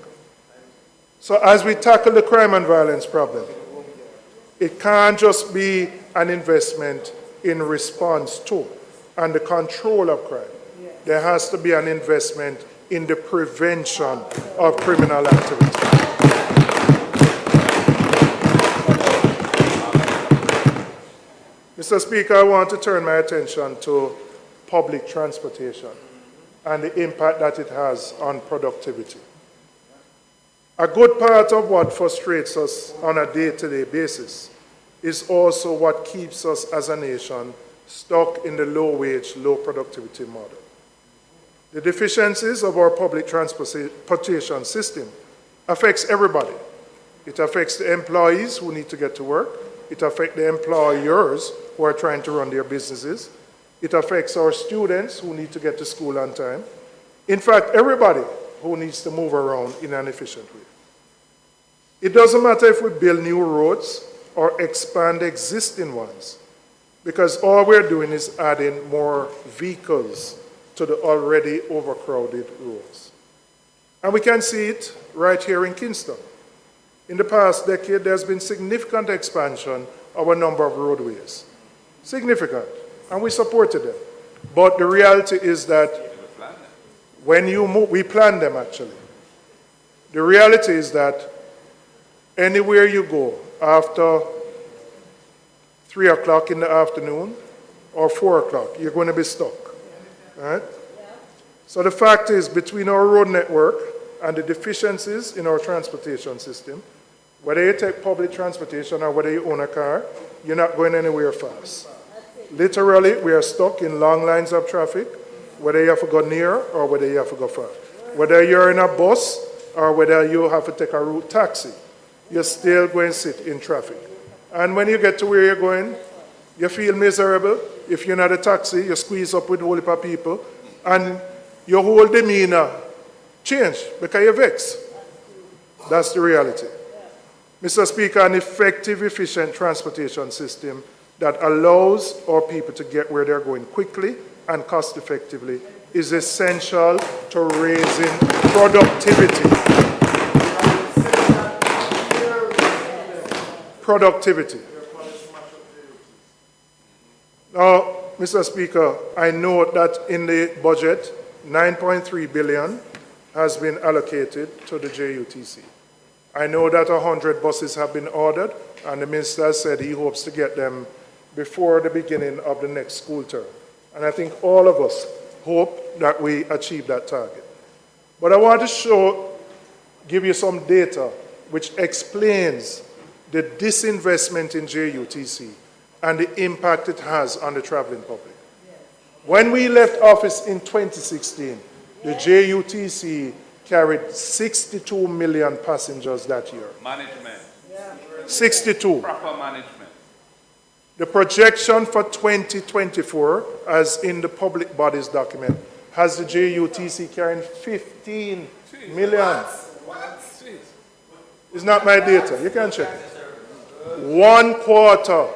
So as we tackle the crime and violence problem, it can't just be an investment in response to and the control of crime. There has to be an investment in the prevention of criminal activity. Mr. Speaker, I want to turn my attention to public transportation and the impact that it has on productivity. A good part of what frustrates us on a day-to-day basis is also what keeps us as a nation stuck in the low-wage, low-productivity model. The deficiencies of our public transportation system affects everybody. It affects the employees who need to get to work. It affects the employers who are trying to run their businesses. It affects our students who need to get to school on time. In fact, everybody who needs to move around in an efficient way. It doesn't matter if we build new roads or expand existing ones, because all we're doing is adding more vehicles to the already overcrowded roads. And we can see it right here in Kingston. In the past decade, there's been significant expansion of a number of roadways. Significant. And we supported them. But the reality is that when you move, we plan them actually. The reality is that anywhere you go after 3 o'clock in the afternoon or 4 o'clock, you're going to be stuck. Right? So the fact is, between our road network and the deficiencies in our transportation system, whether you take public transportation or whether you own a car, you're not going anywhere fast. Literally, we are stuck in long lines of traffic, whether you have to go near or whether you have to go far. Whether you're in a bus or whether you have to take a route taxi, you're still going to sit in traffic. And when you get to where you're going, you feel miserable. If you're not a taxi, you squeeze up with a whole heap of people, and your whole demeanor change because you're vexed. That's the reality. Mr. Speaker, an effective, efficient transportation system that allows our people to get where they're going quickly and cost effectively is essential to raising productivity. productivity. Now, Mr. Speaker, I know that in the budget, 9.3 billion has been allocated to the JUTC. I know that 100 buses have been ordered, and the minister said he hopes to get them before the beginning of the next school term. And I think all of us hope that we achieve that target. But I want to give you some data which explains the disinvestment in JUTC and the impact it has on the traveling public. When we left office in 2016, the JUTC carried 62 million passengers that year. Management. 62. Proper management. The projection for 2024, as in the public bodies document, has the JUTC carrying 15 million. It's not my data. You can check it. 1/4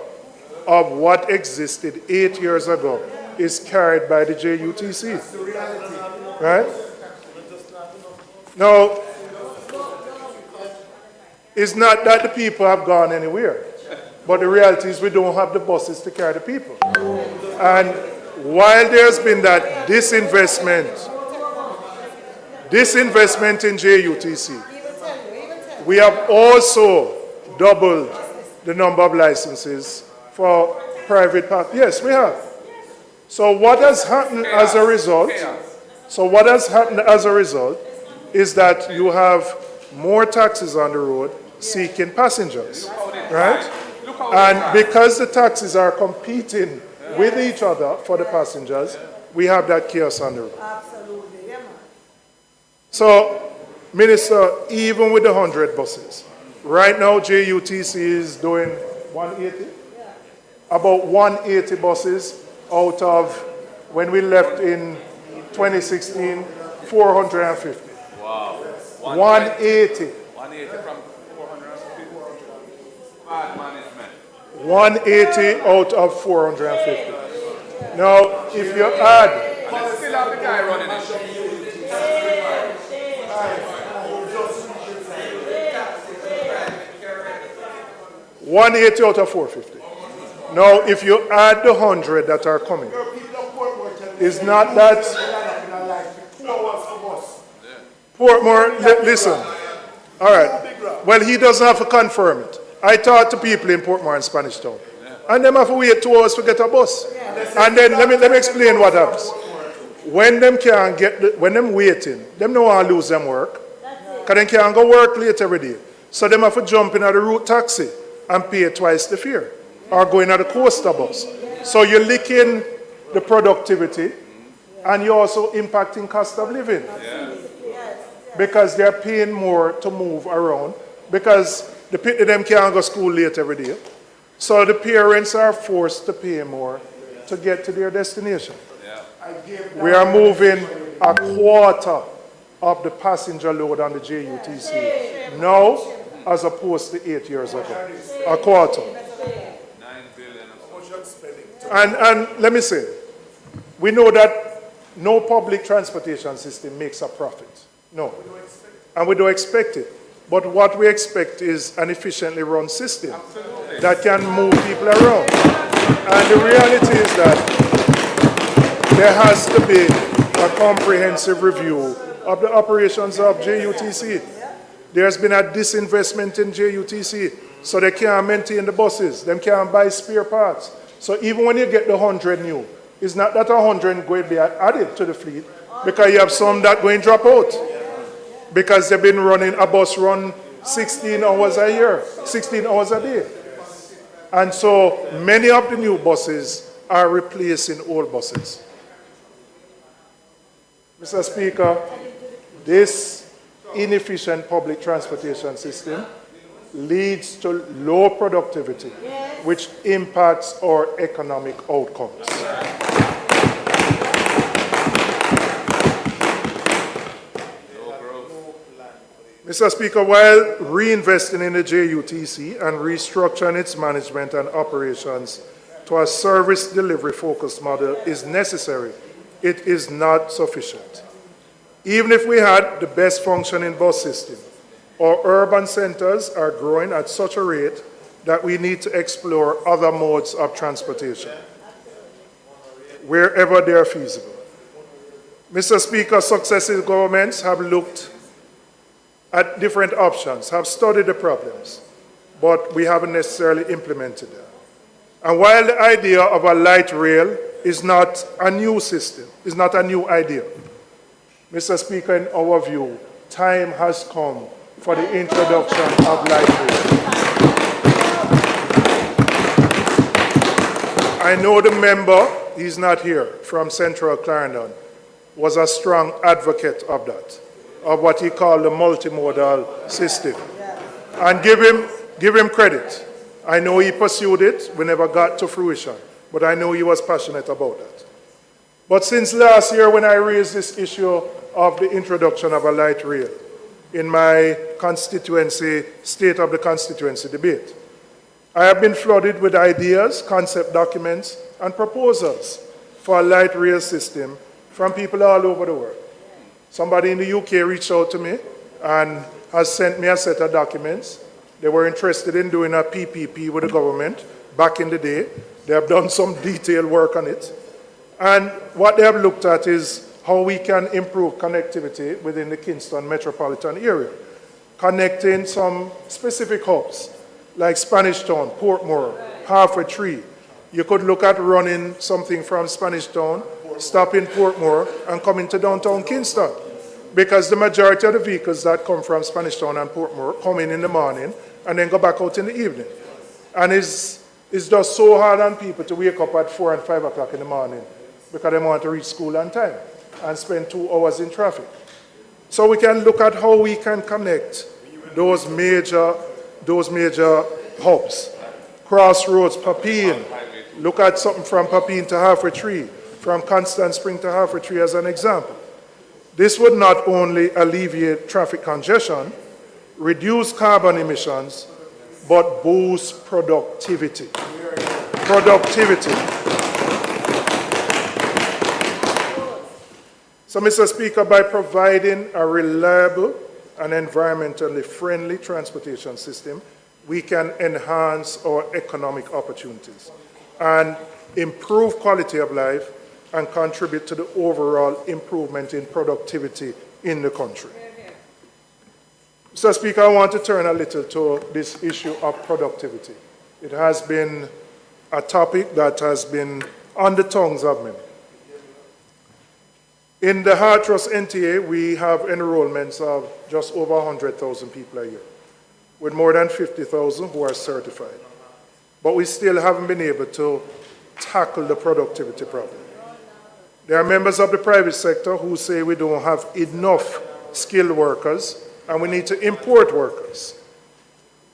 of what existed 8 years ago is carried by the JUTC. Right? Now, it's not that the people have gone anywhere, but the reality is we don't have the buses to carry the people. And while there's been that disinvestment in JUTC, we have also doubled the number of licenses for private parks. Yes, we have. So what has happened as a result? Is that you have more taxis on the road seeking passengers, right? And because the taxis are competing with each other for the passengers, we have that chaos on the road. So, Minister, even with the 100 buses, right now JUTC is doing 180? About 180 buses out of, when we left in 2016, 450. Wow. 180. 180 from 450. Bad management. 180 out of 450. Now, if you add... And they still have the guy running the show. 180 out of 450. Now, if you add the 100 that are coming, it's not that... Portmore, listen. All right. Well, he doesn't have to confirm it. I talk to people in Portmore and Spanish Town. And them have to wait 2 hours to get a bus. And then let me explain what happens. When them can't get, when them waiting, them don't want to lose them work. Because they can't go work late every day. So them have to jump in at the route taxi and pay twice the fare. Or go in at the coaster bus. So you're licking the productivity and you're also impacting cost of living. Because they're paying more to move around. Because the people them can't go to school late every day. So the parents are forced to pay more to get to their destination. We are moving 1/4 of the passenger load on the JUTC now as opposed to 8 years ago. 1/4. And let me say, we know that no public transportation system makes a profit. No. And we don't expect it. But what we expect is an efficiently run system that can move people around. And the reality is that there has to be a comprehensive review of the operations of JUTC. There's been a disinvestment in JUTC, so they can't maintain the buses. They can't buy spare parts. So even when you get the 100 new, it's not that 100 going to be added to the fleet, because you have some that going to drop out. Because they've been running a bus run 16 hours a year, 16 hours a day. And so many of the new buses are replacing old buses. Mr. Speaker, this inefficient public transportation system leads to low productivity, which impacts our economic outcomes. Mr. Speaker, while reinvesting in the JUTC and restructuring its management and operations to a service delivery focused model is necessary, it is not sufficient. Even if we had the best functioning bus system, our urban centers are growing at such a rate that we need to explore other modes of transportation wherever they are feasible. Mr. Speaker, successive governments have looked at different options, have studied the problems, but we haven't necessarily implemented them. And while the idea of a light rail is not a new system, is not a new idea, Mr. Speaker, in our view, time has come for the introduction of light rail. I know the member, he's not here, from Central Clarendon, was a strong advocate of that, of what he called the multimodal system. And give him credit. I know he pursued it, we never got to fruition, but I know he was passionate about that. But since last year when I raised this issue of the introduction of a light rail in my constituency, State of the Constituency debate, I have been flooded with ideas, concept documents, and proposals for a light rail system from people all over the world. Somebody in the UK reached out to me and has sent me a set of documents. They were interested in doing a PPP with the government back in the day. They have done some detailed work on it. And what they have looked at is how we can improve connectivity within the Kingston metropolitan area, connecting some specific hubs like Spanish Town, Portmore, Halfway Tree. You could look at running something from Spanish Town, stop in Portmore, and come into downtown Kingston. Because the majority of the vehicles that come from Spanish Town and Portmore come in the morning and then go back out in the evening. And it's just so hard on people to wake up at 4 and 5 o'clock in the morning because they want to reach school on time and spend 2 hours in traffic. So we can look at how we can connect those major hubs. Crossroads, Papine. Look at something from Papine to Halfway Tree, from Constant Spring to Halfway Tree as an example. This would not only alleviate traffic congestion, reduce carbon emissions, but boost productivity. So, Mr. Speaker, by providing a reliable and environmentally friendly transportation system, we can enhance our economic opportunities and improve quality of life and contribute to the overall improvement in productivity in the country. Mr. Speaker, I want to turn a little to this issue of productivity. It has been a topic that has been on the tongues of many. In the Hard Trust NTA, we have enrollments of just over 100,000 people a year, with more than 50,000 who are certified. But we still haven't been able to tackle the productivity problem. There are members of the private sector who say we don't have enough skilled workers and we need to import workers.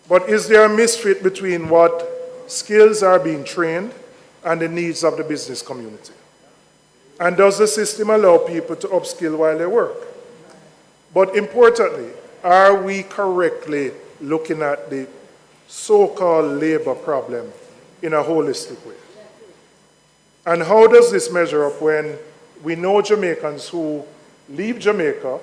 But is there a misfit between what skills are being trained and the needs of the business community? And does the system allow people to upskill while they work? But importantly, are we correctly looking at the so-called labor problem in a holistic way? And how does this measure up when we know Jamaicans who leave Jamaica,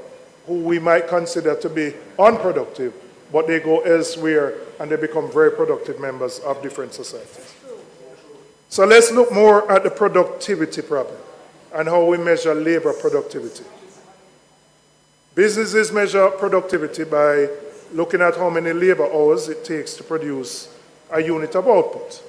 who we might consider to be unproductive, but they go elsewhere and they become very productive members of different societies? So let's look more at the productivity problem and how we measure labor productivity. Businesses measure productivity by looking at how many labor hours it takes to produce a unit of output.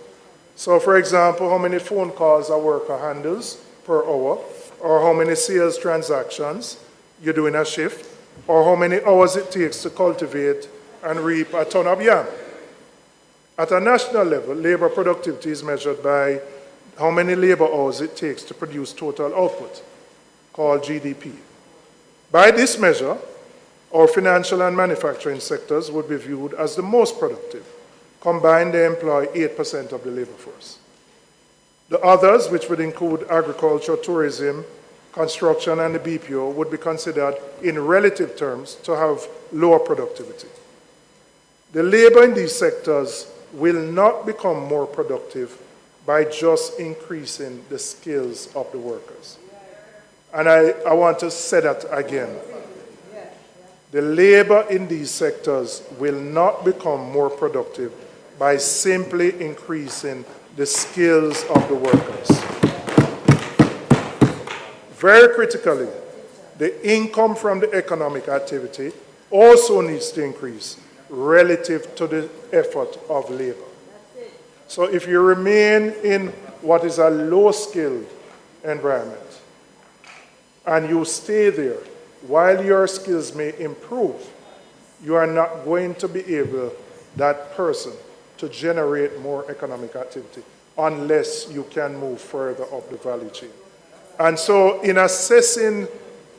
So, for example, how many phone calls a worker handles per hour, or how many sales transactions you do in a shift, or how many hours it takes to cultivate and reap a ton of yam. At a national level, labor productivity is measured by how many labor hours it takes to produce total output, called GDP. By this measure, our financial and manufacturing sectors would be viewed as the most productive. Combined, they employ 8% of the labor force. The others, which would include agriculture, tourism, construction, and the BPO, would be considered in relative terms to have lower productivity. The labor in these sectors will not become more productive by just increasing the skills of the workers. And I want to say that again. The labor in these sectors will not become more productive by simply increasing the skills of the workers. Very critically, the income from the economic activity also needs to increase relative to the effort of labor. So if you remain in what is a low-skilled environment and you stay there while your skills may improve, you are not going to be able, that person, to generate more economic activity unless you can move further up the value chain. And so in assessing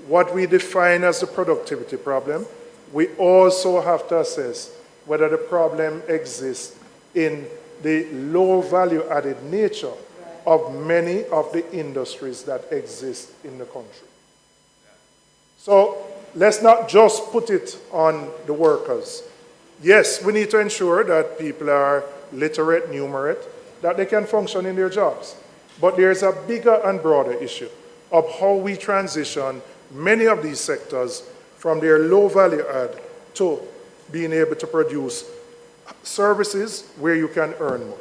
what we define as the productivity problem, we also have to assess whether the problem exists in the low value added nature of many of the industries that exist in the country. So let's not just put it on the workers. Yes, we need to ensure that people are literate, numerate, that they can function in their jobs. But there's a bigger and broader issue of how we transition many of these sectors from their low value add to being able to produce services where you can earn more.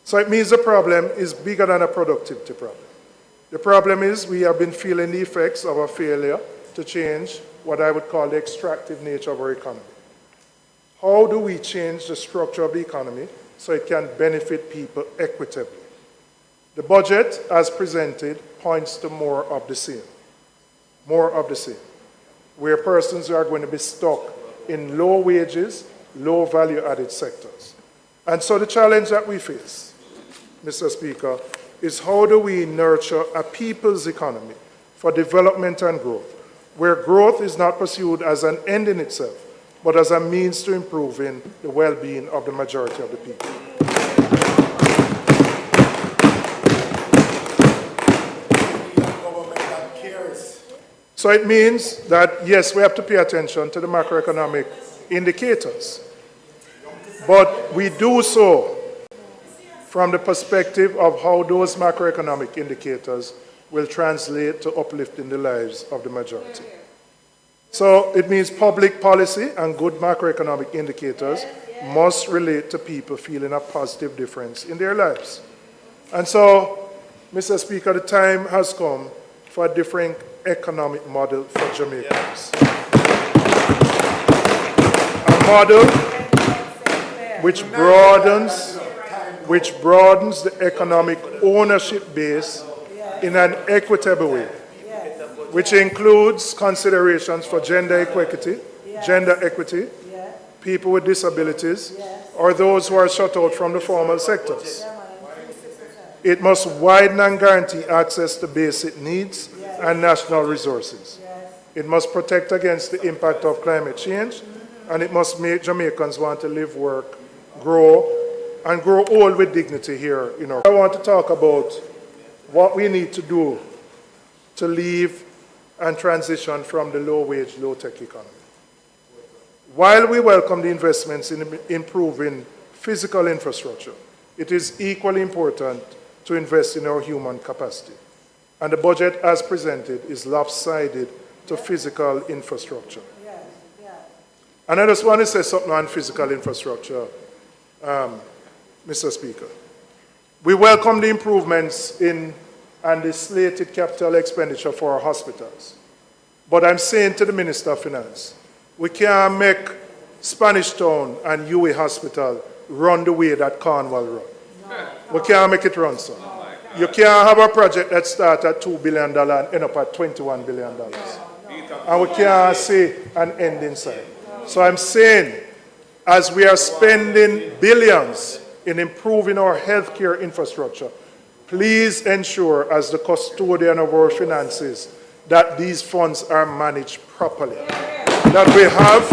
So it means the problem is bigger than a productivity problem. The problem is we have been feeling the effects of a failure to change what I would call the extractive nature of our economy. How do we change the structure of the economy so it can benefit people equitably? The budget, as presented, points to more of the same. More of the same. Where persons are going to be stuck in low wages, low value added sectors. And so the challenge that we face, Mr. Speaker, is how do we nurture a people's economy for development and growth, where growth is not pursued as an end in itself, but as a means to improving the well-being of the majority of the people. So it means that, yes, we have to pay attention to the macroeconomic indicators, but we do so from the perspective of how those macroeconomic indicators will translate to uplifting the lives of the majority. So it means public policy and good macroeconomic indicators must relate to people feeling a positive difference in their lives. And so, Mr. Speaker, the time has come for a different economic model for Jamaicans. A model which broadens the economic ownership base in an equitable way, which includes considerations for gender equity, people with disabilities, or those who are shut out from the formal sectors. It must widen and guarantee access to basic needs and national resources. It must protect against the impact of climate change, and it must make Jamaicans want to live, work, grow, and grow old with dignity here. I want to talk about what we need to do to leave and transition from the low-wage, low-tech economy. While we welcome the investments in improving physical infrastructure, it is equally important to invest in our human capacity. And the budget as presented is lopsided to physical infrastructure. And I just want to say something on physical infrastructure, Mr. Speaker. We welcome the improvements in and the slated capital expenditure for our hospitals. But I'm saying to the Minister of Finance, we can't make Spanish Town and UA Hospital run the way that Cornwall run. We can't make it run, sir. You can't have a project that starts at $2 billion and end up at $21 billion. And we can't see an end in sight. So I'm saying, as we are spending billions in improving our healthcare infrastructure, please ensure, as the custodian of our finances, that these funds are managed properly. That we have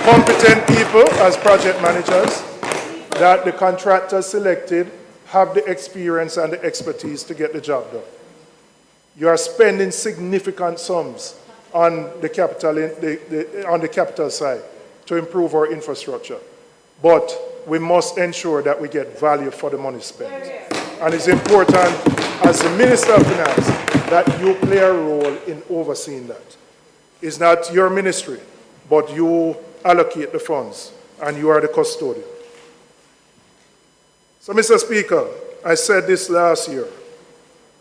competent people as project managers, that the contractors selected have the experience and the expertise to get the job done. You are spending significant sums on the capital side to improve our infrastructure. But we must ensure that we get value for the money spent. And it's important, as the Minister of Finance, that you play a role in overseeing that. It's not your ministry, but you allocate the funds, and you are the custodian. So, Mr. Speaker, I said this last year.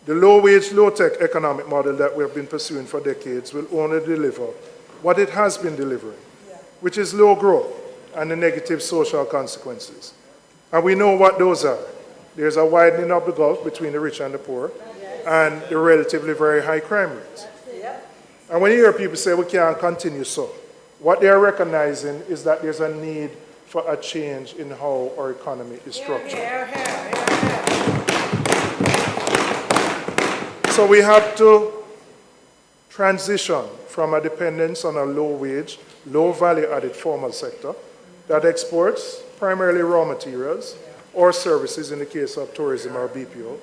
The low-wage, low-tech economic model that we have been pursuing for decades will only deliver what it has been delivering, which is low growth and the negative social consequences. And we know what those are. There's a widening of the gulf between the rich and the poor, and the relatively very high crime rates. And when you hear people say we can't continue so, what they're recognizing is that there's a need for a change in how our economy is structured. So we have to transition from a dependence on a low-wage, low-value-added formal sector that exports primarily raw materials or services in the case of tourism or BPO,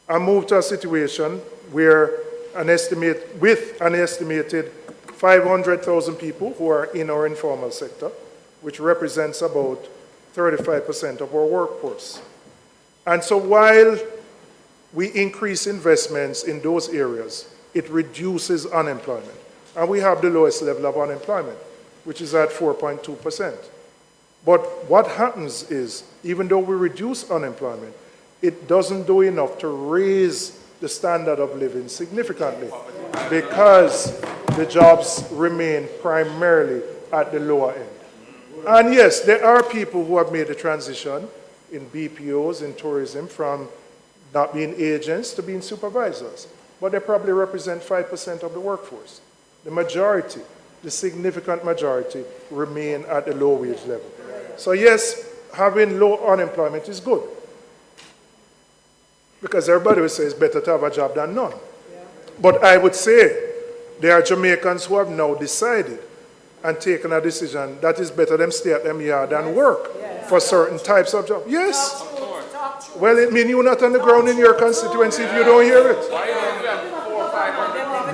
and move to a situation where with an estimated 500,000 people who are in our informal sector, which represents about 35% of our workforce. And so while we increase investments in those areas, it reduces unemployment. And we have the lowest level of unemployment, which is at 4.2%. But what happens is, even though we reduce unemployment, it doesn't do enough to raise the standard of living significantly because the jobs remain primarily at the lower end. And yes, there are people who have made the transition in BPOs, in tourism, from not being agents to being supervisors. But they probably represent 5% of the workforce. The majority, the significant majority, remain at the low wage level. So yes, having low unemployment is good. Because everybody will say it's better to have a job than none. But I would say there are Jamaicans who have now decided and taken a decision that it's better them stay at them yard and work for certain types of jobs. Yes. Well, it means you're not on the ground in your constituency if you don't hear it.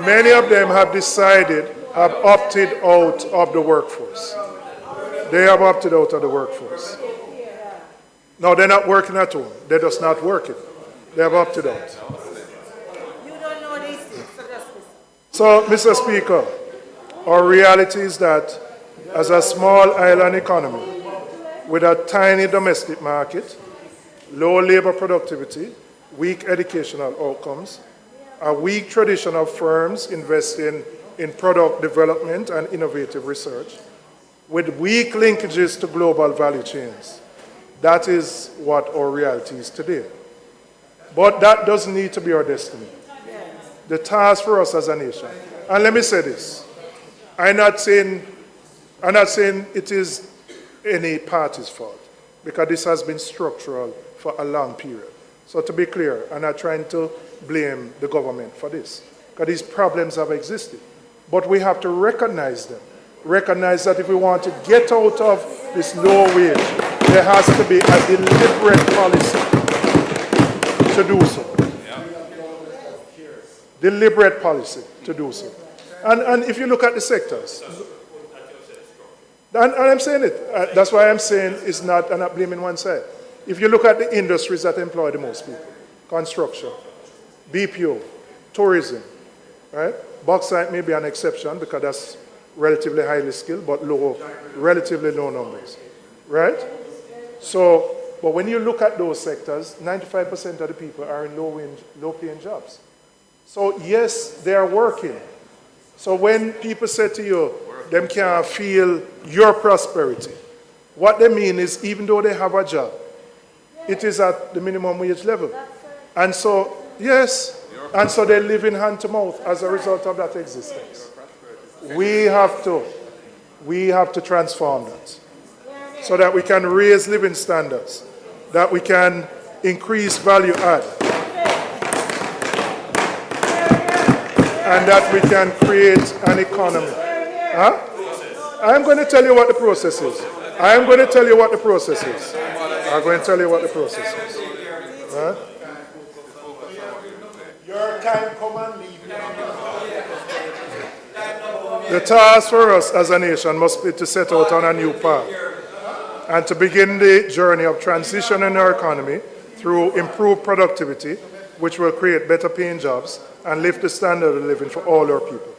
Many of them have decided, have opted out of the workforce. They have opted out of the workforce. No, they're not working at home. They're just not working. They have opted out. So, Mr. Speaker, our reality is that as a small island economy with a tiny domestic market, low labor productivity, weak educational outcomes, a weak tradition of firms investing in product development and innovative research, with weak linkages to global value chains. That is what our reality is today. But that doesn't need to be our destiny. The task for us as a nation, and let me say this, I'm not saying it is any party's fault, because this has been structural for a long period. So to be clear, I'm not trying to blame the government for this, because these problems have existed. But we have to recognize them. Recognize that if we want to get out of this low wage, there has to be a deliberate policy to do so. Deliberate policy to do so. And if you look at the sectors, and I'm saying it, that's why I'm saying it's not, I'm not blaming one side. If you look at the industries that employ the most people, construction, BPO, tourism, right? Bauxite may be an exception because that's relatively highly skilled, but relatively low numbers, right? So, but when you look at those sectors, 95% of the people are in low-paying jobs. So yes, they are working. So when people say to you, them can't feel your prosperity, what they mean is even though they have a job, it is at the minimum wage level. And so, yes, and so they live in hand to mouth as a result of that existence. We have to transform that so that we can raise living standards, that we can increase value add, and that we can create an economy. Huh? I'm going to tell you what the process is. I'm going to tell you what the process is. I'm going to tell you what the process is. Huh? Your time come and leave. The task for us as a nation must be to set out on a new path and to begin the journey of transition in our economy through improved productivity, which will create better paying jobs and lift the standard of living for all our people.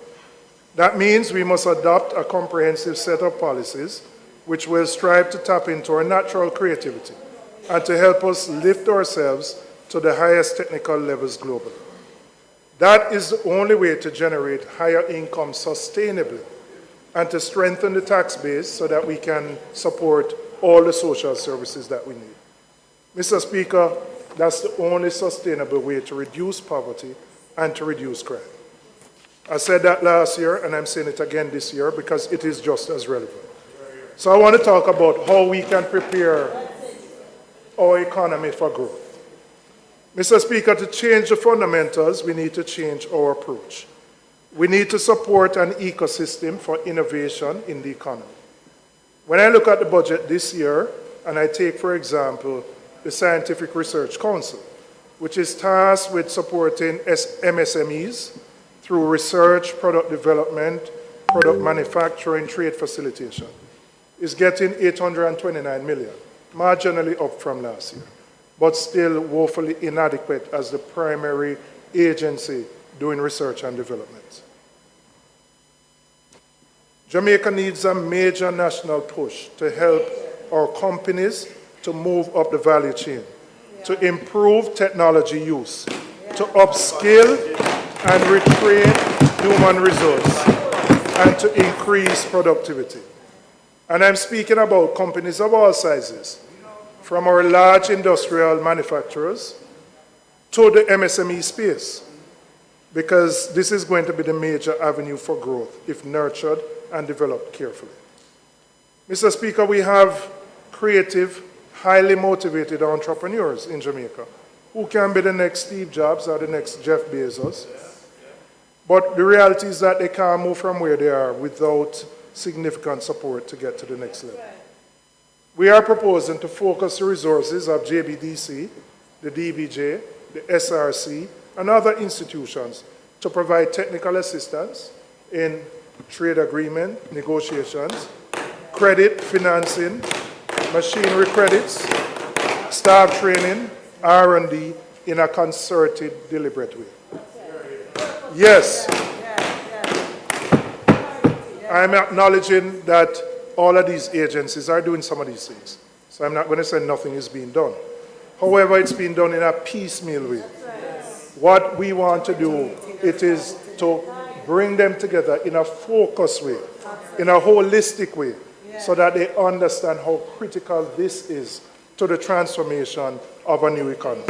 That means we must adopt a comprehensive set of policies which will strive to tap into our natural creativity and to help us lift ourselves to the highest technical levels globally. That is the only way to generate higher income sustainably and to strengthen the tax base so that we can support all the social services that we need. Mr. Speaker, that's the only sustainable way to reduce poverty and to reduce crime. I said that last year, and I'm saying it again this year because it is just as relevant. So I want to talk about how we can prepare our economy for growth. Mr. Speaker, to change the fundamentals, we need to change our approach. We need to support an ecosystem for innovation in the economy. When I look at the budget this year, and I take, for example, the Scientific Research Council, which is tasked with supporting MSMEs through research, product development, product manufacturing, trade facilitation, is getting 829 million, marginally up from last year, but still woefully inadequate as the primary agency doing research and development. Jamaica needs a major national push to help our companies to move up the value chain, to improve technology use, to upskill and retrain human resource, and to increase productivity. And I'm speaking about companies of all sizes, from our large industrial manufacturers to the MSME space, because this is going to be the major avenue for growth if nurtured and developed carefully. Mr. Speaker, we have creative, highly motivated entrepreneurs in Jamaica who can be the next Steve Jobs or the next Jeff Bezos. But the reality is that they can't move from where they are without significant support to get to the next level. We are proposing to focus the resources of JBDC, the DBJ, the SRC, and other institutions to provide technical assistance in trade agreement, negotiations, credit, financing, machinery credits, staff training, R&D in a concerted, deliberate way. Yes, I'm acknowledging that all of these agencies are doing some of these things. So I'm not going to say nothing is being done. However, it's being done in a piecemeal way. What we want to do, it is to bring them together in a focused way, in a holistic way, so that they understand how critical this is to the transformation of a new economy.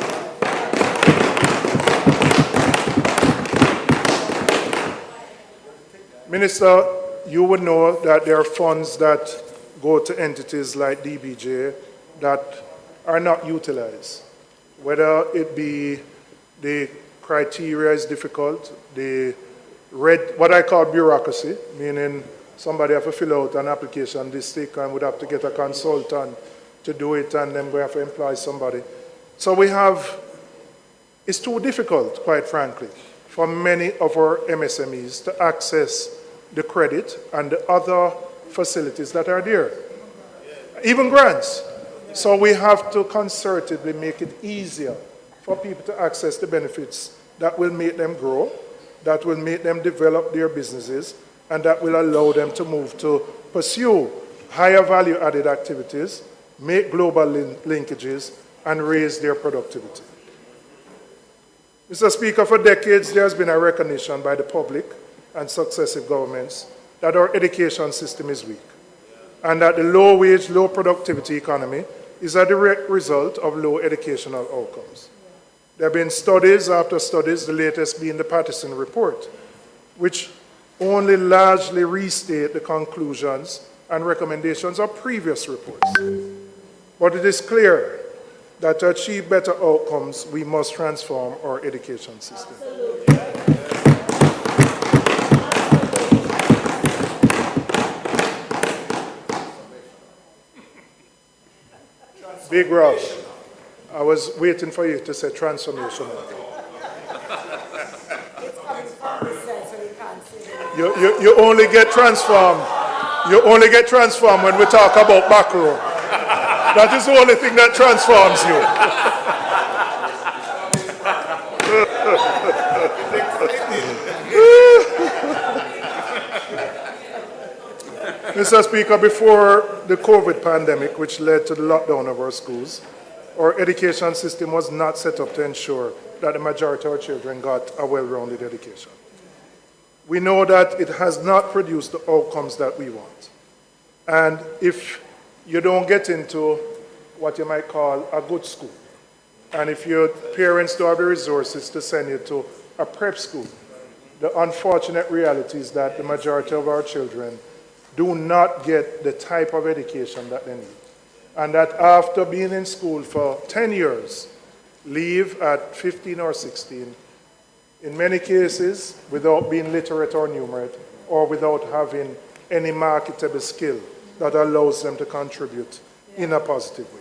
Minister, you would know that there are funds that go to entities like DBJ that are not utilized, whether it be the criteria is difficult, the what I call bureaucracy, meaning somebody have to fill out an application this thick and would have to get a consultant to do it, and then we have to employ somebody. So it's too difficult, quite frankly, for many of our MSMEs to access the credit and the other facilities that are there, even grants. So we have to concertedly make it easier for people to access the benefits that will make them grow, that will make them develop their businesses, and that will allow them to move to pursue higher value-added activities, make global linkages, and raise their productivity. Mr. Speaker, for decades there has been a recognition by the public and successive governments that our education system is weak, and that the low-wage, low-productivity economy is a direct result of low educational outcomes. There have been studies after studies, the latest being the Patterson Report, which only largely restate the conclusions and recommendations of previous reports. But it is clear that to achieve better outcomes, we must transform our education system. Big Ross, I was waiting for you to say transformational. You only get transformed. You only get transformed when we talk about back row. That is the only thing that transforms you. Mr. Speaker, before the COVID pandemic, which led to the lockdown of our schools, our education system was not set up to ensure that the majority of our children got a well-rounded education. We know that it has not produced the outcomes that we want. And if you don't get into what you might call a good school, and if your parents don't have the resources to send you to a prep school, the unfortunate reality is that the majority of our children do not get the type of education that they need. And that after being in school for 10 years, leave at 15 or 16, in many cases without being literate or numerate, or without having any marketable skill that allows them to contribute in a positive way.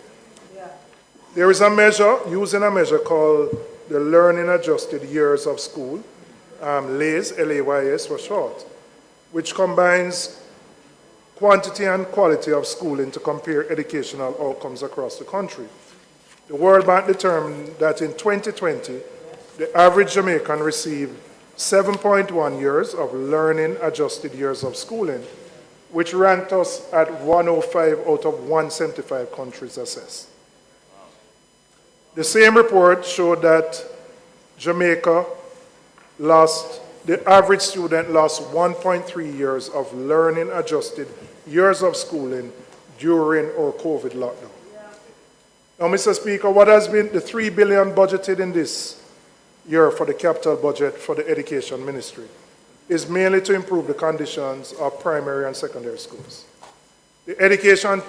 There is a measure, using a measure called the Learning Adjusted Years of School, LAYS, L-A-Y-S for short, which combines quantity and quality of schooling to compare educational outcomes across the country. The World Bank determined that in 2020, the average Jamaican received 7.1 years of learning adjusted years of schooling, which ranked us at 105 out of 175 countries assessed. The same report showed that Jamaica the average student lost 1.3 years of learning adjusted years of schooling during our COVID lockdown. Now, Mr. Speaker, what has been the $3 billion budgeted in this year for the capital budget for the Education Ministry is mainly to improve the conditions of primary and secondary schools. The Education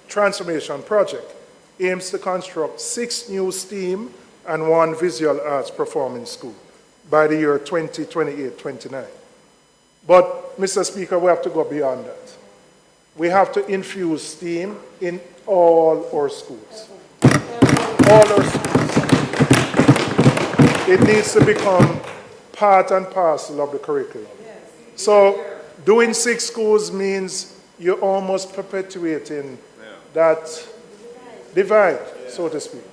Transformation Project aims to construct 6 new STEAM and 1 visual arts performing school by the year 2028-29. But, Mr. Speaker, we have to go beyond that. We have to infuse STEAM in all our schools. All our schools. It needs to become part and parcel of the curriculum. So, doing 6 schools means you're almost perpetuating that divide, so to speak,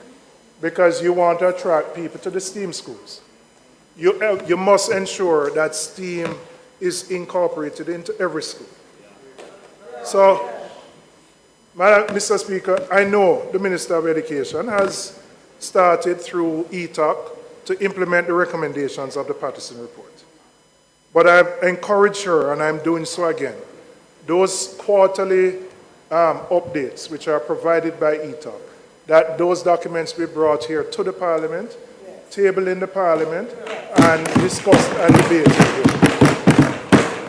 because you want to attract people to the STEAM schools. You must ensure that STEAM is incorporated into every school. So, Mr. Speaker, I know the Minister of Education has started through ETOC to implement the recommendations of the Patterson Report. But I've encouraged her, and I'm doing so again, those quarterly updates which are provided by ETOC, that those documents be brought here to the Parliament, tabled in the Parliament, and discussed and debated here.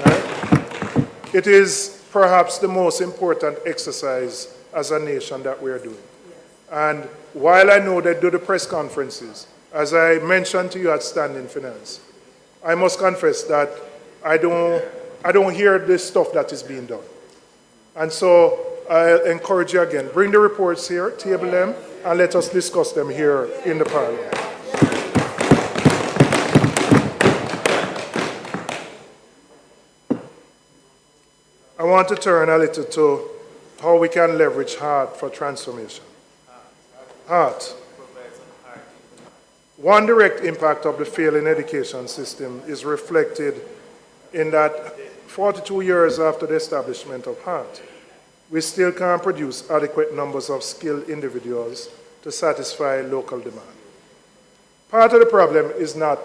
Right? It is perhaps the most important exercise as a nation that we are doing. And while I know they do the press conferences, as I mentioned to you at Standing Finance, I must confess that I don't hear this stuff that is being done. And so I encourage you again, bring the reports here, table them, and let us discuss them here in the Parliament. I want to turn a little to how we can leverage heart for transformation. Heart. One direct impact of the failing education system is reflected in that 42 years after the establishment of heart, we still can't produce adequate numbers of skilled individuals to satisfy local demand. Part of the problem is not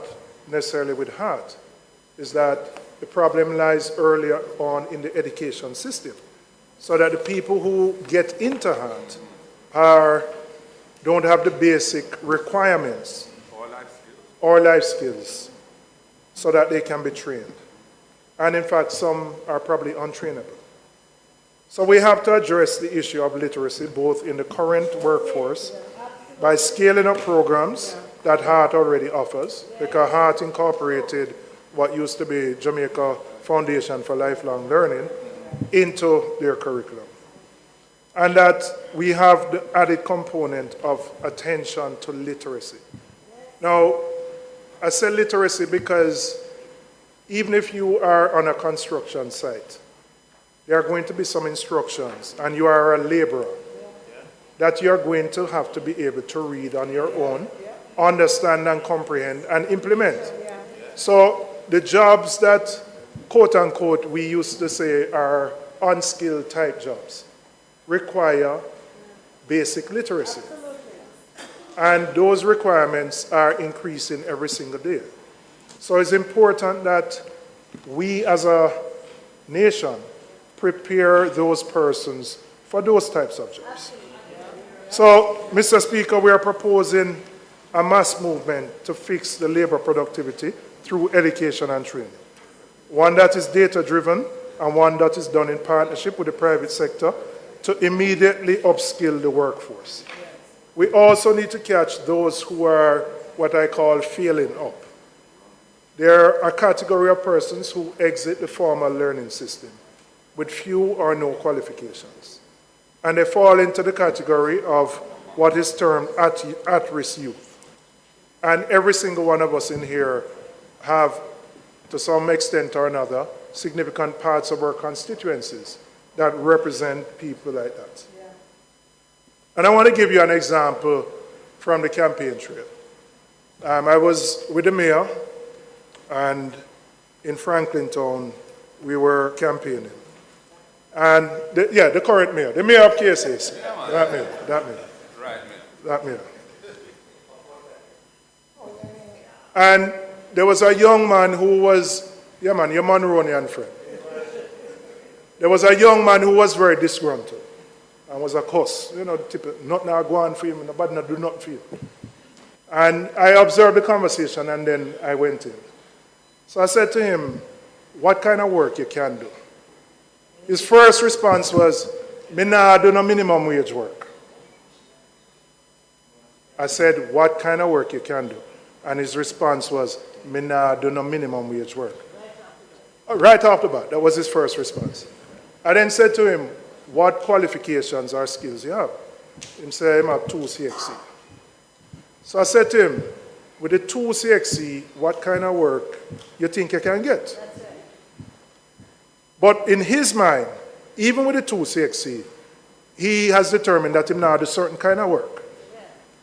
necessarily with heart, is that the problem lies earlier on in the education system, so that the people who get into heart don't have the basic requirements or life skills so that they can be trained. And in fact, some are probably untrainable. So we have to address the issue of literacy both in the current workforce by scaling up programs that HEART already offers, because HEART incorporated what used to be Jamaica Foundation for Lifelong Learning into their curriculum. And that we have the added component of attention to literacy. Now, I say literacy because even if you are on a construction site, there are going to be some instructions, and you are a laborer, that you're going to have to be able to read on your own, understand and comprehend and implement. So the jobs that, quote unquote, we used to say are unskilled type jobs require basic literacy. And those requirements are increasing every single day. So it's important that we as a nation prepare those persons for those types of jobs. So, Mr. Speaker, we are proposing a mass movement to fix the labor productivity through education and training. One that is data-driven and one that is done in partnership with the private sector to immediately upskill the workforce. We also need to catch those who are what I call failing up. There are a category of persons who exit the formal learning system with few or no qualifications. And they fall into the category of what is termed at-risk youth. And every single one of us in here have, to some extent or another, significant parts of our constituencies that represent people like that. And I want to give you an example from the campaign trail. I was with the mayor, and in Franklin Town, we were campaigning. And the current mayor, the mayor of KSAC, that mayor. Right, mayor. That mayor. And there was a young man who was, your Monronian friend. There was a young man who was very disgruntled and was a cuss. You know, the typical, nothing I go on for him, nobody do nothing for him. And I observed the conversation and then I went in. So I said to him, what kind of work you can do? His first response was, me nah do no minimum wage work. I said, what kind of work you can do? And his response was, me nah do no minimum wage work. Right off the bat, that was his first response. I then said to him, what qualifications or skills you have? He said, I have 2 CXC. So I said to him, with the 2 CXC, what kind of work you think you can get? But in his mind, even with the 2 CXC, he has determined that he now does certain kind of work.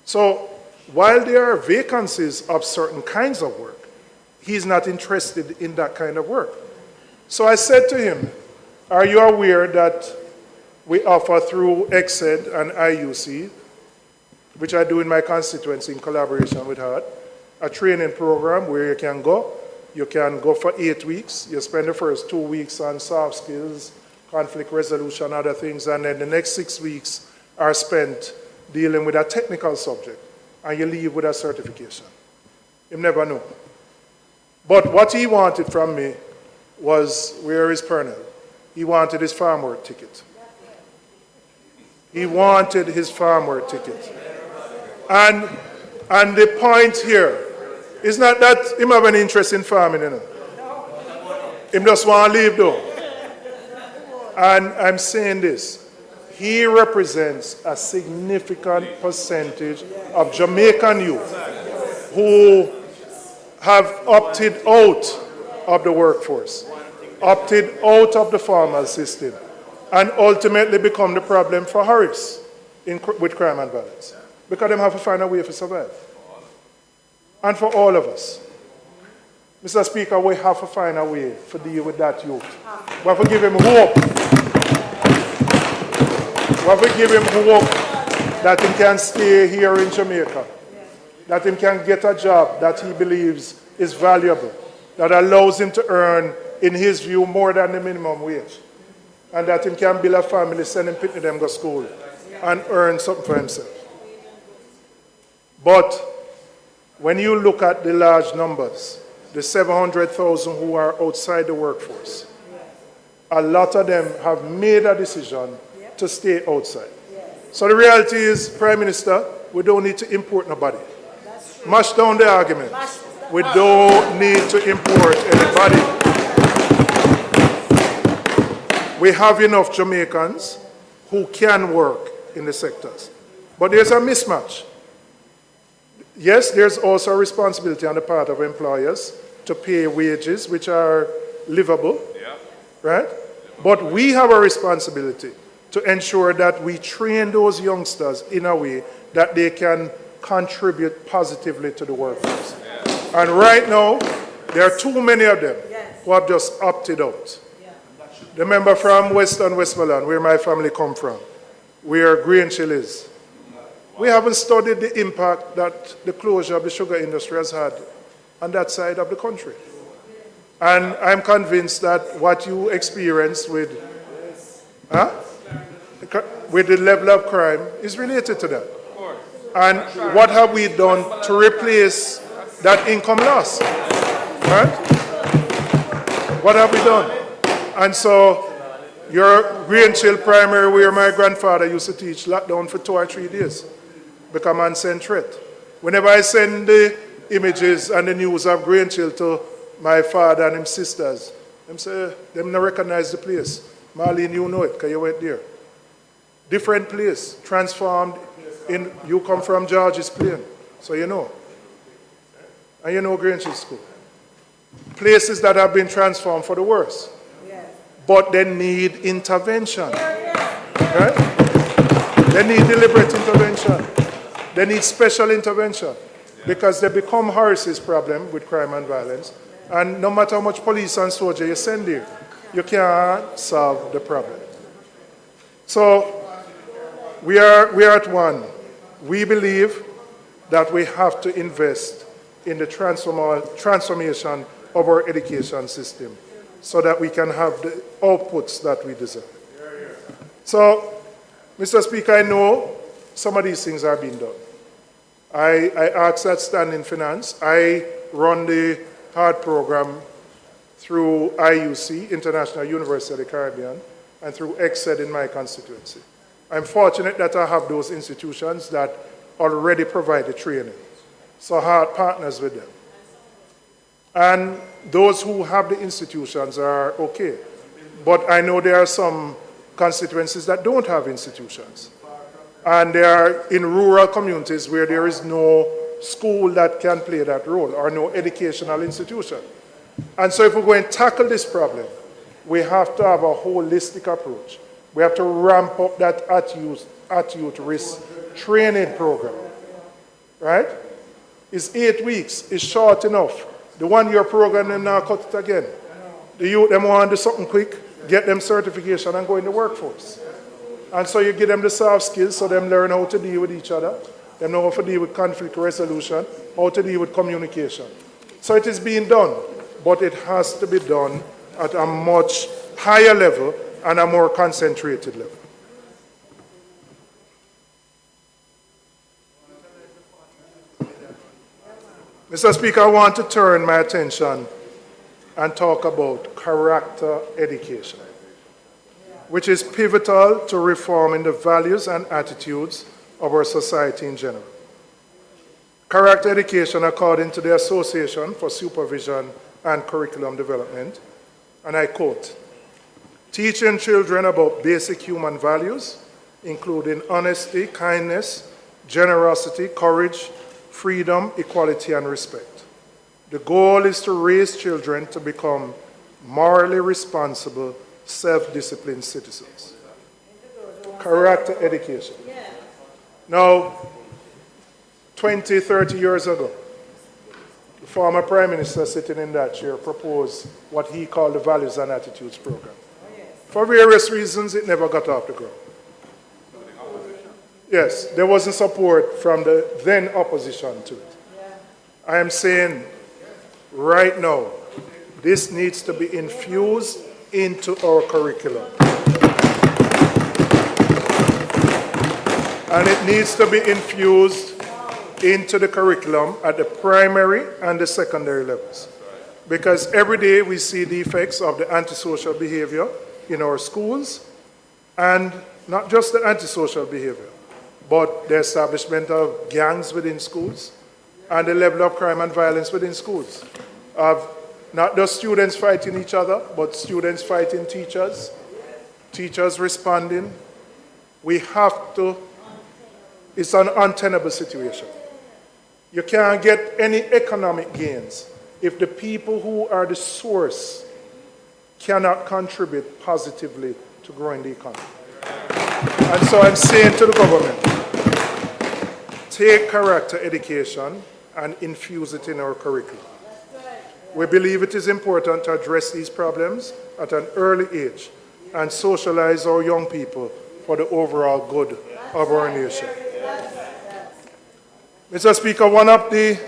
So while there are vacancies of certain kinds of work, he's not interested in that kind of work. So I said to him, are you aware that we offer through EXED and IUC, which I do in my constituency in collaboration with HUD, a training program where you can go. You can go for 8 weeks. You spend the first 2 weeks on soft skills, conflict resolution, other things, and then the next 6 weeks are spent dealing with a technical subject, and you leave with a certification. You never know. But what he wanted from me was, where is Pernell? He wanted his farm work ticket. He wanted his farm work ticket. And the point here is not that him have an interest in farming, you know. Him just want to leave though. And I'm saying this, he represents a significant percentage of Jamaican youth who have opted out of the workforce, opted out of the formal system, and ultimately become the problem for Harris with crime and violence. Because they have to find a way to survive. And for all of us. Mr. Speaker, we have to find a way to deal with that youth. We have to give him hope. We have to give him hope that he can stay here in Jamaica, that he can get a job that he believes is valuable, that allows him to earn, in his view, more than the minimum wage, and that he can build a family, send him to them to school, and earn something for himself. But when you look at the large numbers, the 700,000 who are outside the workforce, a lot of them have made a decision to stay outside. So the reality is, Prime Minister, we don't need to import nobody. Mash down the argument. We don't need to import anybody. We have enough Jamaicans who can work in the sectors. But there's a mismatch. Yes, there's also a responsibility on the part of employers to pay wages which are livable, right? But we have a responsibility to ensure that we train those youngsters in a way that they can contribute positively to the workforce. And right now, there are too many of them who have just opted out. The member from Western Westmoreland, where my family come from, where Greenchill is, We haven't studied the impact that the closure of the sugar industry has had on that side of the country. And I'm convinced that what you experience with the level of crime is related to that. And what have we done to replace that income loss? Right? What have we done? And so your Greenchill Primary, where my grandfather used to teach, locked down for 2 or 3 days because man sent threat. Whenever I send the images and the news of Greenchill to my father and his sisters, them say, them not recognize the place. Marlene, you know it because you went there. Different place, transformed in, you come from George's Plain, so you know. And you know Greenchill School. Places that have been transformed for the worse. But they need intervention. Right? They need deliberate intervention. They need special intervention. Because they become Harris's problem with crime and violence. And no matter how much police and soldier you send there, you can't solve the problem. So we are at one. We believe that we have to invest in the transformation of our education system so that we can have the outputs that we deserve. So, Mr. Speaker, I know some of these things are being done. I ask that standing finance. I run the HARD program through IUC, International University of the Caribbean, and through EXED in my constituency. I'm fortunate that I have those institutions that already provide the training. So HARD partners with them. And those who have the institutions are okay. But I know there are some constituencies that don't have institutions. And they are in rural communities where there is no school that can play that role or no educational institution. And so if we're going to tackle this problem, we have to have a holistic approach. We have to ramp up that at-youth risk training program. Right? It's 8 weeks. It's short enough. The 1-year program, them now cut it again. The youth, them want to do something quick, get them certification and go in the workforce. And so you give them the soft skills so them learn how to deal with each other. Them know how to deal with conflict resolution, how to deal with communication. So it is being done, but it has to be done at a much higher level and a more concentrated level. Mr. Speaker, I want to turn my attention and talk about character education, which is pivotal to reforming the values and attitudes of our society in general. Character education, according to the Association for Supervision and Curriculum Development, and I quote, teaching children about basic human values, including honesty, kindness, generosity, courage, freedom, equality, and respect. The goal is to raise children to become morally responsible, self-disciplined citizens. Character education. Now, 20, 30 years ago, the former Prime Minister sitting in that chair proposed what he called the Values and Attitudes Program. For various reasons, it never got off the ground. Yes, there wasn't support from the then opposition to it. I am saying right now, this needs to be infused into our curriculum. And it needs to be infused into the curriculum at the primary and the secondary levels. Because every day we see the effects of the antisocial behavior in our schools, and not just the antisocial behavior, but the establishment of gangs within schools and the level of crime and violence within schools. Of not just students fighting each other, but students fighting teachers, teachers responding. We have to, it's an untenable situation. You can't get any economic gains if the people who are the source cannot contribute positively to growing the economy. And so I'm saying to the government, take character education and infuse it in our curriculum. We believe it is important to address these problems at an early age and socialize our young people for the overall good of our nation. Mr. Speaker, one of the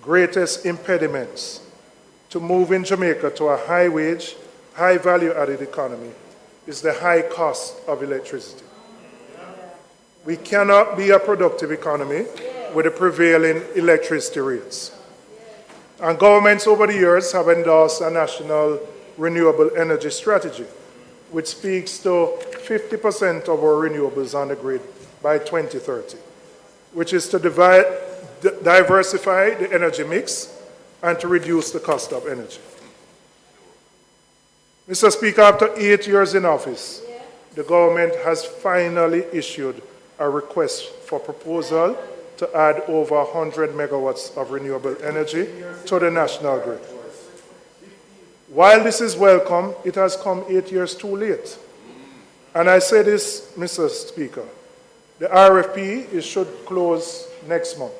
greatest impediments to moving Jamaica to a high-wage, high-value-added economy is the high cost of electricity. We cannot be a productive economy with the prevailing electricity rates. And governments over the years have endorsed a national renewable energy strategy, which speaks to 50% of our renewables on the grid by 2030, which is to diversify the energy mix and to reduce the cost of energy. Mr. Speaker, after 8 years in office, the government has finally issued a request for proposal to add over 100 megawatts of renewable energy to the national grid. While this is welcome, it has come 8 years too late. And I say this, Mr. Speaker, the RFP should close next month.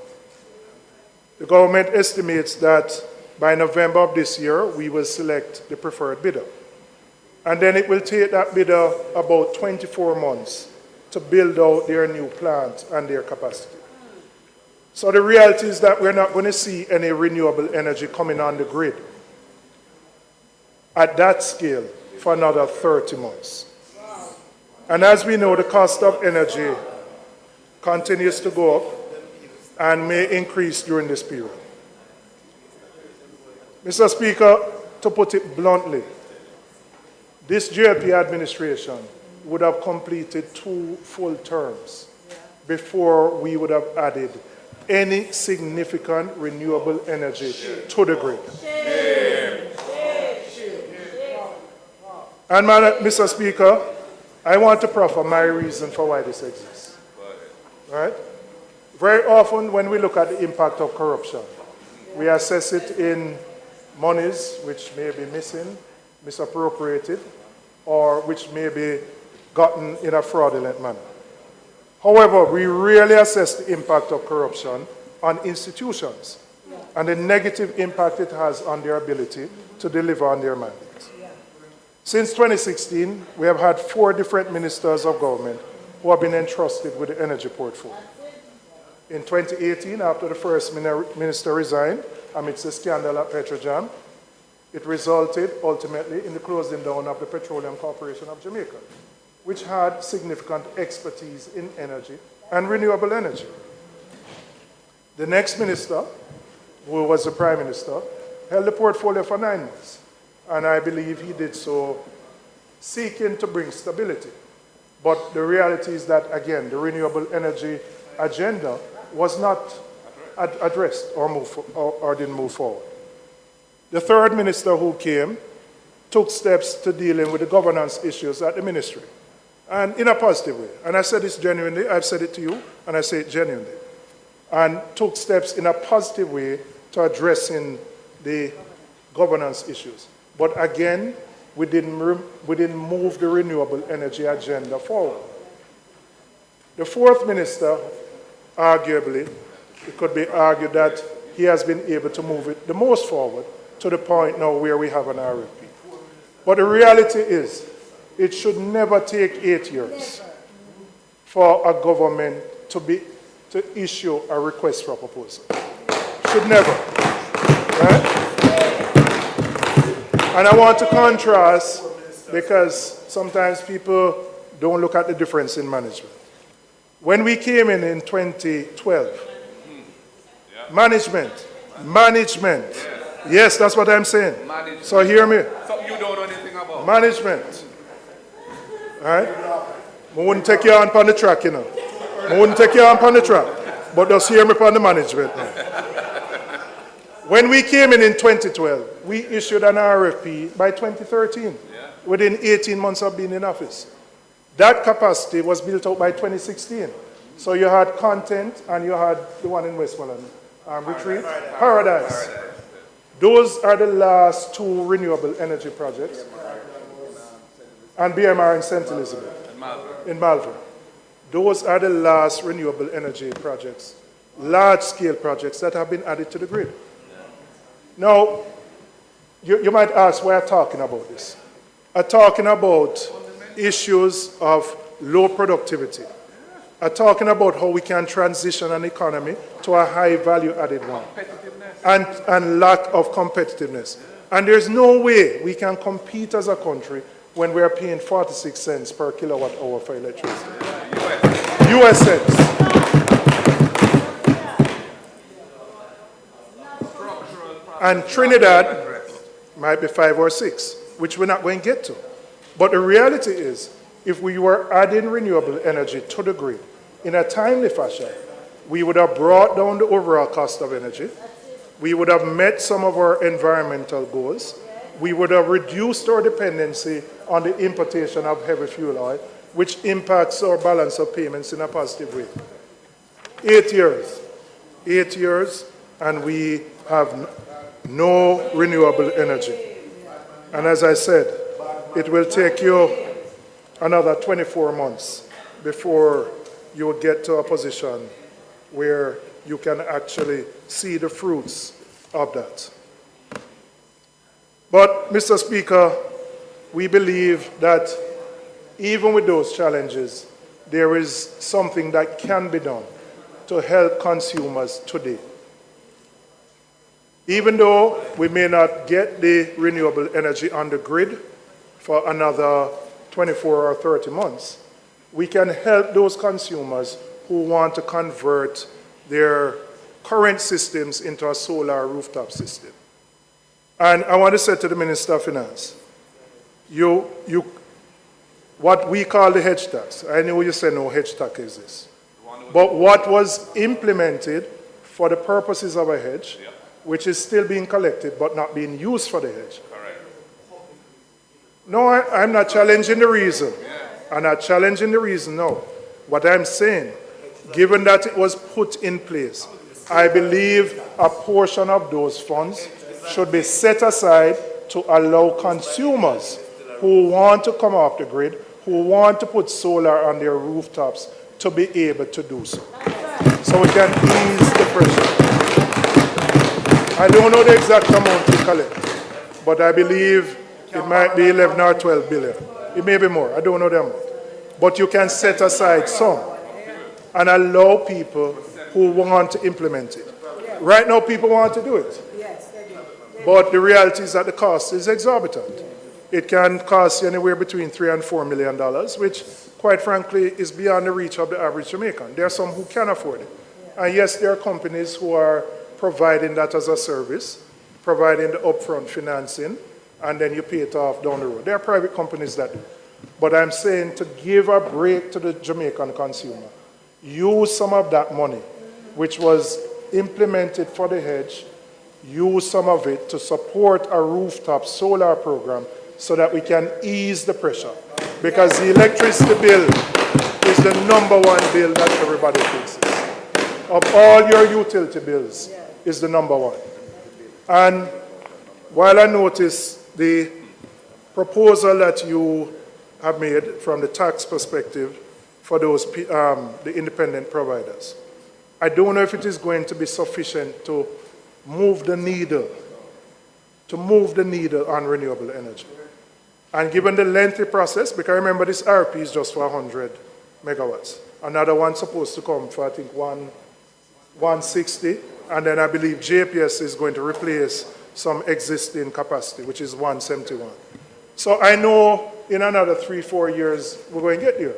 The government estimates that by November of this year, we will select the preferred bidder. And then it will take that bidder about 24 months to build out their new plant and their capacity. So the reality is that we're not going to see any renewable energy coming on the grid at that scale for another 30 months. And as we know, the cost of energy continues to go up and may increase during this period. Mr. Speaker, to put it bluntly, this JLP administration would have completed 2 full terms before we would have added any significant renewable energy to the grid. And Mr. Speaker, I want to proffer my reason for why this exists. Right? Very often when we look at the impact of corruption, we assess it in monies which may be missing, misappropriated, or which may be gotten in a fraudulent manner. However, we rarely assess the impact of corruption on institutions and the negative impact it has on their ability to deliver on their mandates. Since 2016, we have had 4 different ministers of government who have been entrusted with the energy portfolio. In 2018, after the first minister resigned amidst the scandal at Petrojam, it resulted ultimately in the closing down of the Petroleum Corporation of Jamaica, which had significant expertise in energy and renewable energy. The next minister, who was the Prime Minister, held the portfolio for 9 months, and I believe he did so seeking to bring stability. But the reality is that, again, the renewable energy agenda was not addressed or didn't move forward. The third minister who came took steps to dealing with the governance issues at the ministry, and in a positive way. And I said this genuinely, I've said it to you, and I say it genuinely. And took steps in a positive way to addressing the governance issues. But again, we didn't move the renewable energy agenda forward. The fourth minister, arguably, it could be argued that he has been able to move it the most forward to the point now where we have an RFP. But the reality is, it should never take 8 years for a government to issue a request for a proposal. Should never. Right? And I want to contrast, because sometimes people don't look at the difference in management. When we came in 2012, management, yes, that's what I'm saying. So hear me. Something you don't know anything about. Management. All right? I wouldn't take you on the track, you know. I wouldn't take you on the track. But just hear me on the management now. When we came in 2012, we issued an RFP by 2013, within 18 months of being in office. That capacity was built out by 2016. So you had Content and you had the one in Westmoreland, Retreat, Paradise. Those are the last 2 renewable energy projects. And BMR in St. Elizabeth, in Malvern. Those are the last renewable energy projects, large-scale projects that have been added to the grid. Now, you might ask why I'm talking about this. I'm talking about issues of low productivity, are talking about how we can transition an economy to a high value added one and lack of competitiveness. And there's no way we can compete as a country when we are paying 46 cents per kilowatt hour for electricity. US cents. And Trinidad might be 5 or 6, which we're not going to get to. But the reality is, if we were adding renewable energy to the grid in a timely fashion, we would have brought down the overall cost of energy. We would have met some of our environmental goals. We would have reduced our dependency on the importation of heavy fuel oil, which impacts our balance of payments in a positive way. 8 years. 8 years, and we have no renewable energy. And as I said, it will take you another 24 months before you will get to a position where you can actually see the fruits of that. But, Mr. Speaker, we believe that even with those challenges, there is something that can be done to help consumers today. Even though we may not get the renewable energy on the grid for another 24 or 30 months, we can help those consumers who want to convert their current systems into a solar rooftop system. And I want to say to the Minister of Finance, what we call the hedge tax, I know you say no hedge tax exists, but what was implemented for the purposes of a hedge, which is still being collected but not being used for the hedge. No, I'm not challenging the reason. I'm not challenging the reason, no. What I'm saying, given that it was put in place, I believe a portion of those funds should be set aside to allow consumers who want to come off the grid, who want to put solar on their rooftops, to be able to do so. So we can ease the pressure. I don't know the exact amount we collect, but I believe it might be 11 or 12 billion. It may be more. I don't know the amount. But you can set aside some and allow people who want to implement it. Right now, people want to do it. But the reality is that the cost is exorbitant. It can cost you anywhere between $3 and $4 million, which, quite frankly, is beyond the reach of the average Jamaican. There are some who can afford it. And yes, there are companies who are providing that as a service, providing the upfront financing, and then you pay it off down the road. There are private companies that do. But I'm saying to give a break to the Jamaican consumer, use some of that money, which was implemented for the hedge, use some of it to support a rooftop solar program so that we can ease the pressure. Because the electricity bill is the #1 bill that everybody faces. Of all your utility bills, is the #1. And while I notice the proposal that you have made from the tax perspective for those the independent providers, I don't know if it is going to be sufficient to move the needle on renewable energy. And given the lengthy process, because remember this RP is just for 100 megawatts. Another one supposed to come for, I think, 160, and then I believe JPS is going to replace some existing capacity, which is 171. So I know in another 3-4 years we're going to get there.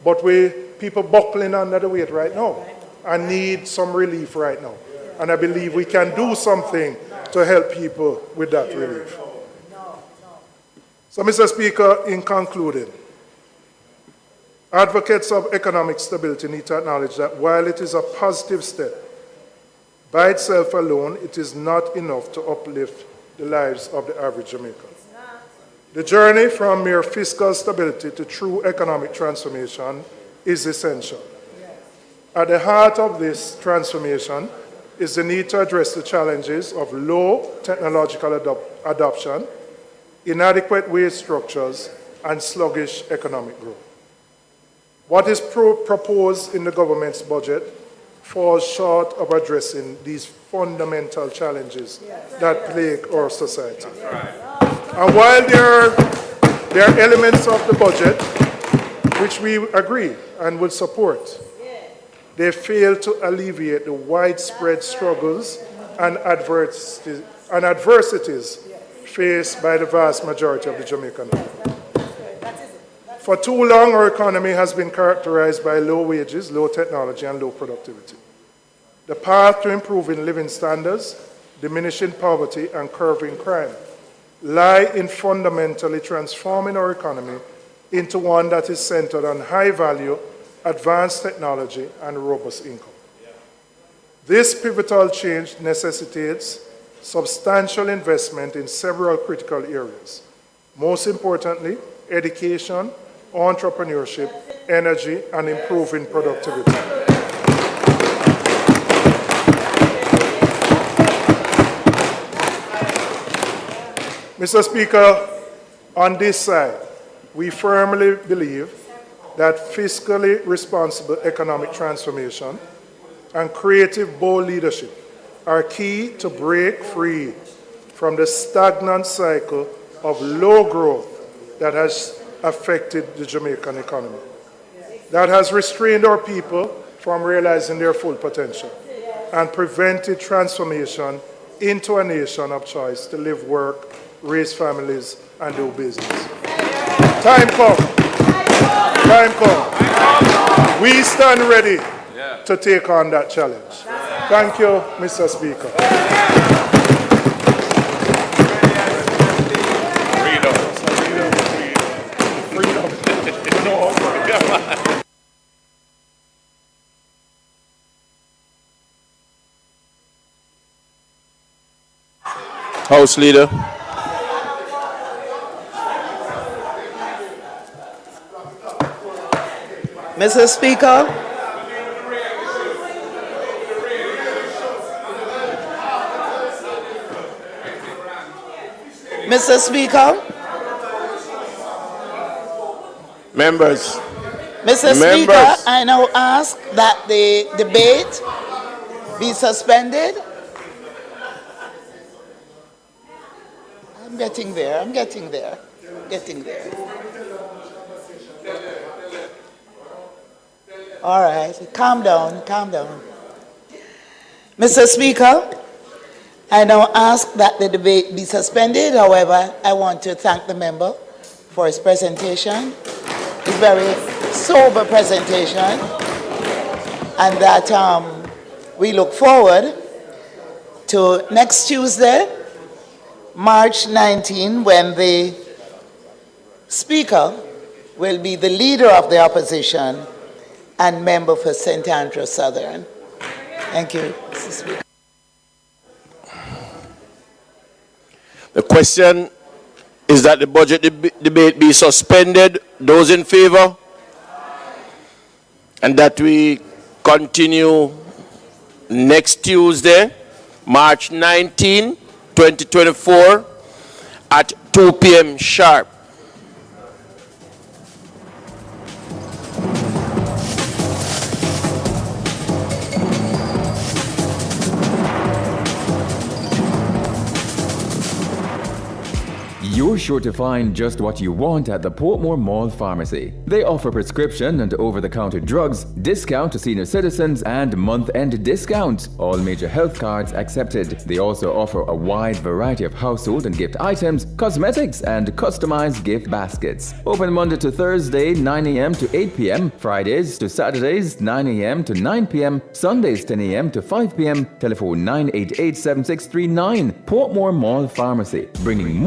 But people buckling under the weight right now and need some relief right now. And I believe we can do something to help people with that relief. So, Mr. Speaker, in concluding, advocates of economic stability need to acknowledge that while it is a positive step, by itself alone, it is not enough to uplift the lives of the average Jamaican. The journey from mere fiscal stability to true economic transformation is essential. At the heart of this transformation is the need to address the challenges of low technological adoption, inadequate wage structures, and sluggish economic growth. What is proposed in the government's budget falls short of addressing these fundamental challenges that plague our society. And while there are elements of the budget which we agree and will support, they fail to alleviate the widespread struggles and adversities faced by the vast majority of the Jamaican people. For too long, our economy has been characterized by low wages, low technology, and low productivity. The path to improving living standards, diminishing poverty, and curbing crime lie in fundamentally transforming our economy into one that is centered on high value, advanced technology, and robust income. This pivotal change necessitates substantial investment in several critical areas. Most importantly, education, entrepreneurship, energy, and improving productivity. Mr. Speaker, on this side, we firmly believe that fiscally responsible economic transformation and creative, bold leadership are key to break free from the stagnant cycle of low growth that has affected the Jamaican economy, that has restrained our people from realizing their full potential and prevented transformation into a nation of choice to live, work, raise families, and do business. Time come. Time come. We stand ready to take on that challenge. Thank you, Mr. Speaker. House Leader. Mr. Speaker, Mr. Speaker, Members. Mr. Speaker, I now ask that the debate be suspended. I'm getting there. All right, calm down. Mr. Speaker, I now ask that the debate be suspended. However, I want to thank the member for his presentation, his very sober presentation, and that we look forward to next Tuesday, March 19, when the Speaker will be the leader of the opposition and member for St. Andrew Southern. Thank you, Mr. Speaker. The question is that the budget debate be suspended. Those in favor? And that we continue next Tuesday, March 19, 2024, at 2 p.m. sharp. You're sure to find just what you want at the Portmore Mall Pharmacy. They offer prescription and over-the-counter drugs, discount to senior citizens, and month-end discounts. All major health cards accepted. They also offer a wide variety of household and gift items, cosmetics, and customized gift baskets. Open Monday to Thursday, 9 a.m. to 8 p.m., Fridays to Saturdays, 9 a.m. to 9 p.m., Sundays, 10 a.m. to 5 p.m., telephone 988-7639. Portmore Mall Pharmacy, bringing more